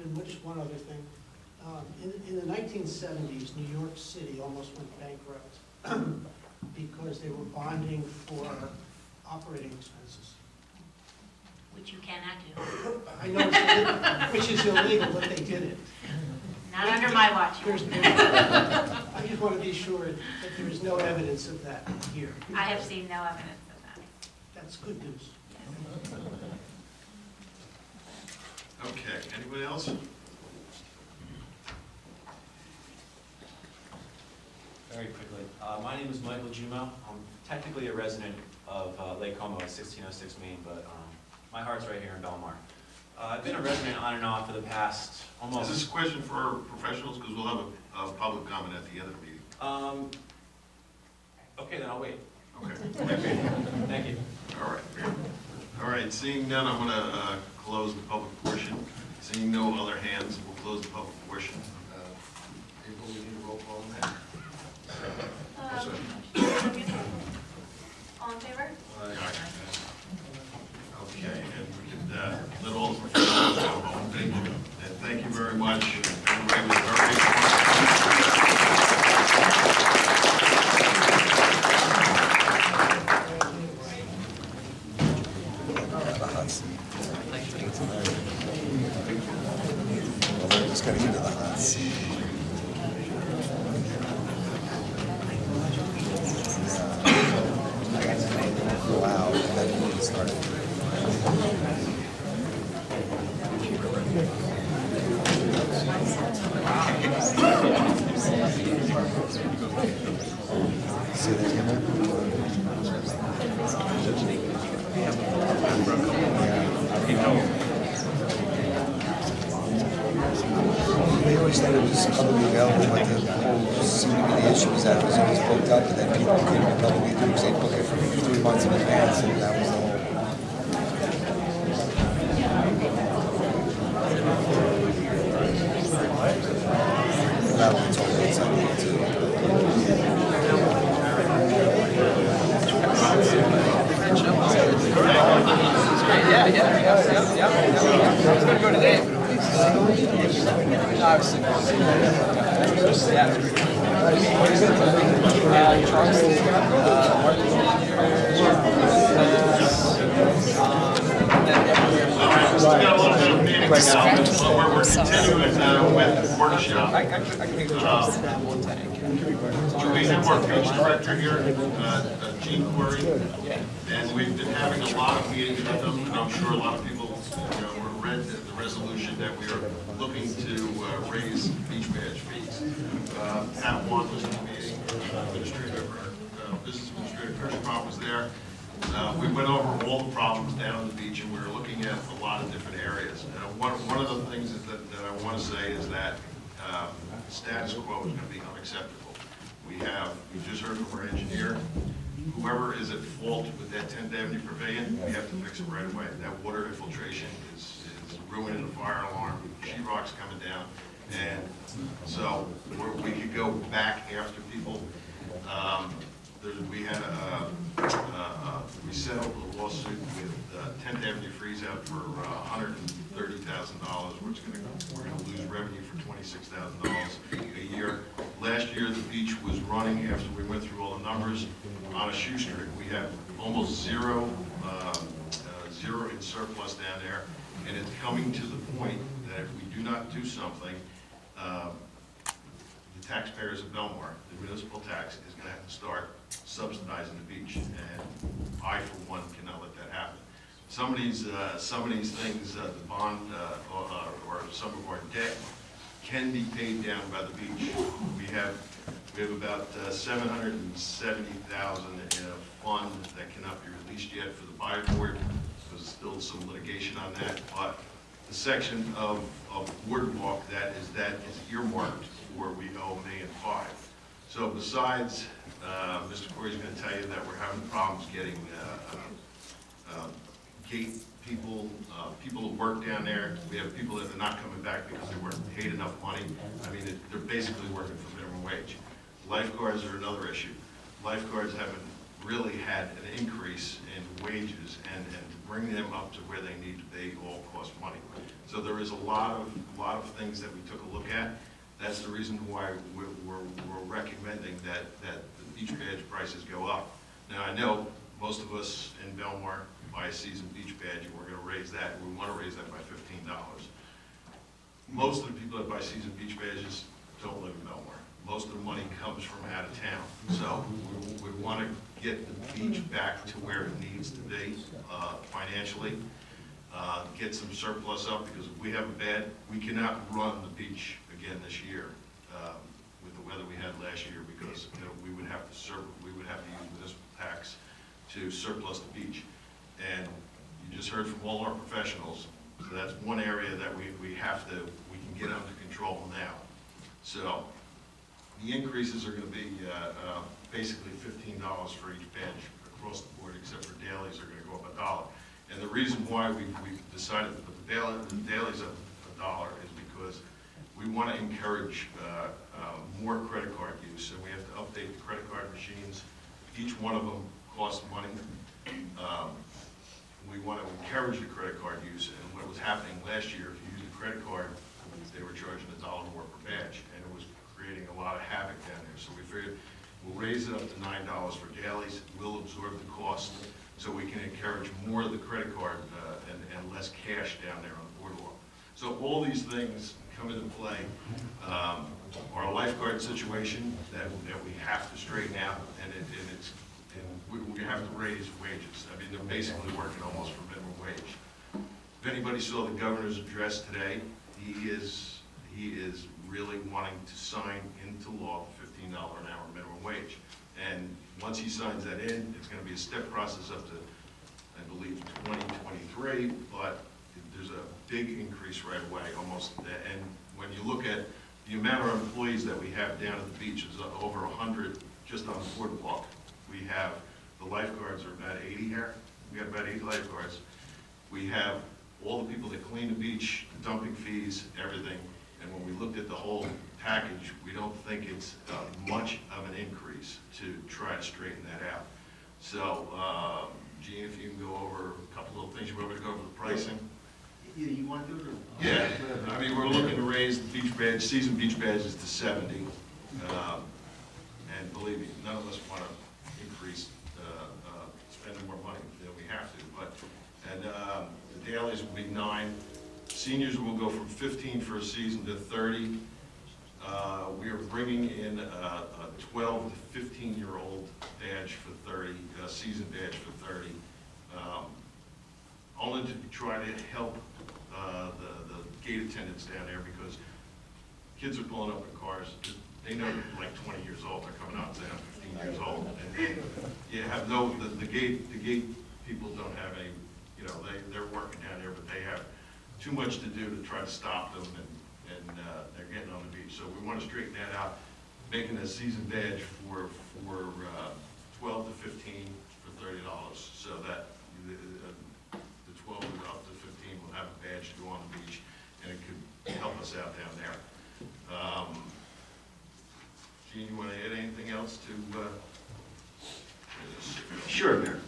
And just one other thing. In the 1970s, New York City almost went bankrupt because they were bonding for operating expenses.
which you cannot do.
I know it's illegal, which is illegal, but they did it.
Not under my watch.
I just want to be sure that there is no evidence of that here.
I have seen no evidence of that.
That's good news.
Okay, anybody else?
Very quickly. My name is Michael Jumo. I'm technically a resident of Lake Como at 1606 Main, but my heart's right here in Belmar. I've been a resident on and off for the past almost...
Is this a question for our professionals? Because we'll have a public comment at the end of the meeting.
Okay, then I'll wait.
Okay.
Thank you.
All right. All right, seeing none, I'm going to close the public portion. Seeing no other hands, we'll close the public portion. April, we need a roll call on that?
All in favor?
Okay, and we can let all the professionals go home. Thank you. And thank you very much. Everybody was
very just getting into the hot seat. Wow, that really started. See that in there? They always thought it was publicly available, but the whole seemed to be the issue was that it was always booked up, and then people couldn't be publicly do because they book it for 3 months in advance, and that was the whole. That was totally something too.
It's going to go today. Obviously.
We're continuing with the workshop. We have our beach director here, Gene Corey, and we've been having a lot of meetings with them, and I'm sure a lot of people, read the resolution that we are looking to raise beach badge fees. Pat Wan was in the meeting, Business Administrator Kirschbaum was there. We went over all the problems down on the beach, and we were looking at a lot of different areas. One of the things that I want to say is that status quo is going to be unacceptable. We just heard from our engineer, whoever is at fault with that 10th Avenue Pavilion, we have to fix it right away. That water infiltration is ruining the fire alarm, sheetrock's coming down, and so we could go back after people. We settled a lawsuit with 10th Avenue Freeze Out for $130,000, which we're going to lose revenue for $26,000 a year. Last year, the beach was running, after we went through all the numbers, on a shoestring. We have almost zero in surplus down there, and it's coming to the point that if we do not do something, the taxpayers of Belmar, the municipal tax, is going to have to start subsidizing the beach, and I, for one, cannot let that happen. Some of these things, the bond or some of our debt can be paid down by the beach. We have about $770,000 in a fund that cannot be released yet for the buy board. There's still some litigation on that, but the section of boardwalk that is earmarked for, we owe $1.5 million. So besides, Mr. Corey's going to tell you that we're having problems getting gate people, people who work down there. We have people that are not coming back because they weren't paid enough money. I mean, they're basically working for minimum wage. Lifeguards are another issue. Lifeguards haven't really had an increase in wages, and to bring them up to where they need to be all cost money. So there is a lot of things that we took a look at. That's the reason why we're recommending that the beach badge prices go up. Now, I know most of us in Belmar buy a season beach badge, and we're going to raise that. We want to raise that by $15. Most of the people that buy season beach badges don't live in Belmar. Most of the money comes from out of town. So we want to get the beach back to where it needs to be financially, get some surplus up, because if we have a bad, we cannot run the beach again this year with the weather we had last year, because we would have to use municipal tax to surplus the beach. And you just heard from all our professionals, so that's one area that we can get under control now. So the increases are going to be basically $15 for each badge across the board, except for dailies are going to go up $1. And the reason why we've decided to put the dailies up $1 is because we want to encourage more credit card use, and we have to update the credit card machines. Each one of them costs money. We want to encourage the credit card use, and what was happening last year, if you used a credit card, they were charging $1 more per badge, and it was creating a lot of havoc down there. So we figured we'll raise it up to $9 for dailies. We'll absorb the cost, so we can encourage more of the credit card and less cash down there on the boardwalk. So all these things come into play. Our lifeguard situation that we have to straighten out, and we have to raise wages. I mean, they're basically working almost for minimum wage. If anybody saw the governor's address today, he is really wanting to sign into law the $15 an hour minimum wage. And once he signs that in, it's going to be a step process up to, I believe, 2023, but there's a big increase right away, almost. And when you look at the amount of employees that we have down at the beach, is over 100 just on the boardwalk. We have, the lifeguards are about 80 here. We have about 80 lifeguards. We have all the people that clean the beach, the dumping fees, everything. And when we looked at the whole package, we don't think it's much of an increase to try to straighten that out. So, Gene, if you can go over a couple of things, you want me to go over the pricing?
Yeah, you want to do it?
Yeah, I mean, we're looking to raise the beach badge, season beach badges to 70. And believe me, none of us want to increase spending more money than we have to. And the dailies will be 9. Seniors will go from 15 for a season to 30. We are bringing in a 12 to 15-year-old badge for 30, season badge for 30, only to try to help the gate attendants down there, because kids are pulling up in cars. They know they're like 20 years old. They're coming out and saying I'm 15 years old, and you have the gate people don't have any, they're working down there, but they have too much to do to try to stop them, and they're getting on the beach. So we want to straighten that out, making a season badge for 12 to 15 for $30, so that the 12 up to 15 will have a badge to go on the beach, and it could help us out down there. Gene, you want to add anything else to this?
Sure, Mayor.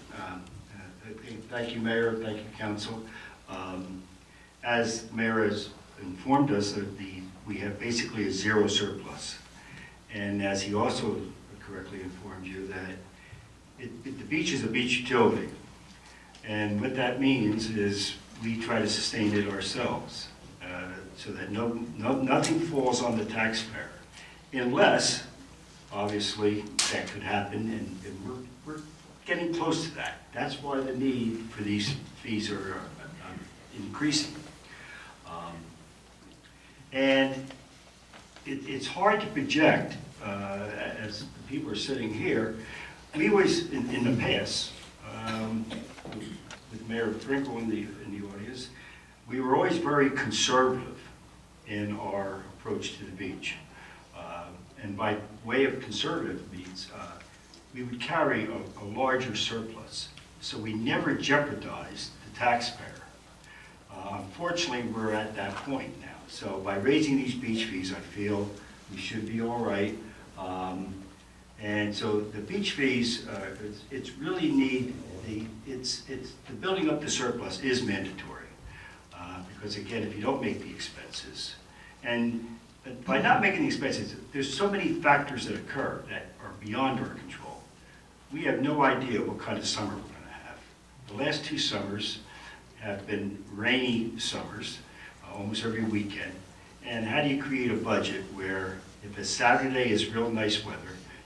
Thank you, Mayor. Thank you, Council. As the Mayor has informed us, we have basically a zero surplus. And as he also correctly informed you, that the beach is a beach utility. And what that means is we try to sustain it ourselves, so that nothing falls on the taxpayer, unless, obviously, that could happen, and we're getting close to that. That's why the need for these fees are increasing. And it's hard to project, as the people are sitting here. We always, in the past, with Mayor Brinkle in the audience, we were always very conservative in our approach to the beach. And by way of conservative means, we would carry a larger surplus. So we never jeopardized the taxpayer. Unfortunately, we're at that point now. So by raising these beach fees, I feel we should be all right. And so the beach fees, it's really the building up the surplus is mandatory. Because again, if you don't make the expenses, and by not making the expenses, there's so many factors that occur that are beyond our control. We have no idea what kind of summer we're going to have. The last 2 summers have been rainy summers, almost every weekend. And how do you create a budget where if a Saturday is real nice weather,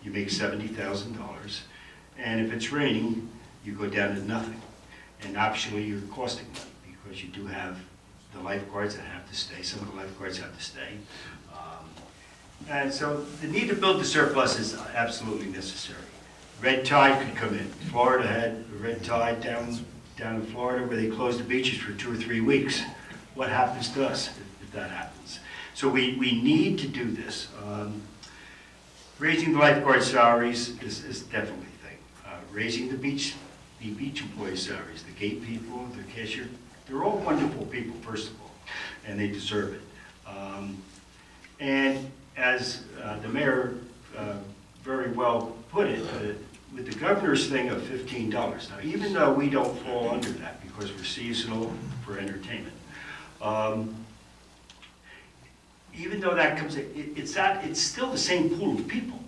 you make $70,000, and if it's raining, you go down to nothing. And actually, you're costing money because you do have the lifeguards that have to stay. Some of the lifeguards have to stay. And so the need to build the surplus is absolutely necessary. Red tide could come in. Florida had a red tide down in Florida where they closed the beaches for 2 or 3 weeks. What happens to us if that happens? So we need to do this. Raising the lifeguard salaries is definitely a thing. Raising the beach employee salaries, the gate people, the cashier, they're all wonderful people, first of all, and they deserve it. And as the mayor very well put it, with the governor's thing of $15, now even though we don't fall under that because we're seasonal for entertainment, even though that comes, it's still the same pool of people.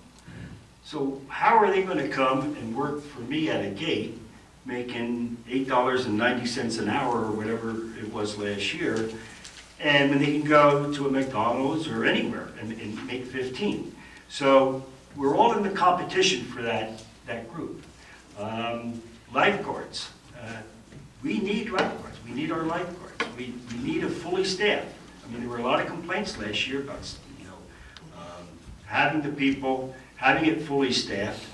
So how are they going to come and work for me at a gate making $8.90 an hour or whatever it was last year, and when they can go to a McDonald's or anywhere and make 15? So we're all in the competition for that group. Lifeguards. We need lifeguards. We need our lifeguards. We need a fully staffed. I mean, there were a lot of complaints last year about, having the people, having it fully staffed.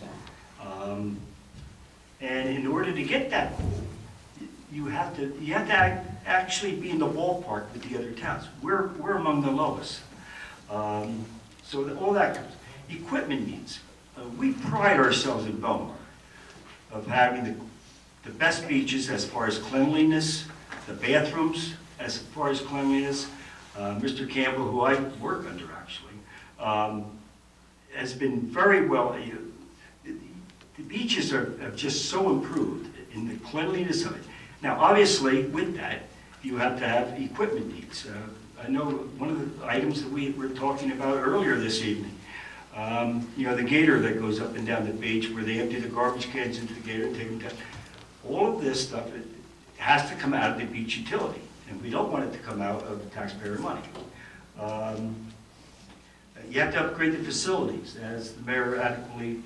And in order to get that goal, you have to actually be in the ballpark with the other towns. We're among the lowest. So all that comes. Equipment needs. We pride ourselves in Belmar of having the best beaches as far as cleanliness, the bathrooms as far as cleanliness. Mr. Campbell, who I work under actually, has been very well. The beaches have just so improved in the cleanliness of it. Now, obviously, with that, you have to have equipment needs. I know one of the items that we were talking about earlier this evening, the gator that goes up and down the beach where they empty the garbage cans into the gator and take them down. All of this stuff, it has to come out of the beach utility, and we don't want it to come out of taxpayer money. You have to upgrade the facilities, as the mayor adequately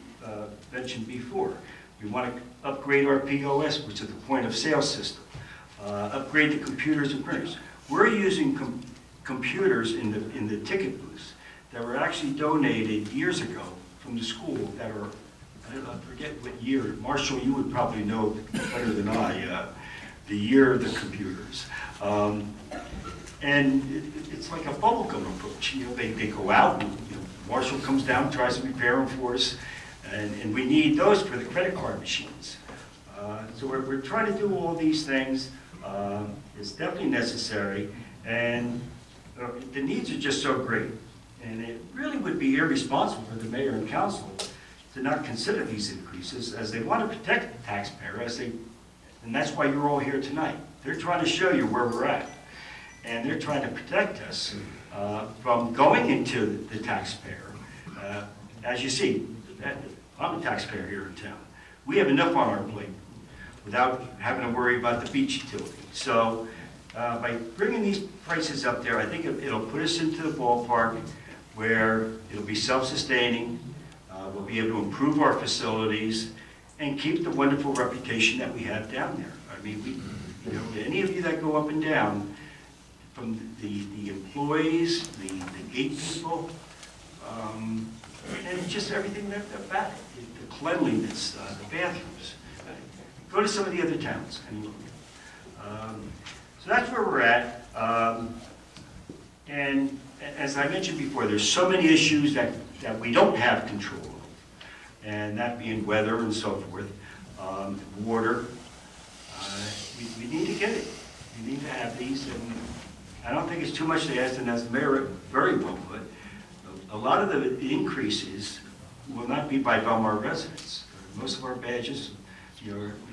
mentioned before. We want to upgrade our POS, which is the point of sale system. Upgrade the computers and printers. We're using computers in the ticket booths that were actually donated years ago from the school that are, I forget what year. Marshall, you would probably know better than I, the year of the computers. And it's like a bubblegum approach. They go out, and Marshall comes down, tries to repair them for us, and we need those for the credit card machines. So we're trying to do all these things. It's definitely necessary, and the needs are just so great. And it really would be irresponsible for the mayor and council to not consider these increases, as they want to protect the taxpayer, and that's why you're all here tonight. They're trying to show you where we're at, and they're trying to protect us from going into the taxpayer. As you see, I'm a taxpayer here in town. We have enough on our plate without having to worry about the beach utility. So by bringing these prices up there, I think it'll put us into the ballpark where it'll be self-sustaining. We'll be able to improve our facilities and keep the wonderful reputation that we have down there. I mean, any of you that go up and down, from the employees, the gate people, and just everything about it, the cleanliness, the bathrooms. Go to some of the other towns and look. So that's where we're at. And as I mentioned before, there's so many issues that we don't have control of, and that being weather and so forth, water. We need to get it. We need to have these, and I don't think it's too much to ask, and as the mayor very well put, a lot of the increases will not be by Belmar residents. Most of our badges,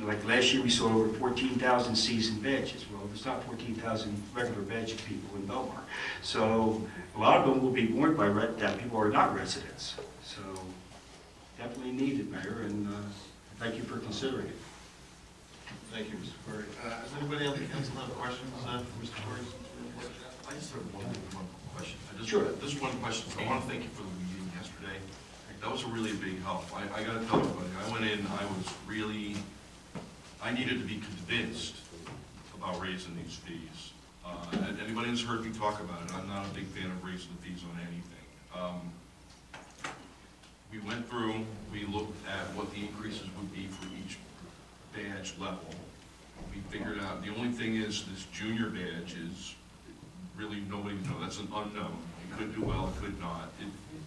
like last year we saw over 14,000 season badges. Well, there's not 14,000 regular badge people in Belmar. So a lot of them will be worn by that people are not residents. So definitely needed, Mayor, and thank you for considering it.
Thank you, Mr. Corey. Does anybody on the council have questions for Mr. Corey's report?
I just have one question.
Sure.
Just one question. I want to thank you for the meeting yesterday. That was a really big help. I got to tell everybody, I went in, I needed to be convinced about raising these fees. And anybody who's heard me talk about it, I'm not a big fan of raising the fees on anything. We went through, we looked at what the increases would be for each badge level. We figured out, the only thing is this junior badge is really nobody knows. That's an unknown. It could do well, it could not.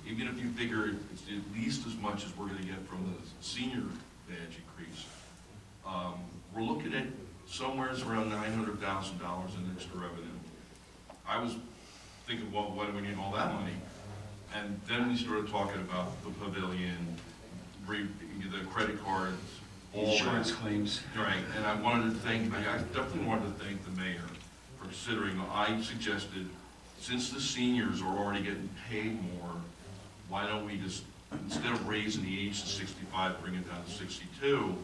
Even if you figure it's at least as much as we're going to get from the senior badge increase, we're looking at somewhere around $900,000 in extra revenue. I was thinking, well, why do we need all that money? And then we started talking about the pavilion, the credit cards, all
Insurance
that.
claims.
Right, and I definitely wanted to thank the mayor for considering, I suggested, since the seniors are already getting paid more, why don't we just, instead of raising the age to 65, bring it down to 62,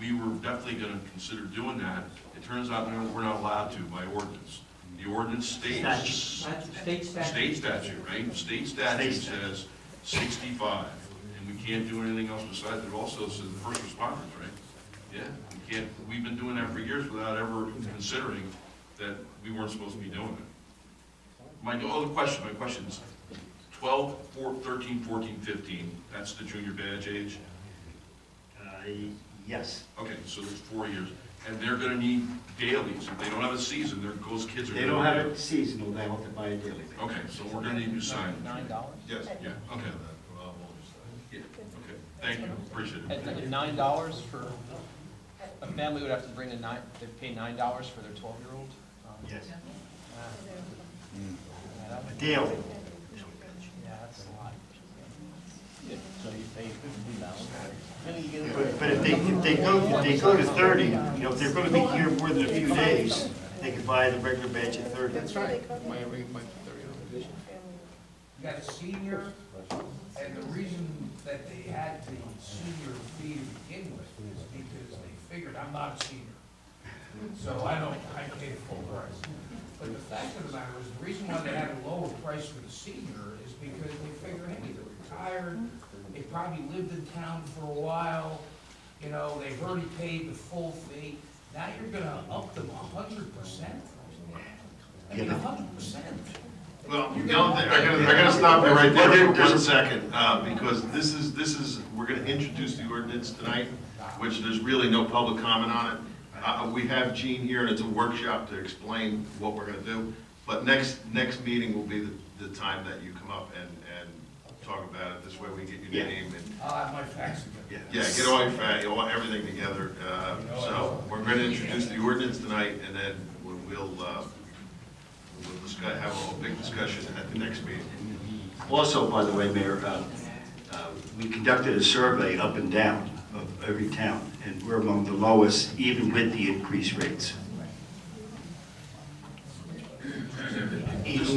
we were definitely going to consider doing that. It turns out we're not allowed to by ordinance. The ordinance states, state statute, right? State statute says 65, and we can't do anything else besides it. Also says the first responders, right? Yeah, we can't. We've been doing that for years without ever considering that we weren't supposed to be doing it. My question is 12, 13, 14, 15, that's the junior badge age?
Yes.
Okay, so it's 4 years. And they're going to need dailies. If they don't have a season, those kids are
They don't have a seasonal, they have to buy a daily.
Okay, so we're going to need new signage.
$9?
Yes, yeah, okay. Yeah, okay, thank you, appreciate it.
And $9 for, a family would have to bring they pay $9 for their 12-year-old?
Yes.
Yeah,
A daily.
yeah, that's a lot.
So you pay
But if they go to 30, if they're going to be here more than a few days, they can buy the regular badge at 30.
That's right. My 30 You got a senior, and the reason that they had the senior fee to begin with is because they figured I'm not a senior. So I pay the full price. But the fact of the matter is, the reason why they had a lower price for the senior is because they figure, hey, they're retired, they probably lived in town for a while, they've already paid the full fee. Now you're gonna up them 100%? I mean, 100%.
Well, I gotta stop you right there for 1 second, because this is, we're gonna introduce the ordinance tonight, which there's really no public comment on it. We have Gene here, and it's a workshop to explain what we're gonna do, but next meeting will be the time that you come up and talk about it. This way we get your name and.
I'll have my facts together.
Yeah, get all your facts, everything together. So we're going to introduce the ordinance tonight, and then we'll discuss, have a big discussion at the next meeting.
Also, by the way, Mayor, we conducted a survey up and down of every town, and we're among the lowest, even with the increased rates.
Just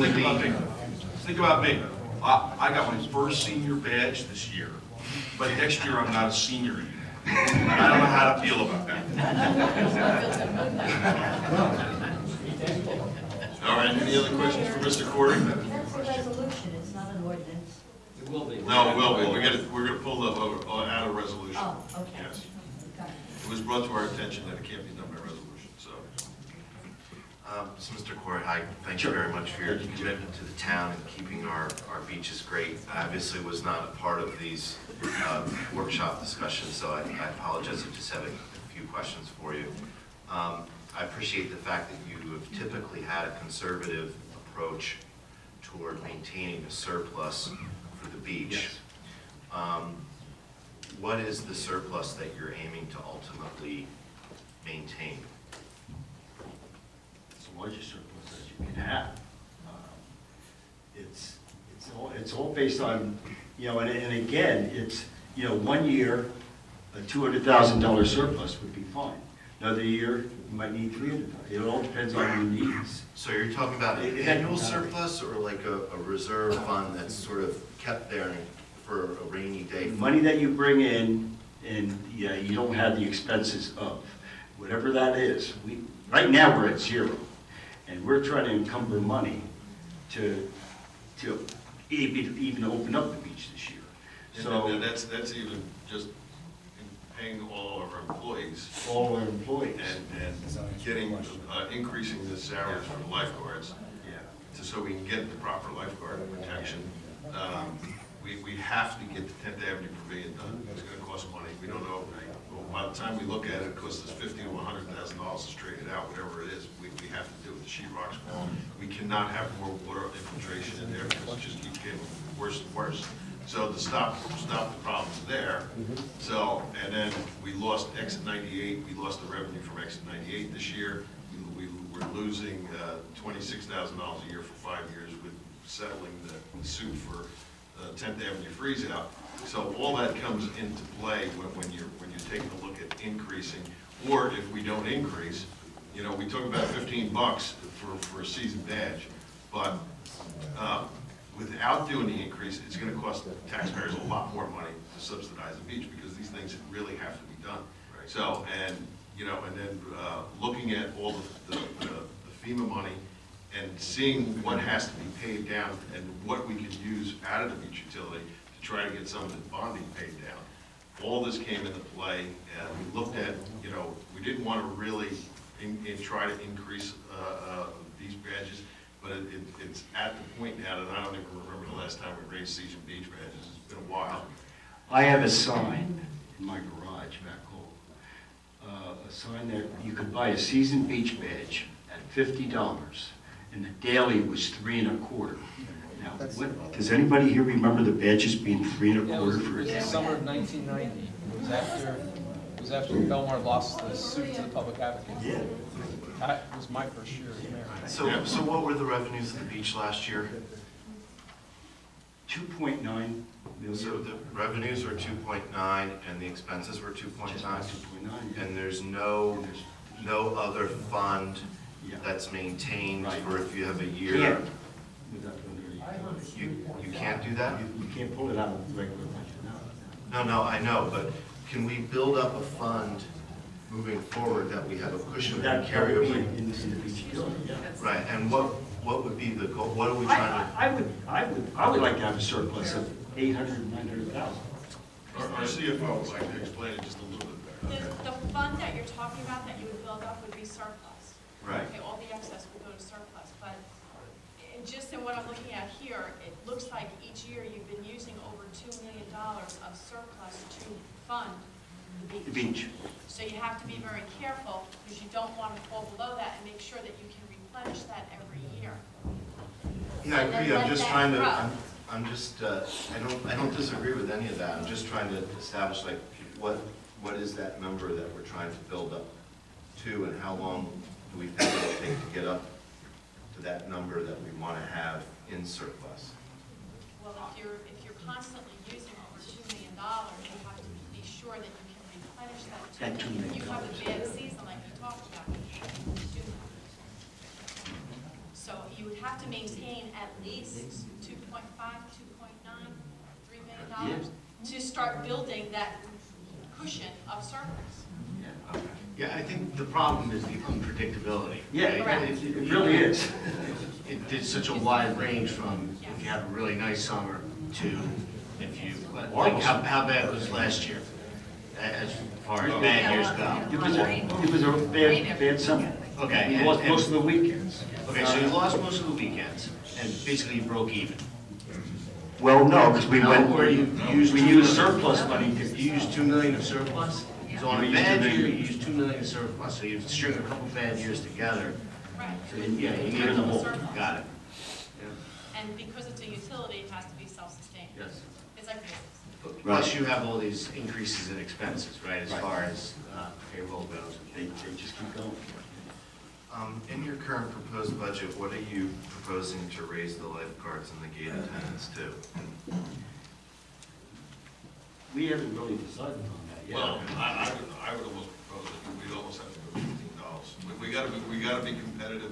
think about me. I got my first senior badge this year, but next year I'm not a senior anymore. I don't know how to feel about that.
All right, any other questions for Mr. Corey?
That's a resolution, it's not an ordinance.
It will be.
No, it will be. We're going to pull out a resolution.
Oh, okay.
Yes.
Okay.
It was brought to our attention that it can't be done by resolution, so.
So Mr. Corey, hi, thank you very much for your commitment to the town and keeping our beaches great. I obviously was not a part of these workshop discussions, so I apologize. I just have a few questions for you. I appreciate the fact that you have typically had a conservative approach toward maintaining a surplus for the beach.
Yes.
What is the surplus that you're aiming to ultimately maintain?
Largest surplus that you can have. It's all based on, and again, it's, 1 year, a $200,000 surplus would be fine. Another year, you might need $300,000. It all depends on your needs.
So you're talking about an annual surplus or like a reserve fund that's sort of kept there for a rainy day?
Money that you bring in, and you don't have the expenses of. whatever that is. Right now, we're at 0, and we're trying to encumber money to even open up the beach this year. So
And that's even just paying all of our employees.
all our employees.
And getting, increasing the salaries for the lifeguards.
Yeah.
So we can get the proper lifeguard protection. We have to get the 10th Avenue Pavilion done. It's gonna cost money. We don't know. Well, by the time we look at it, it costs us $50,000 to $100,000 to straighten it out, whatever it is. We have to do it. The sheetrock's fall. We cannot have more water infiltration in there because it just keeps getting worse and worse. So to stop the problems there. So, and then we lost exit 98. We lost the revenue from exit 98 this year. We're losing $26,000 a year for 5 years with settling the suit for 10th Avenue freeze out. So all that comes into play when you're taking a look at increasing, or if we don't increase. You know, we talk about $15 for a season badge, but without doing the increase, it's going to cost taxpayers a lot more money to subsidize the beach because these things really have to be done. Right. So, and you know, and then looking at all the FEMA money and seeing what has to be paid down and what we can use out of the beach utility to try to get some of the bonding paid down. All this came into play, and we looked at, you know, we didn't want to really try to increase these badges, but it's at the point now that I don't even remember the last time we raised season beach badges. It's been a while.
I have a sign in my garage back home, a sign that you could buy a season beach badge at $50, and the daily was $3 1/4. Now, does anybody here remember the badges being $3 1/4 for a daily?
Summer of 1990. It was after Belmar lost the suit to the public advocate.
Yeah.
That was my first year as mayor.
So what were the revenues of the beach last year?
2.9 million.
So the revenues were 2.9 and the expenses were 2.9?
2.9.
And there's no other fund that's maintained for if you have a year? You can't do that?
You can't pull it out of the regular budget.
No, I know, but can we build up a fund moving forward that we have a cushion and carry over?
In the beach utility, yeah.
Right, and what would be the goal? What are we trying to?
I would like to have a surplus of 800,000 900,000.
Our CFO would like to explain it just a little bit better.
The fund that you're talking about that you would build up would be surplus.
Right.
Okay, all the excess would go to surplus, but just in what I'm looking at here, it looks like each year you've been using over $2 million of surplus to fund the beach. So you have to be very careful because you don't want to fall below that and make sure that you can replenish that every year.
Yeah, I agree. I'm just trying to.
grow.
I'm just. I don't disagree with any of that. I'm just trying to establish like what is that number that we're trying to build up to, and how long do we think it'll take to get up to that number that we want to have in surplus?
Well, if you're constantly using over $2 million, you have to be sure that you can replenish that $2 million. If you have a bad season like you talked about, you shouldn't do that. So you would have to maintain at least 2.5, 2.9, $3 million to start building that cushion of surplus.
Yeah, I think the problem is the unpredictability.
Yeah,
right?
it really is.
It did such a wide range from if you have a really nice summer to if you, like how bad was last year, as far as bad years go.
It was a bad summer.
Okay.
We lost most of the weekends.
Okay, so you lost most of the weekends, and basically you broke even.
Well, no, because we went,
Or you
we used surplus money to.
You used $2 million of surplus? So on
We
a
used
bad
$2
year,
million.
you used $2 million of surplus, so you string a couple bad years together.
Right.
So yeah, you need a whole, got it.
And because it's a utility, it has to be self-sustained.
Yes.
It's like business.
Plus you have all these increases in expenses, right, as
Right.
far as payroll goes.
They just keep going.
In your current proposed budget, what are you proposing to raise the lifeguards and the gate attendants to?
We haven't really decided on that yet.
Well, I would almost propose that we'd almost have to go $15. We gotta be competitive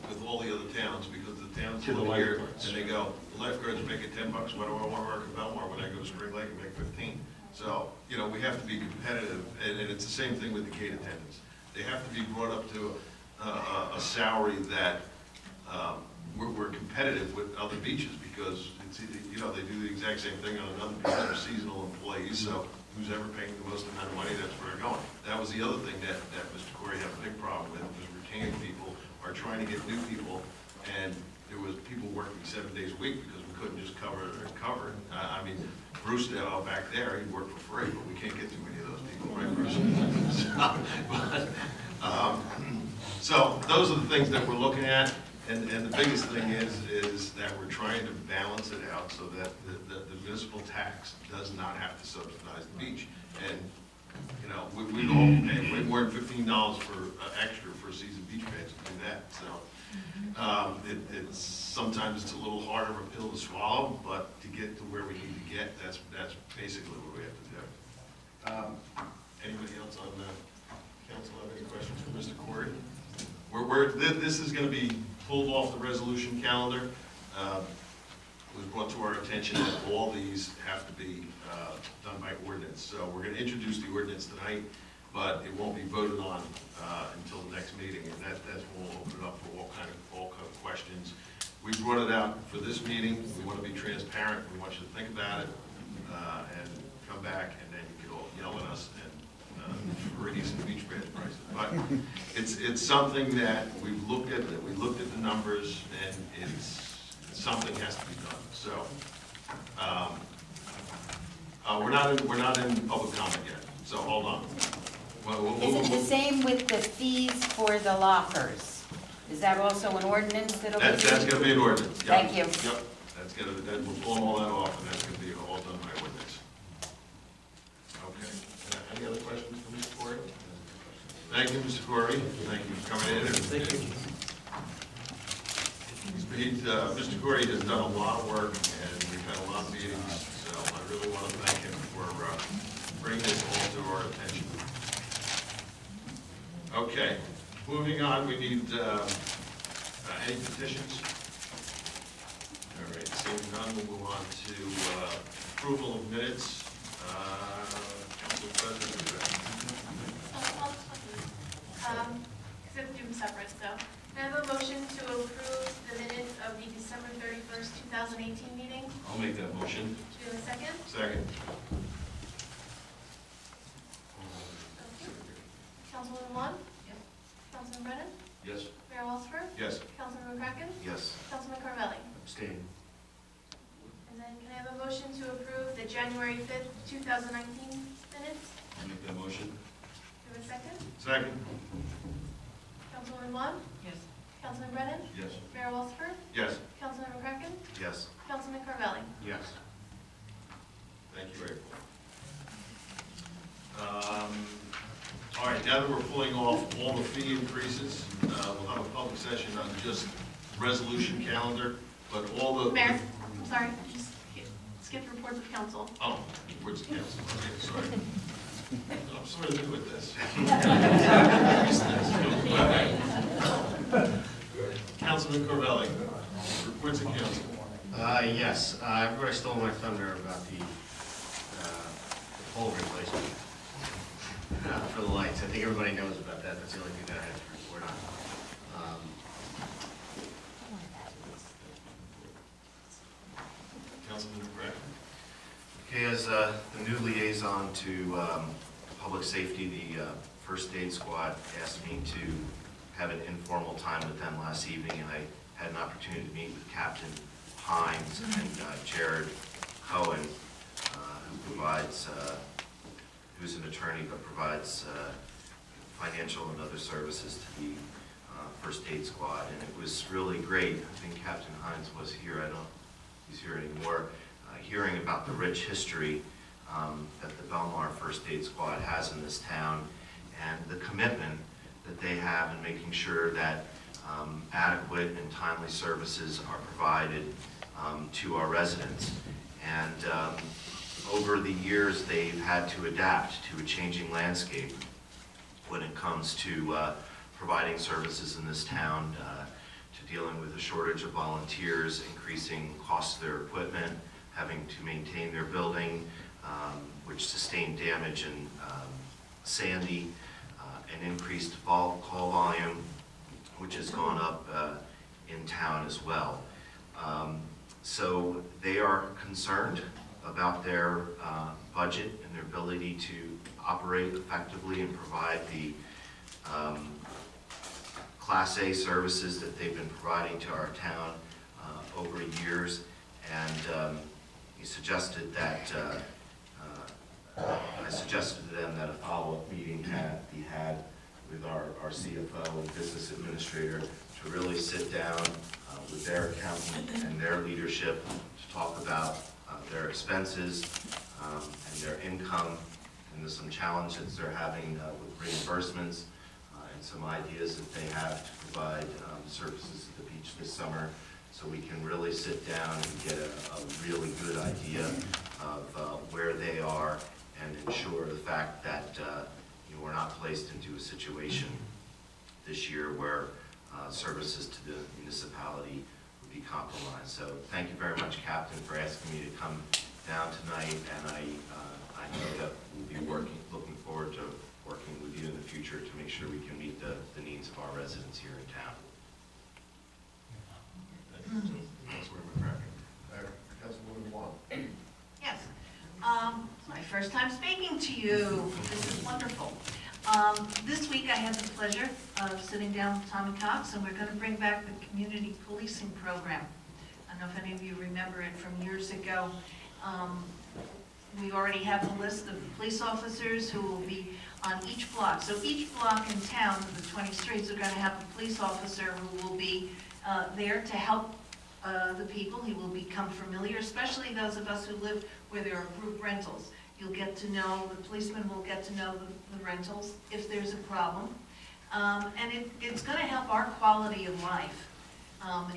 with all the other towns because the towns
To the
look here
lifeguards.
and they go, the lifeguards make it $10. Why do I want to work at Belmar when I go to Spring Lake and make 15? So, you know, we have to be competitive, and it's the same thing with the gate attendants. they have to be brought up to a salary that we're competitive with other beaches, because it's, you know, they do the exact same thing on another beach. They're seasonal employees, so who's ever paying the most amount of money, that's where they're going. That was the other thing that Mr. Corey had a big problem with, was retaining people or trying to get new people. And there was people working 7 days a week because we couldn't just cover. I mean, Bruce back there, he worked for free, but we can't get too many of those people, right, Bruce? So those are the things that we're looking at. And the biggest thing is that we're trying to balance it out so that the municipal tax does not have to subsidize the beach. And, you know, we'd all pay way more than $15 for extra for a season beach pass to do that. So sometimes it's a little harder of a pill to swallow, but to get to where we need to get, that's basically what we have to do. Anybody else on the council have any questions for Mr. Corey? This is going to be pulled off the resolution calendar. It was brought to our attention that all these have to be done by ordinance. So we're going to introduce the ordinance tonight, but it won't be voted on until the next meeting, and that's when we'll open it up for all kind of questions. We brought it out for this meeting. We want to be transparent. We want you to think about it and come back, and then you can all yell at us and raise the beach bed prices. But it's something that we've looked at. We looked at the numbers, and something has to be done. So we're not in public comment yet. So hold on.
Is it the same with the fees for the lockers? Is that also an ordinance that'll be?
That's going to be an ordinance. Yep.
Thank you.
Yep. We'll pull all that off, and that's going to be all done by ordinance. Okay. Any other questions for Mr. Corey? Thank you, Mr. Corey. Thank you for coming in. Thank you. Mr. Corey has done a lot of work, and we've had a lot of meetings, so I really want to thank him for bringing this all to our attention. Okay, moving on, we need any petitions? All right, seeing none, we'll move on to approval of minutes. Council President.
Because I have to do them separate, so. I have a motion to approve the minutes of the December 31st, 2018 meeting.
I'll make that motion.
Do you have a second?
Second.
Councilman Lunt? Yes. Councilman Brennan?
Yes.
Mayor Walsberg?
Yes.
Councilman McCracken?
Yes.
Councilman Carvelli?
Abstain.
And then can I have a motion to approve the January 5th, 2019 minutes?
I'll make that motion.
Do you have a second?
Second.
Councilman Lunt? Yes. Councilman Brennan?
Yes.
Mayor Walsberg?
Yes.
Councilman McCracken?
Yes.
Councilman Carvelli?
Yes.
Thank you, April. All right, now that we're pulling off all the fee increases, we'll have a public session on just resolution calendar, but all the...
Mayor, I'm sorry, just skip reports of council.
Oh, reports of council, okay, sorry. I'm sort of new with this. Councilman Corvelli, reports of council.
Yes, everybody stole my thunder about the pole replacement for the lights. I think everybody knows about that. That's the only thing that I have to report on.
Councilman McCracken.
Okay, as the new liaison to public safety, the first aid squad asked me to have an informal time with them last evening, and I had an opportunity to meet with Captain Hines and Jared Cohen, who provides, who's an attorney but provides financial and other services to the first aid squad, and it was really great. I think Captain Hines was here. I don't know if he's here anymore. Hearing about the rich history that the Belmar First Aid Squad has in this town, and the commitment that they have in making sure that adequate and timely services are provided to our residents. And over the years, they've had to adapt to a changing landscape when it comes to providing services in this town, to dealing with a shortage of volunteers, increasing costs of their equipment, having to maintain their building, which sustained damage in Sandy, an increased call volume, which has gone up in town as well. So they are concerned about their budget and their ability to operate effectively and provide the Class A services that they've been providing to our town over years. And he suggested that, I suggested to them that a follow-up meeting be had with our CFO and business administrator to really sit down with their accountant and their leadership to talk about their expenses and their income, and there's some challenges they're having with reimbursements and some ideas that they have to provide services at the beach this summer, so we can really sit down and get a really good idea of where they are and ensure the fact that we're not placed into a situation this year where services to the municipality would be compromised. So thank you very much, Captain, for asking me to come down tonight, and I know that we'll be looking forward to working with you in the future to make sure we can meet the needs of our residents here in town.
Councilwoman Bracken. Councilwoman Wong.
Yes. My first time speaking to you. This is wonderful. This week I had the pleasure of sitting down with Tommy Cox, and we're going to bring back the community policing program. I don't know if any of you remember it from years ago. We already have a list of police officers who will be on each block. So each block in town, the 20 streets, are going to have a police officer who will be there to help the people. He will become familiar, especially those of us who live where there are group rentals. You'll get to know, the policeman will get to know the rentals if there's a problem. And it's going to help our quality of life.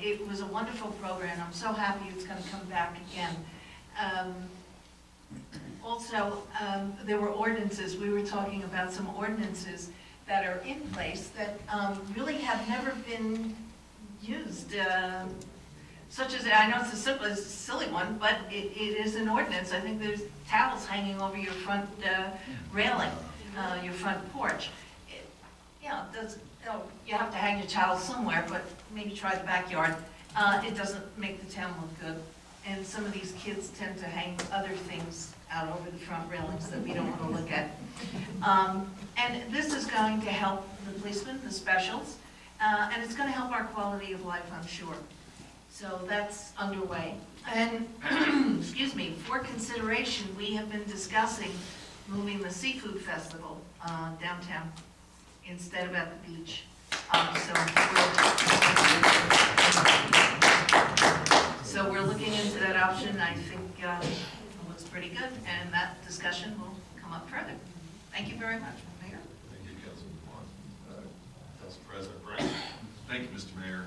It was a wonderful program. I'm so happy it's going to come back again. Also, there were ordinances. We were talking about some ordinances that are in place that really have never been used. Such as, I know it's a silly one, but it is an ordinance. I think there's towels hanging over your front railing, your front porch. You have to hang your towels somewhere, but maybe try the backyard. It doesn't make the town look good. And some of these kids tend to hang other things out over the front railings that we don't want to look at. And this is going to help the policemen, the specials, and it's going to help our quality of life, I'm sure. So that's underway. And, excuse me, for consideration, we have been discussing moving the seafood festival downtown instead of at the beach. So we're looking into that option. I think it looks pretty good, and that discussion will come up further. Thank you very much, Mayor.
Thank you, Councilman Wong. Council President Brown.
Thank you, Mr. Mayor.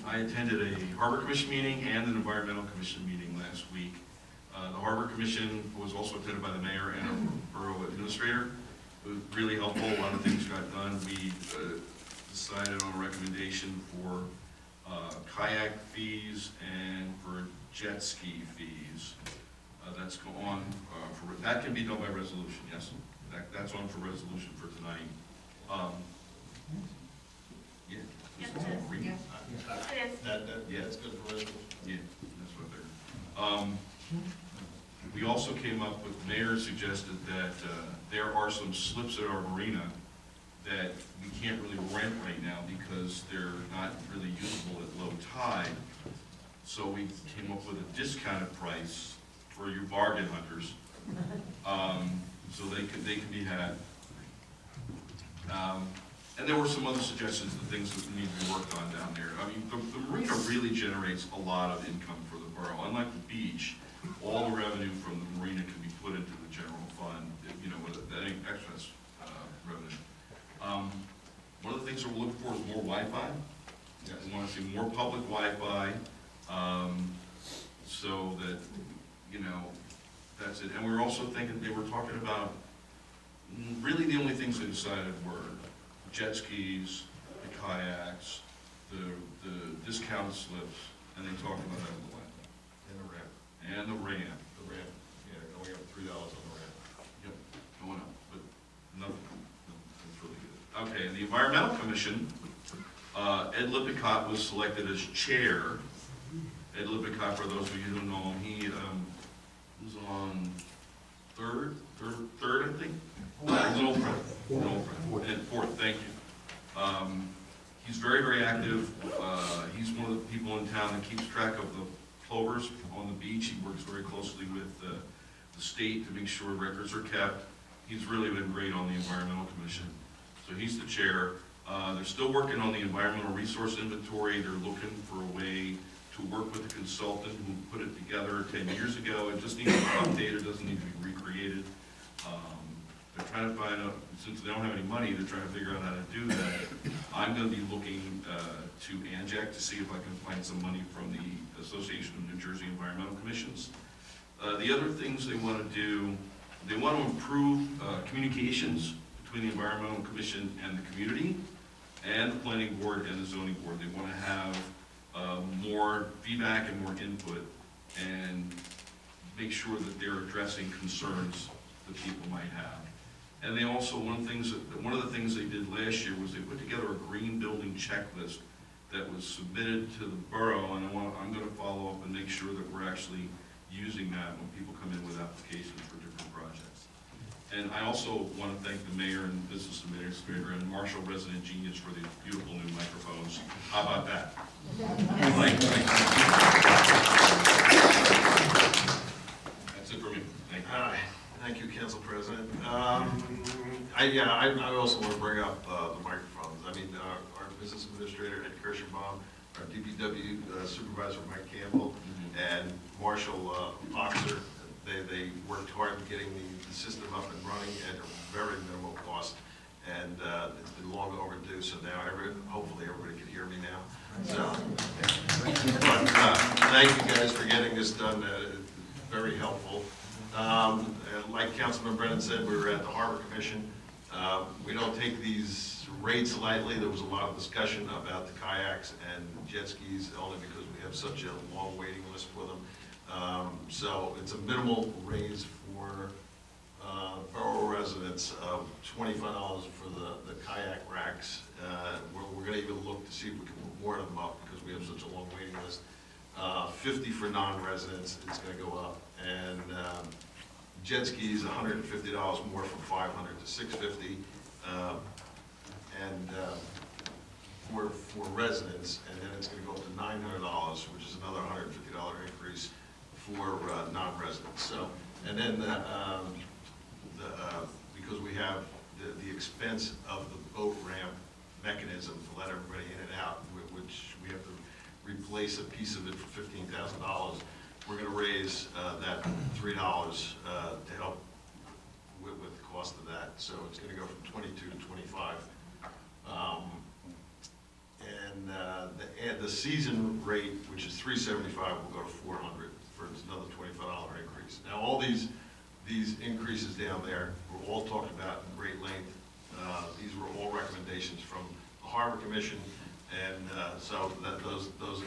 I attended a Harbor Commission meeting and an Environmental Commission meeting last week. The Harbor Commission was also attended by the mayor and a borough administrator. It was really helpful. A lot of things got done. We decided on a recommendation for kayak fees and for jet ski fees. That's on that can be done by resolution. Yes, that's on for resolution for tonight. Yeah.
Yep,
that's good for resolution.
Yeah, that's what they're. We also came up with, the mayor suggested that there are some slips at our marina that we can't really rent right now because they're not really usable at low tide. So we came up with a discounted price for your bargain hunters, so they can be had. And there were some other suggestions of things that need to be worked on down there. I mean, the marina really generates a lot of income for the borough. Unlike the beach, all the revenue from the marina can be put into the general fund, with any excess revenue. One of the things that we're looking for is more Wi-Fi. Yes. We want to see more public Wi-Fi, so that, that's it. And we're also thinking, they were talking about, really the only things they decided were jet skis, the kayaks, the discounted slips, and they talked about that in the land.
And the ramp.
And the ramp.
The ramp, yeah, going up $3 on the ramp.
Yep, going up, but nothing. Okay, the Environmental Commission, Ed Lippincott was selected as chair. Ed Lippincott, for those of you who don't know him, he was on third, I think? He's an old friend. And fourth, thank you. He's very, very active. He's one of the people in town that keeps track of the plovers on the beach. He works very closely with the state to make sure records are kept. He's really been great on the Environmental Commission. So he's the chair. They're still working on the environmental resource inventory. They're looking for a way to work with a consultant who put it together 10 years ago. It just needs to be updated, doesn't need to be recreated. They're trying to find out, since they don't have any money, they're trying to figure out how to do that. I'm going to be looking to ANJAC to see if I can find some money from the Association of New Jersey Environmental Commissions. The other things they want to do, they want to improve communications between the Environmental Commission and the community, and the Planning Board and the Zoning Board. They want to have more feedback and more input, and make sure that they're addressing concerns that people might have. And they also, one of the things they did last year was they put together a green building checklist that was submitted to the borough, and I'm going to follow up and make sure that we're actually using that when people come in with applications for different projects. And I also want to thank the mayor and business administrator and Marshall Resident Genius for the beautiful new microphones. How about that? That's it for me. Thank you.
Thank you, Council President. I also want to bring up the microphones. I mean, our business administrator, Ed Kirschenbaum, our DPW supervisor, Mike Campbell, and Marshall Boxer, they worked hard in getting the system up and running at a very minimal cost. And it's been long overdue, so now hopefully everybody can hear me now. So, thank you guys for getting this done. Very helpful. And like Councilman Brennan said, we were at the Harbor Commission. We don't take these rates lightly. There was a lot of discussion about the kayaks and jet skis, only because we have such a long waiting list for them. So it's a minimal raise for borough residents of $25 for the kayak racks. We're going to even look to see if we can put more of them up because we have such a long waiting list. 50 for non-residents, it's going to go up. And jet skis, $150 more from $500 to $650. And for residents, and then it's going to go up to $900, which is another $150 increase for non-residents. So, and then because we have the expense of the boat ramp mechanism to let everybody in and out, which we have to replace a piece of it for $15,000. We're going to raise that $3 to help with the cost of that. So it's going to go from 22 to 25. And the season rate, which is $375, will go to $400 for another $25 increase. Now all these increases down there were all talked about in great length. These were all recommendations from the Harbor Commission, and so those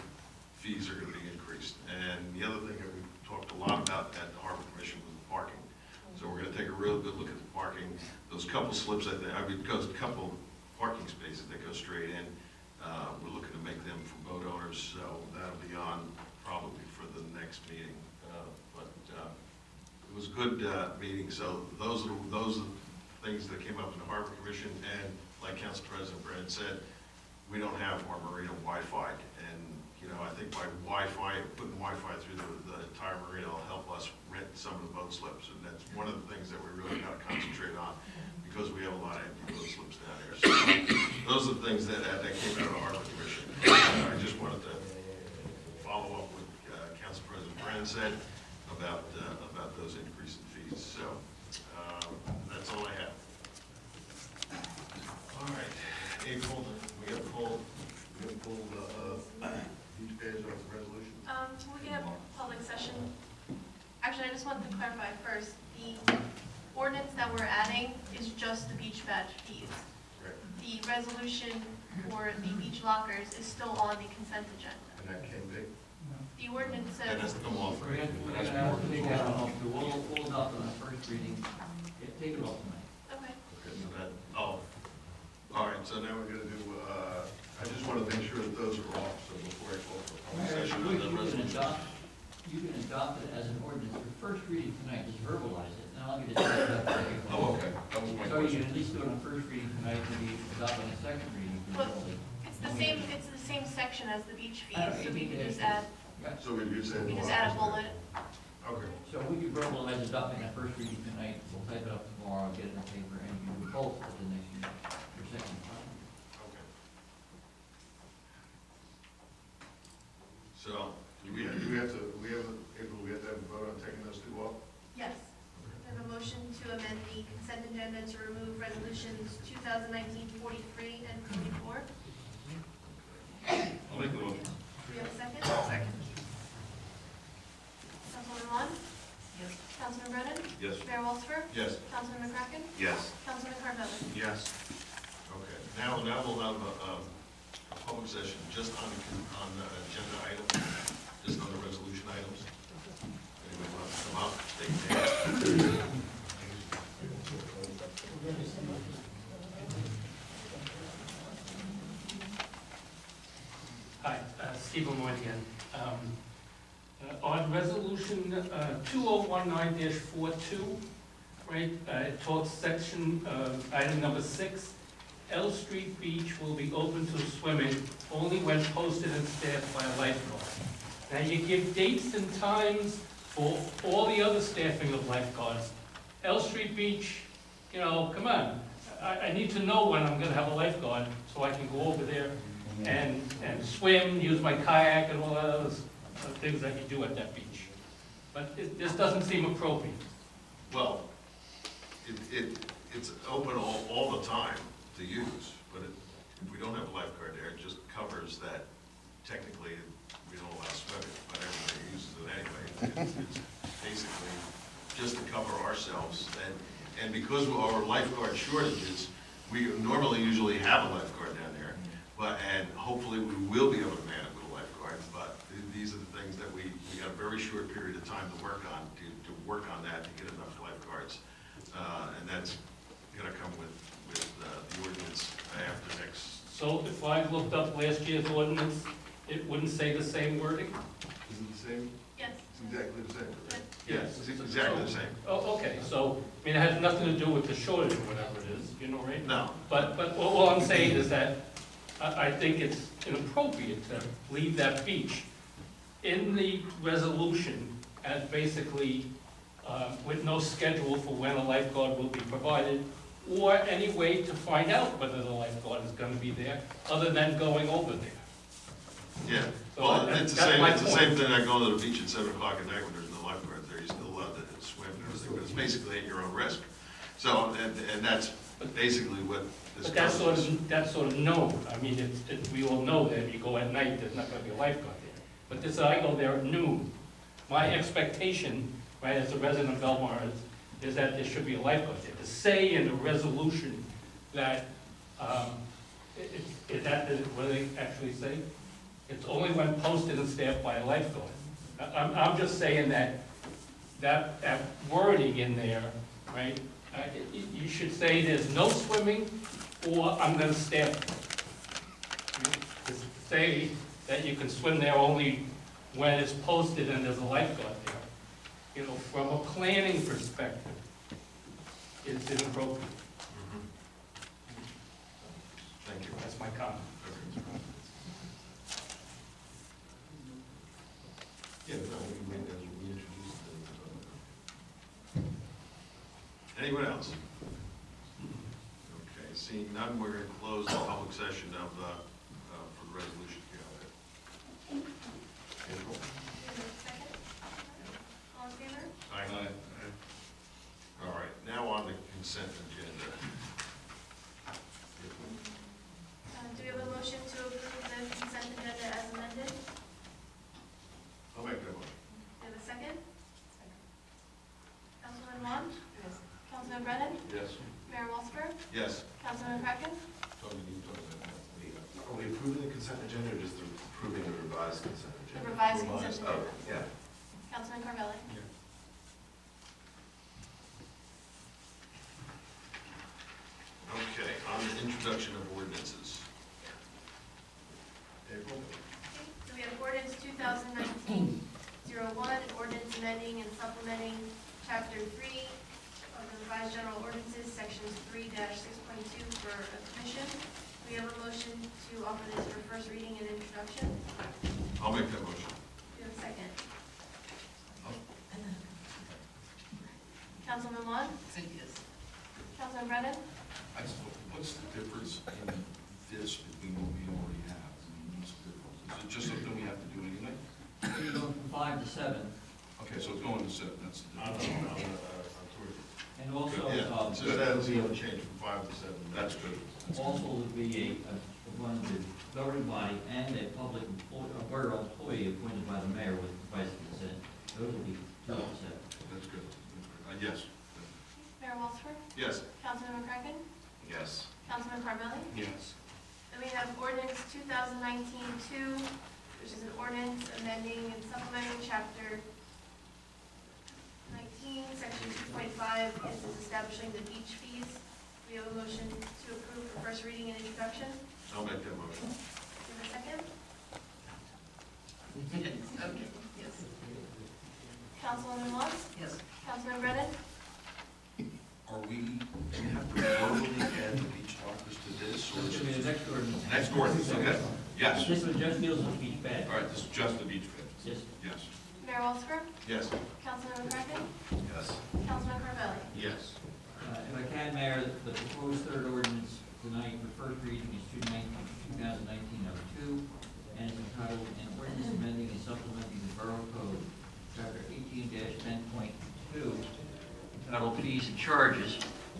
fees are going to be increased. And the other thing that we talked a lot about at the Harbor Commission was the parking. So we're going to take a real good look at the parking. Those couple slips, because a couple parking spaces that go straight in, we're looking to make them for boat owners, so that'll be on probably for the next meeting. But it was a good meeting. So those are things that came up in the Harbor Commission, and like Council President Brennan said, we don't have our marina Wi-Fi, and I think by putting Wi-Fi through the entire marina will help us rent some of the boat slips, and that's one of the things that we really got to concentrate on because we have a lot of empty boat slips down there. So those are the things that came out of the Harbor Commission. I just wanted to follow up with Council President Brennan said about those increase in fees. So that's all I have. All right, April, we got pulled each page off the resolution.
Can we get a public session? Actually, I just wanted to clarify first, the ordinance that we're adding is just the beach badge fees.
Right.
The resolution for the beach lockers is still on the consent agenda.
And that can be.
The ordinance
That has
says,
to come off.
We're gonna take that off, we'll hold up on the first reading, take it off tonight.
okay.
Okay, so that, all right. right, so now we're gonna do, I just want to make sure that those are off, so before I call for a public session on the resolution.
You can adopt it as an ordinance for first reading tonight, just verbalize it, and I'll give it to you.
Oh, okay, that was my
So you
question.
can at least do it on first reading tonight, and be adopted on the second reading.
Well, it's the same section as the beach fees,
I don't
so we
need
can
to-
just add,
So we just add.
we just add a bullet.
Okay.
So we can verbalize adopting that first reading tonight, we'll type it up tomorrow, get it in the paper, and you can do both at the next meeting, your second time.
Okay. So, do we have to have a vote on taking those two off?
Yes. I have a motion to amend the consent agenda to remove resolutions 2019-43 and 44.
I'll make the motion.
Do we have a second? Second. Councilman Vaughn?
Yes.
Councilman Brennan?
Yes.
Mayor Walsifer?
Yes.
Councilman McCracken?
Yes.
Councilman Carvelli?
Yes.
Okay, now we'll have a public session just on the agenda items, just on the resolution items. Anybody want to come up, take a chance?
Hi, Stephen Moynihan. On resolution 2019-42, right, it talks section, item number 6, L Street Beach will be open to swimming only when posted and staffed by a lifeguard. Now, you give dates and times for all the other staffing of lifeguards. L Street Beach, you know, come on. I need to know when I'm gonna have a lifeguard so I can go over there and swim, use my kayak and all that other things that you do at that beach. But this doesn't seem appropriate.
Well, it's open all the time to use, but if we don't have a lifeguard there, it just covers that technically we don't allow swimming, but everybody uses it anyway. It's basically just to cover ourselves, and because of our lifeguard shortages, we normally usually have a lifeguard down there, and hopefully we will be able to man it with a lifeguard, but these are the things that we got a very short period of time to work on, to work on that, to get enough lifeguards, and that's gonna come with the ordinance after next.
So if I looked up last year's ordinance, it wouldn't say the same wording?
Is it the same?
Yes.
It's exactly the same.
Yes.
It's exactly the same.
Oh, okay, so, I mean, it has nothing to do with the shortage or whatever it is, you know, right?
No.
But all I'm saying is that I think it's inappropriate to leave that beach in the resolution as basically with no schedule for when a lifeguard will be provided, or any way to find out whether the lifeguard is gonna be there, other than going over there.
Yeah,
So
well,
that's
it's the
my
same
point.
thing like going to the beach at 7 o'clock at night when there's no lifeguards there, you're still allowed to swim and everything, but it's basically at your own risk. So, and that's basically what this
But that's
covers.
that's sort of known. I mean, we all know that if you go at night, there's not gonna be a lifeguard there. But this, I go there at noon. My expectation, right, as a resident of Belmar, is that there should be a lifeguard there. To say in the resolution that, is that what they actually say? It's only when posted and staffed by a lifeguard. I'm just saying that wording in there, right? You should say there's no swimming, or I'm gonna staff it. To say that you can swim there only when it's posted and there's a lifeguard there. You know, from a planning perspective, it's inappropriate.
Thank you.
That's my comment.
Yeah, no, we can make that, we introduced it. Anyone else? Okay, seeing none, we're going to close the public session of for the resolution. April?
Second? All in favor?
Aye. All right, now on the consent agenda.
Do we have a motion to approve the consent agenda as amended?
I'll make that one.
Do we have a second? Councilman Vaughn? Yes. Councilman Brennan?
Yes.
Mayor Walsifer?
Yes.
Councilman McCracken?
Tony, you talk about that.
Are we approving the consent agenda or just approving the revised consent agenda?
The revised consent agenda.
Oh, yeah.
Councilman Carvelli?
Okay, on the introduction of ordinance
Chapter 3 of the revised general ordinances, sections 3-6.2 for a commission. We have a motion to offer this for first reading and introduction.
I'll make that motion.
Do you have a second? Councilman Lunt?
Yes.
Councilman Brennan?
What's the difference in this between what we already have? I mean, what's the difference? Is it just something we have to do anyway?
You're going from 5 to 7.
Okay, so it's going to 7, that's the difference.
And also,
Yeah, so that'll be able to change from 5 to 7.
That's good.
also would be one of the governing body and a public employee, a borough employee appointed by the mayor with vice consent. Those will be 2 to 7.
That's good. Yes.
Mayor Walter?
Yes.
Councilman McCracken?
Yes.
Councilman Carmelli?
Yes.
Then we have ordinance 2019-2, which is an ordinance amending and supplementing chapter 19, section 2.5. This is establishing the beach fees. We have a motion to approve for first reading and introduction.
I'll make that motion.
Do you have a second?
Okay, yes.
Councilwoman Lunt?
Yes.
Councilman Brennan?
Are we, do we have to verbally add the beach lockers to this, or
This
is
will be
it?
the next ordinance.
Next ordinance, okay. Yes.
This one just deals with beach bed.
All right, this is just the beach bed.
Yes.
Yes.
Mayor Walter?
Yes.
Councilman McCracken?
Yes.
Councilman Carmelli?
Yes.
If I can, Mayor, the proposed third ordinance tonight for first reading is 2019 number 2, and it's entitled, an ordinance amending and supplementing the Borough Code, Chapter 18-10.2, entitled Fees and Charges,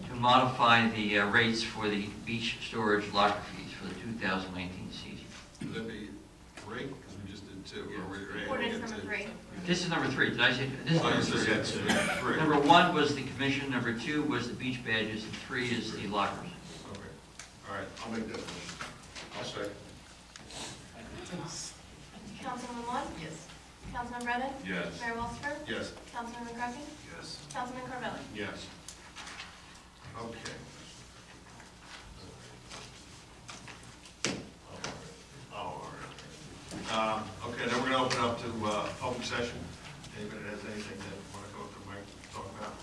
to modify the rates for the beach storage locker fees for the 2019 season.
Would that be 3? Because we just did 2. Or we're adding
Ordinance
it
number
to-
3.
This is number 3. Did I say? This is
Oh, you
number
said
3.
yes, 3.
Number 1 was the commission, number 2 was the beach badges, and 3 is the lockers.
Okay. All right, I'll make that motion. I'll second.
Councilwoman Lunt?
Yes.
Councilman Brennan?
Yes.
Mayor Walter?
Yes.
Councilman McCracken?
Yes.
Councilman Carmelli?
Yes. Okay. All right. Okay, then we're going to open up to public session. Anybody that has anything that want to go up to the mic to talk about?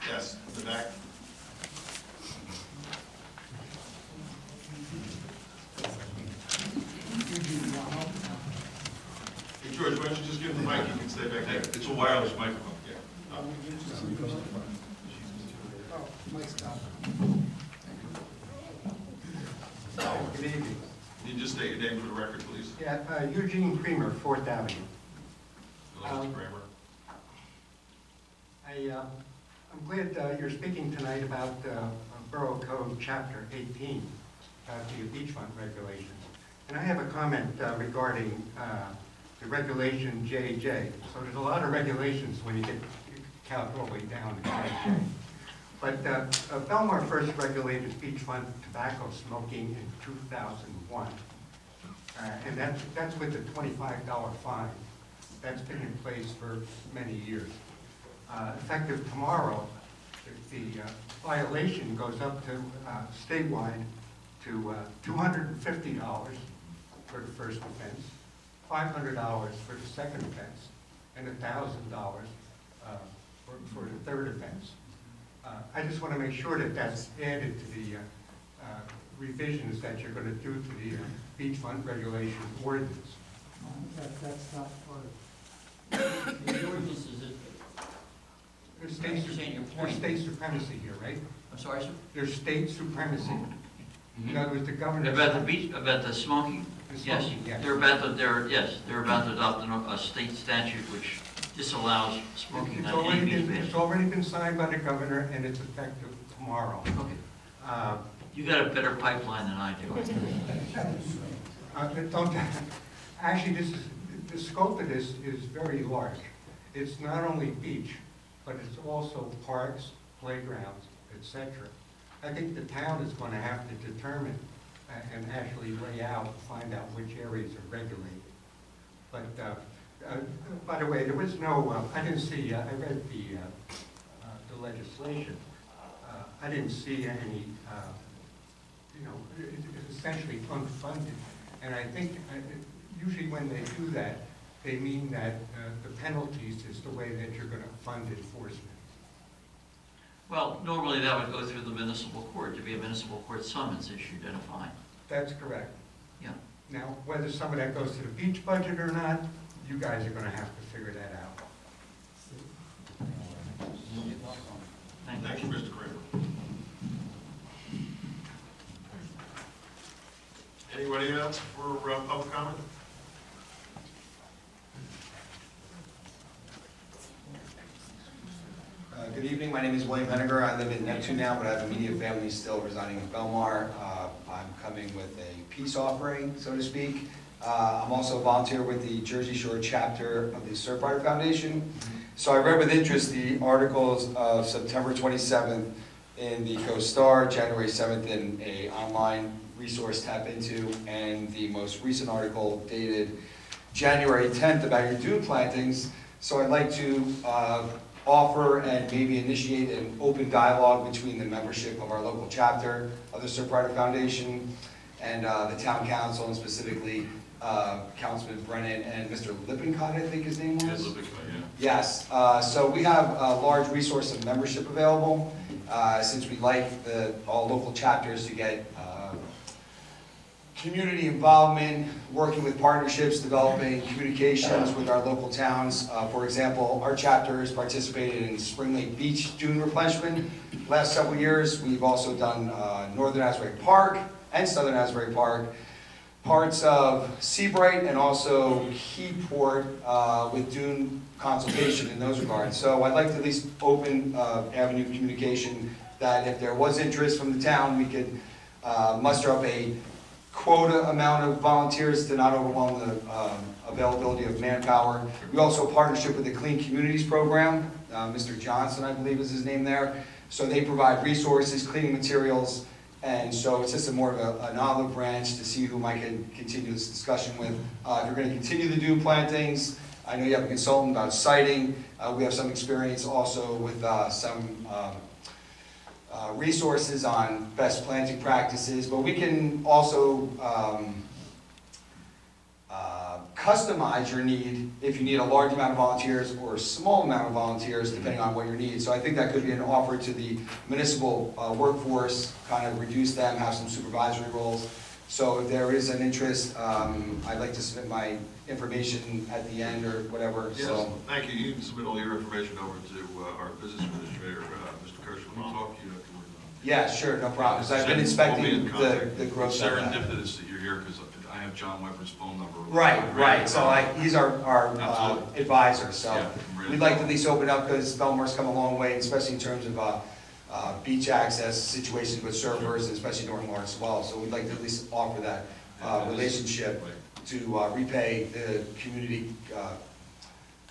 Yes, in the back. Hey, George, why don't you just give him the mic? You can stay back there.
It's a wireless microphone.
Yeah.
Oh, Mike's got it.
Good evening.
Can you just state your name for the record, please?
Yeah, Eugene Creamer, 4th Avenue.
Hello, Mr. Kramer.
I'm glad you're speaking tonight about Borough Code Chapter 18, about the beachfront regulations. And I have a comment regarding the regulation JJ. So there's a lot of regulations when you get count all the way down to JJ. But Belmar first regulated beachfront tobacco smoking in 2001. And that's with the $25 fine. That's been in place for many years. Effective tomorrow, the violation goes up to statewide to $250 for the first offense, $500 for the second offense, and $1,000 for the third offense. I just want to make sure that that's added to the revisions that you're going to do to the beachfront regulation ordinance.
That's not part of
The ordinance is it,
There's
I understand your
there's
point.
state supremacy here, right?
I'm sorry, sir?
There's state supremacy. In other words, the governor.
About the beach, about the smoking?
The
Yes,
smoking, yes.
they're about to adopt a state statute which disallows smoking
It's
on any
already
beach
been,
bed.
it's already been signed by the governor, and it's effective tomorrow.
Okay.
Uh,
You got a better pipeline than I do.
Don't, actually, the scope of this is very large. It's not only beach, but it's also parks, playgrounds, etc. I think the town is going to have to determine and actually lay out, find out which areas are regulated. But, by the way, there was no, I didn't see, I read the legislation. I didn't see any, it's essentially unfunded. And I think usually when they do that, they mean that the penalties is the way that you're going to fund enforcement.
Well, normally that would go through the municipal court. There'd be a municipal court summons issued and a fine.
That's correct.
Yeah.
Now, whether some of that goes to the beach budget or not, you guys are going to have to figure that out.
Thank you, Mr. Kramer. Anybody else for public comment?
Good evening, my name is William Henniger. I live in Neptune now, but I have immediate family still residing in Belmar. I'm coming with a peace offering, so to speak. I'm also a volunteer with the Jersey Shore chapter of the Surfrider Foundation. So I read with interest the articles of September 27th in the Coast Star, January 7th in a online resource tap into, and the most recent article dated January 10th about your dune plantings. So I'd like to offer and maybe initiate an open dialogue between the membership of our local chapter of the Surfrider Foundation and the town council, and specifically Councilman Brennan and Mr. Lippincott, I think his name was?
Yes, Lippincott, yeah.
Yes, so we have a large resource of membership available, since we like all local chapters to get community involvement, working with partnerships, developing communications with our local towns. For example, our chapter has participated in Spring Lake Beach dune replenishment. Last several years, we've also done Northern Asbury Park and Southern Asbury Park, parts of Seabright, and also Keyport with dune consultation in those regards. So I'd like to at least open avenue of communication that if there was interest from the town, we could muster up a quota amount of volunteers to not overwhelm the availability of manpower. We also have a partnership with the Clean Communities Program. Mr. Johnson, I believe is his name there. So they provide resources, cleaning materials, and so it's just a more of an olive branch to see whom I can continue this discussion with. If you're going to continue the dune plantings, I know you have a consultant about siting. We have some experience also with some resources on best planting practices, but we can also customize your need if you need a large amount of volunteers or a small amount of volunteers, depending on what your need. So I think that could be an offer to the municipal workforce, kind of reduce them, have some supervisory roles. So if there is an interest, I'd like to submit my information at the end or whatever.
Yes,
so.
thank you. You can submit all your information over to our business administrator, Mr. Kirschman. We'll talk to you afterward.
Yeah, sure, no problem. Because I've been inspecting the growth.
It's serendipitous that you're here because I have John Weber's phone number.
Right. So he's our advisor. So
yeah,
we'd like to at least open up because Belmar's come a long way, especially in terms of beach access situations with surfers, and especially during March as well. So we'd like to at least offer that relationship to repay the community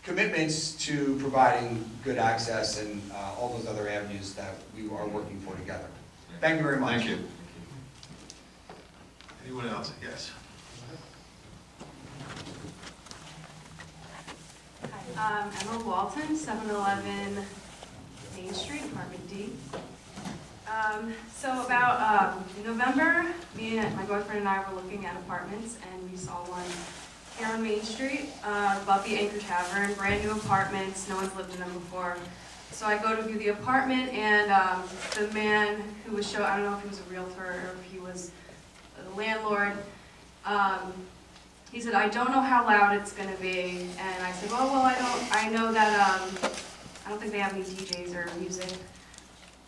commitments to providing good access and all those other avenues that we are working for together. Thank you very much.
Thank you. Anyone else? Yes.
Hi, Emma Walton, 711 Main Street, Apartment D. So about in November, me and my boyfriend and I were looking at apartments, and we saw one here on Main Street, above the Anchor Tavern, brand new apartments, no one's lived in them before. So I go to view the apartment, and the man who was I don't know if he was a realtor or if he was the landlord, he said, I don't know how loud it's going to be. And I said, well, I know that, I don't think they have any DJs or music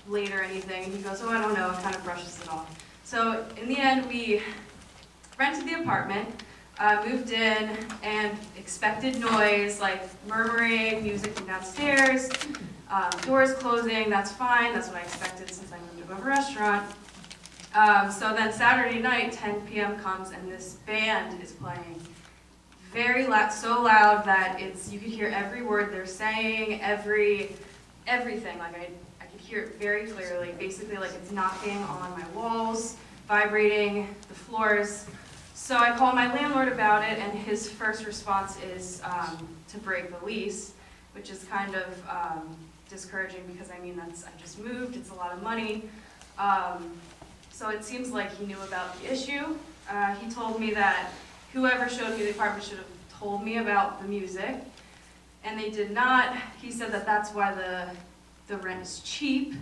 late or anything. And he goes, oh, I don't know, it kind of brushes it off. So in the end, we rented the apartment, moved in, and expected noise, like murmuring, music from downstairs, doors closing, that's fine, that's what I expected since I moved above a restaurant. So then Saturday night, 10 p.m. comes, and this band is playing very loud, so loud that you could hear every word they're saying, everything. Like I could hear it very clearly. Basically, like it's knocking on my walls, vibrating the floors. So I called my landlord about it, and his first response is to break the lease, which is kind of discouraging because I just moved, it's a lot of money. So it seems like he knew about the issue. He told me that whoever showed me the apartment should have told me about the music, and they did not. He said that that's why the rent is cheap,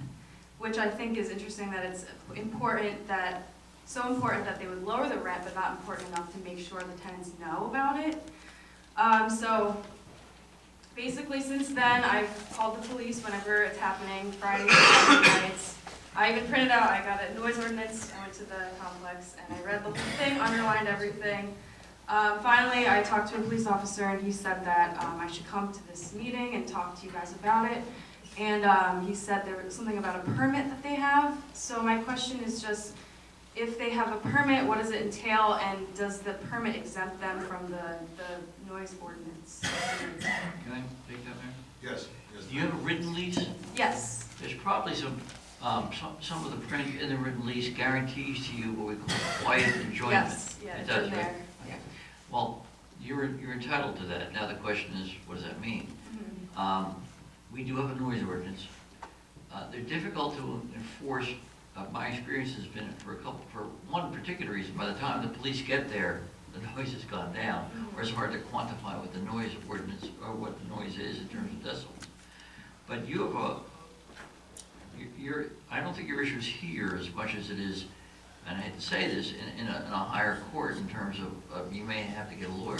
which I think is interesting, that it's so important that they would lower the rent, but not important enough to make sure the tenants know about it. So basically since then, I've called the police whenever it's happening, Fridays and Saturday nights. I even printed out, I got a noise ordinance, I went to the complex, and I read the whole thing, underlined everything. Finally, I talked to a police officer, and he said that I should come to this meeting and talk to you guys about it. And he said there was something about a permit that they have. So my question is just, if they have a permit, what does it entail, and does the permit exempt them from the noise ordinance?
Can I take that, Mayor?
Yes.
Do you have a written lease?
Yes.
There's probably some of the print in the written lease guarantees to you what we call quiet enjoyment.
Yes, yeah,
It
it's
does,
in
right?
there. Yeah.
Well, you're entitled to that. Now the question is, what does that mean? We do have a noise ordinance. They're difficult to enforce. My experience has been for one particular reason. By the time the police get there, the noise has gone down, or it's hard to quantify what the noise ordinance or what the noise is in terms of decibels. But you have I don't think your issue is here as much as it is, and I hate to say this, in a higher court in terms of you may have to get a lawyer.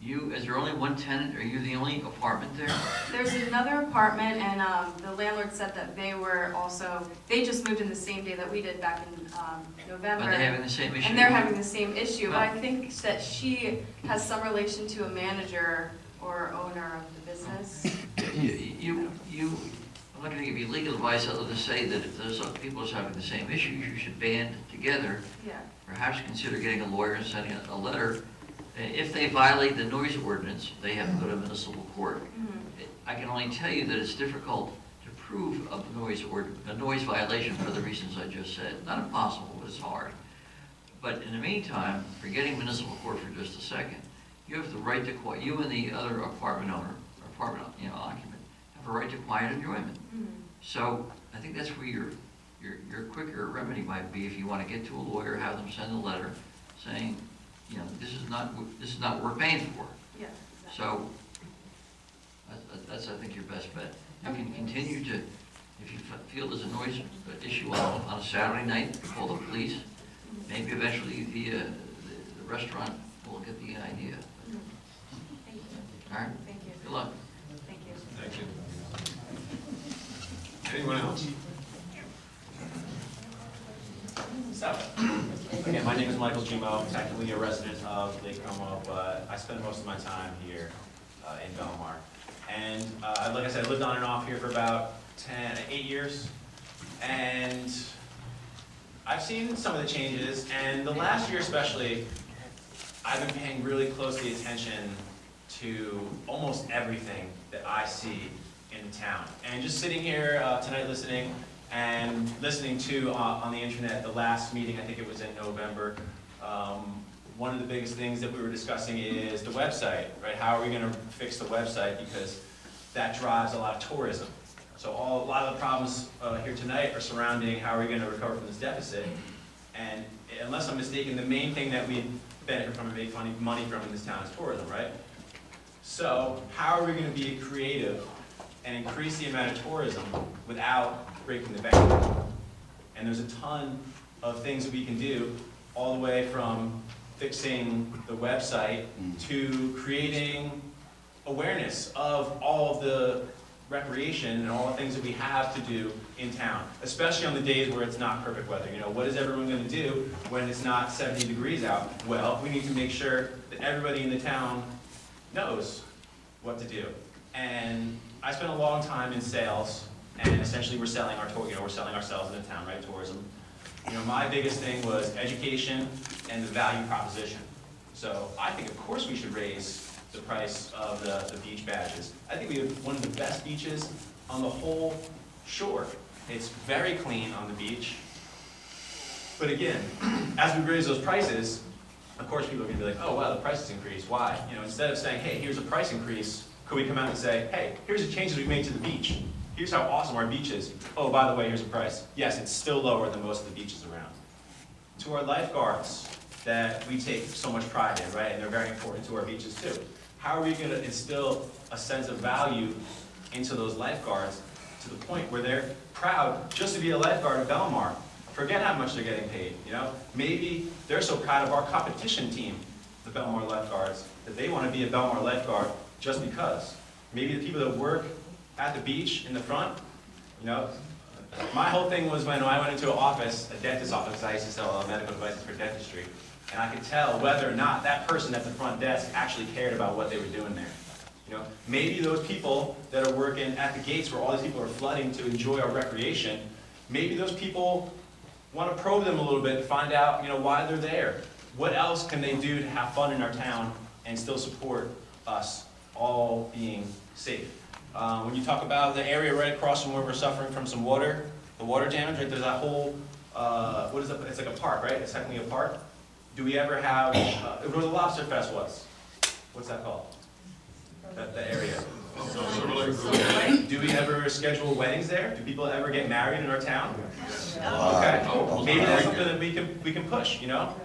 Is there only one tenant? Are you the only apartment there?
There's another apartment, and the landlord said that they just moved in the same day that we did back in November.
Are they having the same issue?
And they're having the same issue, but I think that she has some relation to a manager or owner of the business.
I'm not going to give you legal advice other than to say that if there's other people that's having the same issues, you should band together.
Yeah.
Perhaps consider getting a lawyer and sending a letter. If they violate the noise ordinance, they have to go to municipal court. I can only tell you that it's difficult to prove a noise violation for the reasons I just said. Not impossible, but it's hard. But in the meantime, forgetting municipal court for just a second, you have the right to quiet. You and the other apartment owner, occupant, have a right to quiet enjoyment. So I think that's where your quicker remedy might be if you want to get to a lawyer, have them send a letter saying, this is not what we're paying for.
Yeah. Exactly.
So that's I think your best bet. You can continue to, if you feel there's a noise issue on a Saturday night, call the police. Maybe eventually the restaurant will get the idea.
Thank you.
All right.
Thank you.
Good luck.
Thank you.
Thank you. Anyone else?
So, again, my name is Michael Jumo. I'm technically a resident of Lake Como, but I spend most of my time here in Belmar. And like I said, I lived on and off here for about 8 years. And I've seen some of the changes, and the last year especially, I've been paying really closely attention to almost everything that I see in the town. And just sitting here tonight listening to on the internet the last meeting, I think it was in November, one of the biggest things that we were discussing is the website, right? How are we going to fix the website, because that drives a lot of tourism. So a lot of the problems here tonight are surrounding how are we going to recover from this deficit. And unless I'm mistaken, the main thing that we benefit from and make money from in this town is tourism, right? So how are we going to be creative and increase the amount of tourism without breaking the bank? And there's a ton of things that we can do, all the way from fixing the website to creating awareness of all of the recreation and all the things that we have to do in town, especially on the days where it's not perfect weather. What is everyone going to do when it's not 70 degrees out? Well, we need to make sure that everybody in the town knows what to do. And I spent a long time in sales, and essentially we're selling we're selling ourselves in the town, right? Tourism. My biggest thing was education and the value proposition. So I think, of course, we should raise the price of the beach badges. I think we have one of the best beaches on the whole shore. It's very clean on the beach. But again, as we raise those prices, of course people are going to be like, oh, wow, the price has increased. Why? Instead of saying, hey, here's a price increase, could we come out and say, hey, here's the changes we made to the beach. Here's how awesome our beach is. Oh, by the way, here's a price. Yes, it's still lower than most of the beaches around. To our lifeguards, that we take so much pride in, right? And they're very important to our beaches too. How are we going to instill a sense of value into those lifeguards to the point where they're proud just to be a lifeguard at Belmar? Forget how much they're getting paid, you know? Maybe they're so proud of our competition team, the Belmar lifeguards, that they want to be a Belmar lifeguard just because. Maybe the people that work at the beach in the front, you know? My whole thing was when I went into an office, a dentist's office, I used to sell medical devices for dentistry, and I could tell whether or not that person at the front desk actually cared about what they were doing there. You know, maybe those people that are working at the gates where all these people are flooding to enjoy our recreation, maybe those people want to probe them a little bit and find out, you know, why they're there. What else can they do to have fun in our town and still support us all being safe? When you talk about the area right across from where we're suffering from some water, the water damage, right, there's that whole, what is it? It's like a park, right? It's technically a park. Do we ever have, where the Lobster Fest was? What's that called? The area. Do we ever schedule weddings there? Do people ever get married in our town? Okay. Maybe that's something that we can push, you know?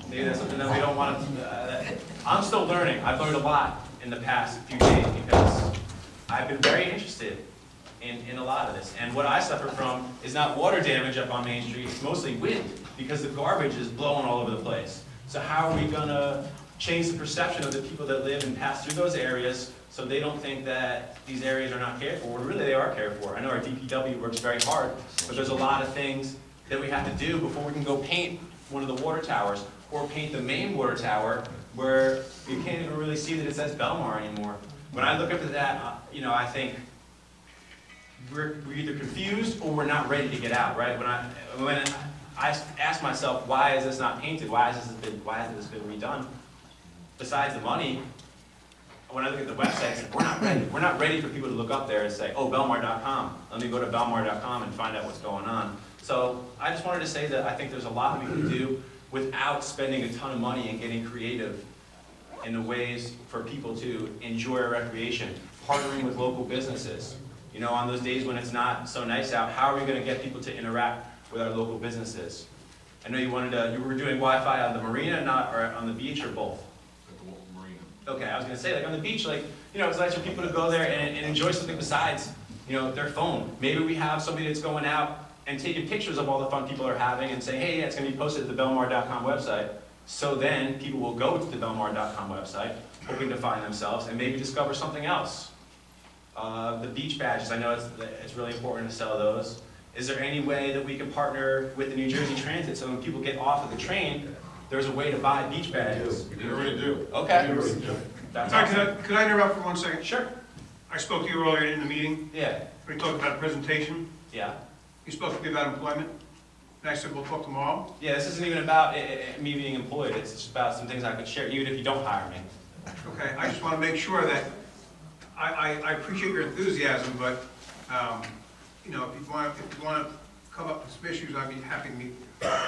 Maybe that's something that we don't want to, I'm still learning. I've learned a lot in the past few days because I've been very interested in a lot of this. And what I suffer from is not water damage up on Main Street, it's mostly wind because the garbage is blowing all over the place. So how are we going to change the perception of the people that live and pass through those areas so they don't think that these areas are not cared for? Really, they are cared for. I know our DPW works very hard, but there's a lot of things that we have to do before we can go paint one of the water towers or paint the main water tower where you can't even really see that it says Belmar anymore. When I look up at that, you know, I think we're either confused or we're not ready to get out, right? When I ask myself, why is this not painted? Why hasn't this been redone? Besides the money, when I look at the website, it's like, we're not ready. We're not ready for people to look up there and say, oh, Belmar.com. Let me go to Belmar.com and find out what's going on. So I just wanted to say that I think there's a lot that we can do without spending a ton of money and getting creative in the ways for people to enjoy our recreation, partnering with local businesses. You know, on those days when it's not so nice out, how are we going to get people to interact with our local businesses? I know you were doing Wi-Fi on the marina, or on the beach, or both?
At the marina.
Okay, I was going to say, like on the beach, like, you know, it's nice for people to go there and enjoy something besides, you know, their phone. Maybe we have somebody that's going out and taking pictures of all the fun people are having and say, hey, yeah, it's going to be posted at the Belmar.com website. So then people will go to the Belmar.com website, hoping to find themselves and maybe discover something else. The beach badges, I know it's really important to sell those. Is there any way that we can partner with the New Jersey Transit so when people get off of the train, there's a way to buy beach badges?
We already do.
Okay.
That's awesome. Could I interrupt for 1 second?
Sure.
I spoke to you earlier in the meeting.
Yeah.
We talked about a presentation.
Yeah.
You spoke to me about employment. And I said, we'll talk tomorrow.
Yeah, this isn't even about me being employed. It's just about some things I could share, even if you don't hire me.
Okay, I just want to make sure that I appreciate your enthusiasm, but you know, if you want to come up with some issues, I'd be happy to meet you.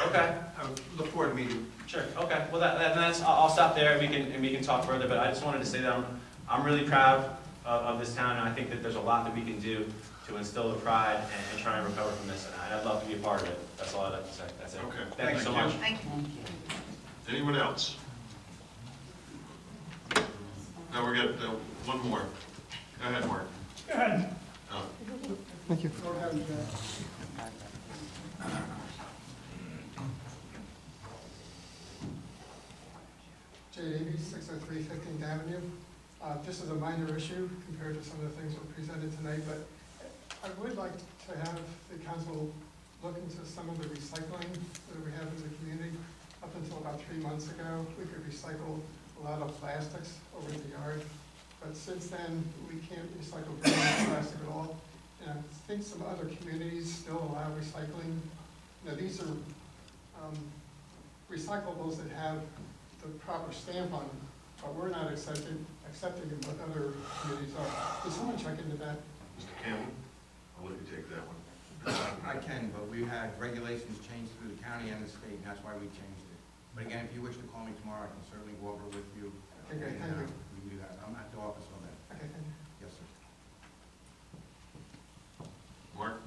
Okay.
I would look forward to meeting you.
Sure. Okay. Well, I'll stop there and we can talk further. But I just wanted to say that I'm really proud of this town, and I think that there's a lot that we can do to instill the pride and try and recover from this. And I'd love to be a part of it. That's all I'd like to say. That's it.
Okay.
Thank you so much.
Thank you.
Anyone else? Now we're getting one more. Go ahead, Mark.
Go ahead.
Oh.
Thank you.
Jay Davies, 603 15th Avenue. This is a minor issue compared to some of the things that were presented tonight, but I would like to have the council look into some of the recycling that we have in the community. Up until about 3 months ago, we could recycle a lot of plastics over the yard, but since then, we can't recycle very much plastic at all. And I think some other communities still allow recycling. Now, these are recyclables that have the proper stamp on them, but we're not accepting them, but other communities are. Can someone check into that?
Mr. Campbell, I'll let you take that one.
I can, but we had regulations changed through the county and the state, and that's why we changed it. But again, if you wish to call me tomorrow, I can certainly go over with you.
Okay, thank you.
We can do that. I'm at the office all day.
Okay, thank you.
Yes, sir.
Mark?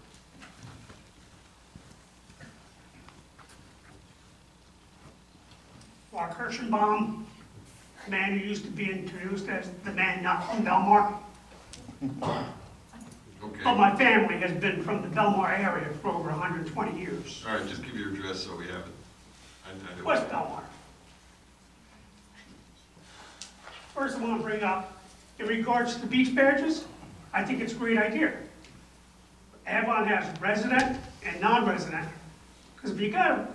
Mark Kirschenbaum, man who used to be introduced as the man not from Belmar.
Okay.
But my family has been from the Belmar area for over 120 years.
All right, just give your address so we have it. I know.
West Belmar. First, I want to bring up, in regards to beach badges, I think it's a great idea. Avon has resident and non-resident. Because if you got,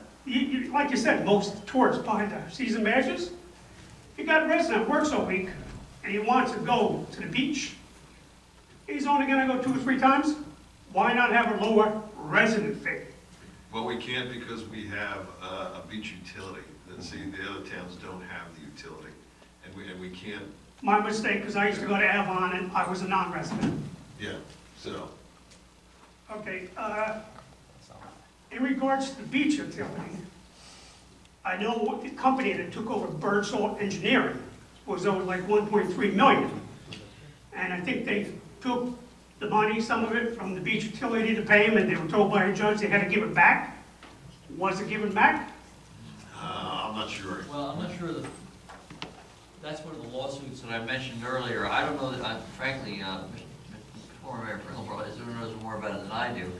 like you said, most tourists buy the season badges. If you got a resident who works a week and he wants to go to the beach, he's only going to go 2 or 3 times. Why not have a lower resident fee?
Well, we can't because we have a beach utility. See, the other towns don't have the utility. And we can't.
My mistake, because I used to go to Avon and I was a non-resident.
Yeah, so.
Okay, in regards to the beach utility, I know what the company that took over Birdsall Engineering was owed like 1.3 million. And I think they took the money, some of it, from the beach utility to pay them, and they were told by a judge they had to give it back. Was it given back?
I'm not sure.
Well, I'm not sure that, that's one of the lawsuits that I mentioned earlier. I don't know that, frankly, former Mayor Pringle probably knows more about it than I do.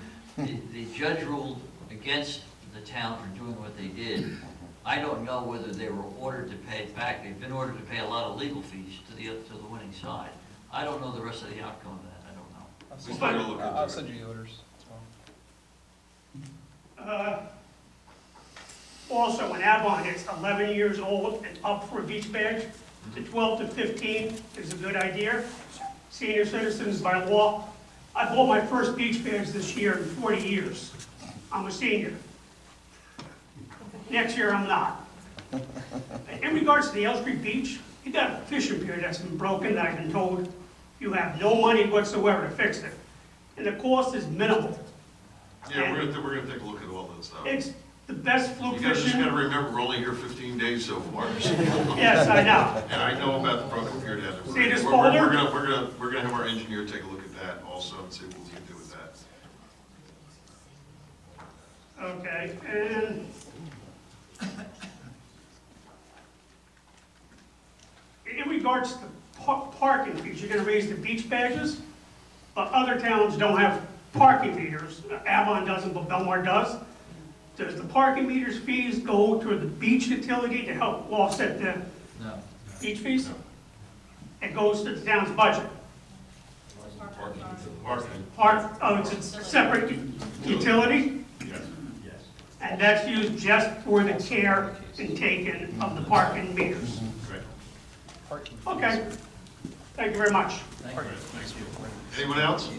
The judge ruled against the town for doing what they did. I don't know whether they were ordered to pay it back. They've been ordered to pay a lot of legal fees to the winning side. I don't know the rest of the outcome of that. I don't know.
I'll send you the orders tomorrow.
Also, in Avon, it's 11 years old and up for a beach badge. The 12 to 15 is a good idea. Senior citizens by law. I bought my first beach badge this year in 40 years. I'm a senior. Next year, I'm not. In regards to the Elm Street Beach, you got a fishing pier that's been broken that I've been told you have no money whatsoever to fix it. And the cost is minimal.
Yeah, we're gonna take a look at all that stuff.
It's the best fluke
You guys just
fishing.
gotta remember, we're only here 15 days so far.
Yes, I know.
And I know about the broken pier down there.
See this
We're
folder?
gonna have our engineer take a look at that also and see what we can do with that.
Okay, and in regards to parking fees, you're gonna raise the beach badges, but other towns don't have parking meters. Avon doesn't, but Belmar does. Does the parking meters fees go to the beach utility to help offset the beach fees? It goes to the town's budget. It's a separate utility?
Yes.
And that's used just for the care and taking of the parking meters. Okay, thank you very much.
Anyone else?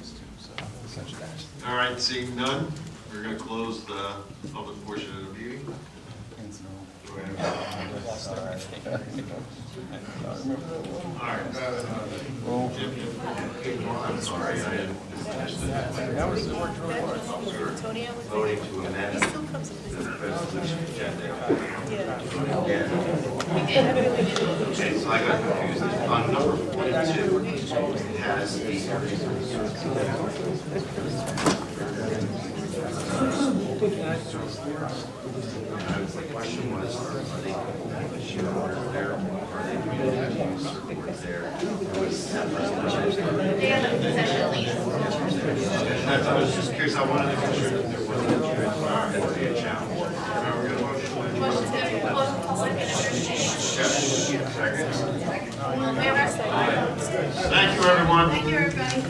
All right, seeing none, we're gonna close the public portion of the meeting. Go ahead. All right.
I'm sorry, I didn't. Voting to amend the resolution agenda. Okay, so I got confused. On number 42, it has the question was, are they shareholders there? Are they community use supports there?
They have a possession lease.
I was just curious, I wanted to make sure that there wasn't a challenge.
Motion to close the public and
Second.
All in favor?
Thank you, everyone.
Thank you, everybody.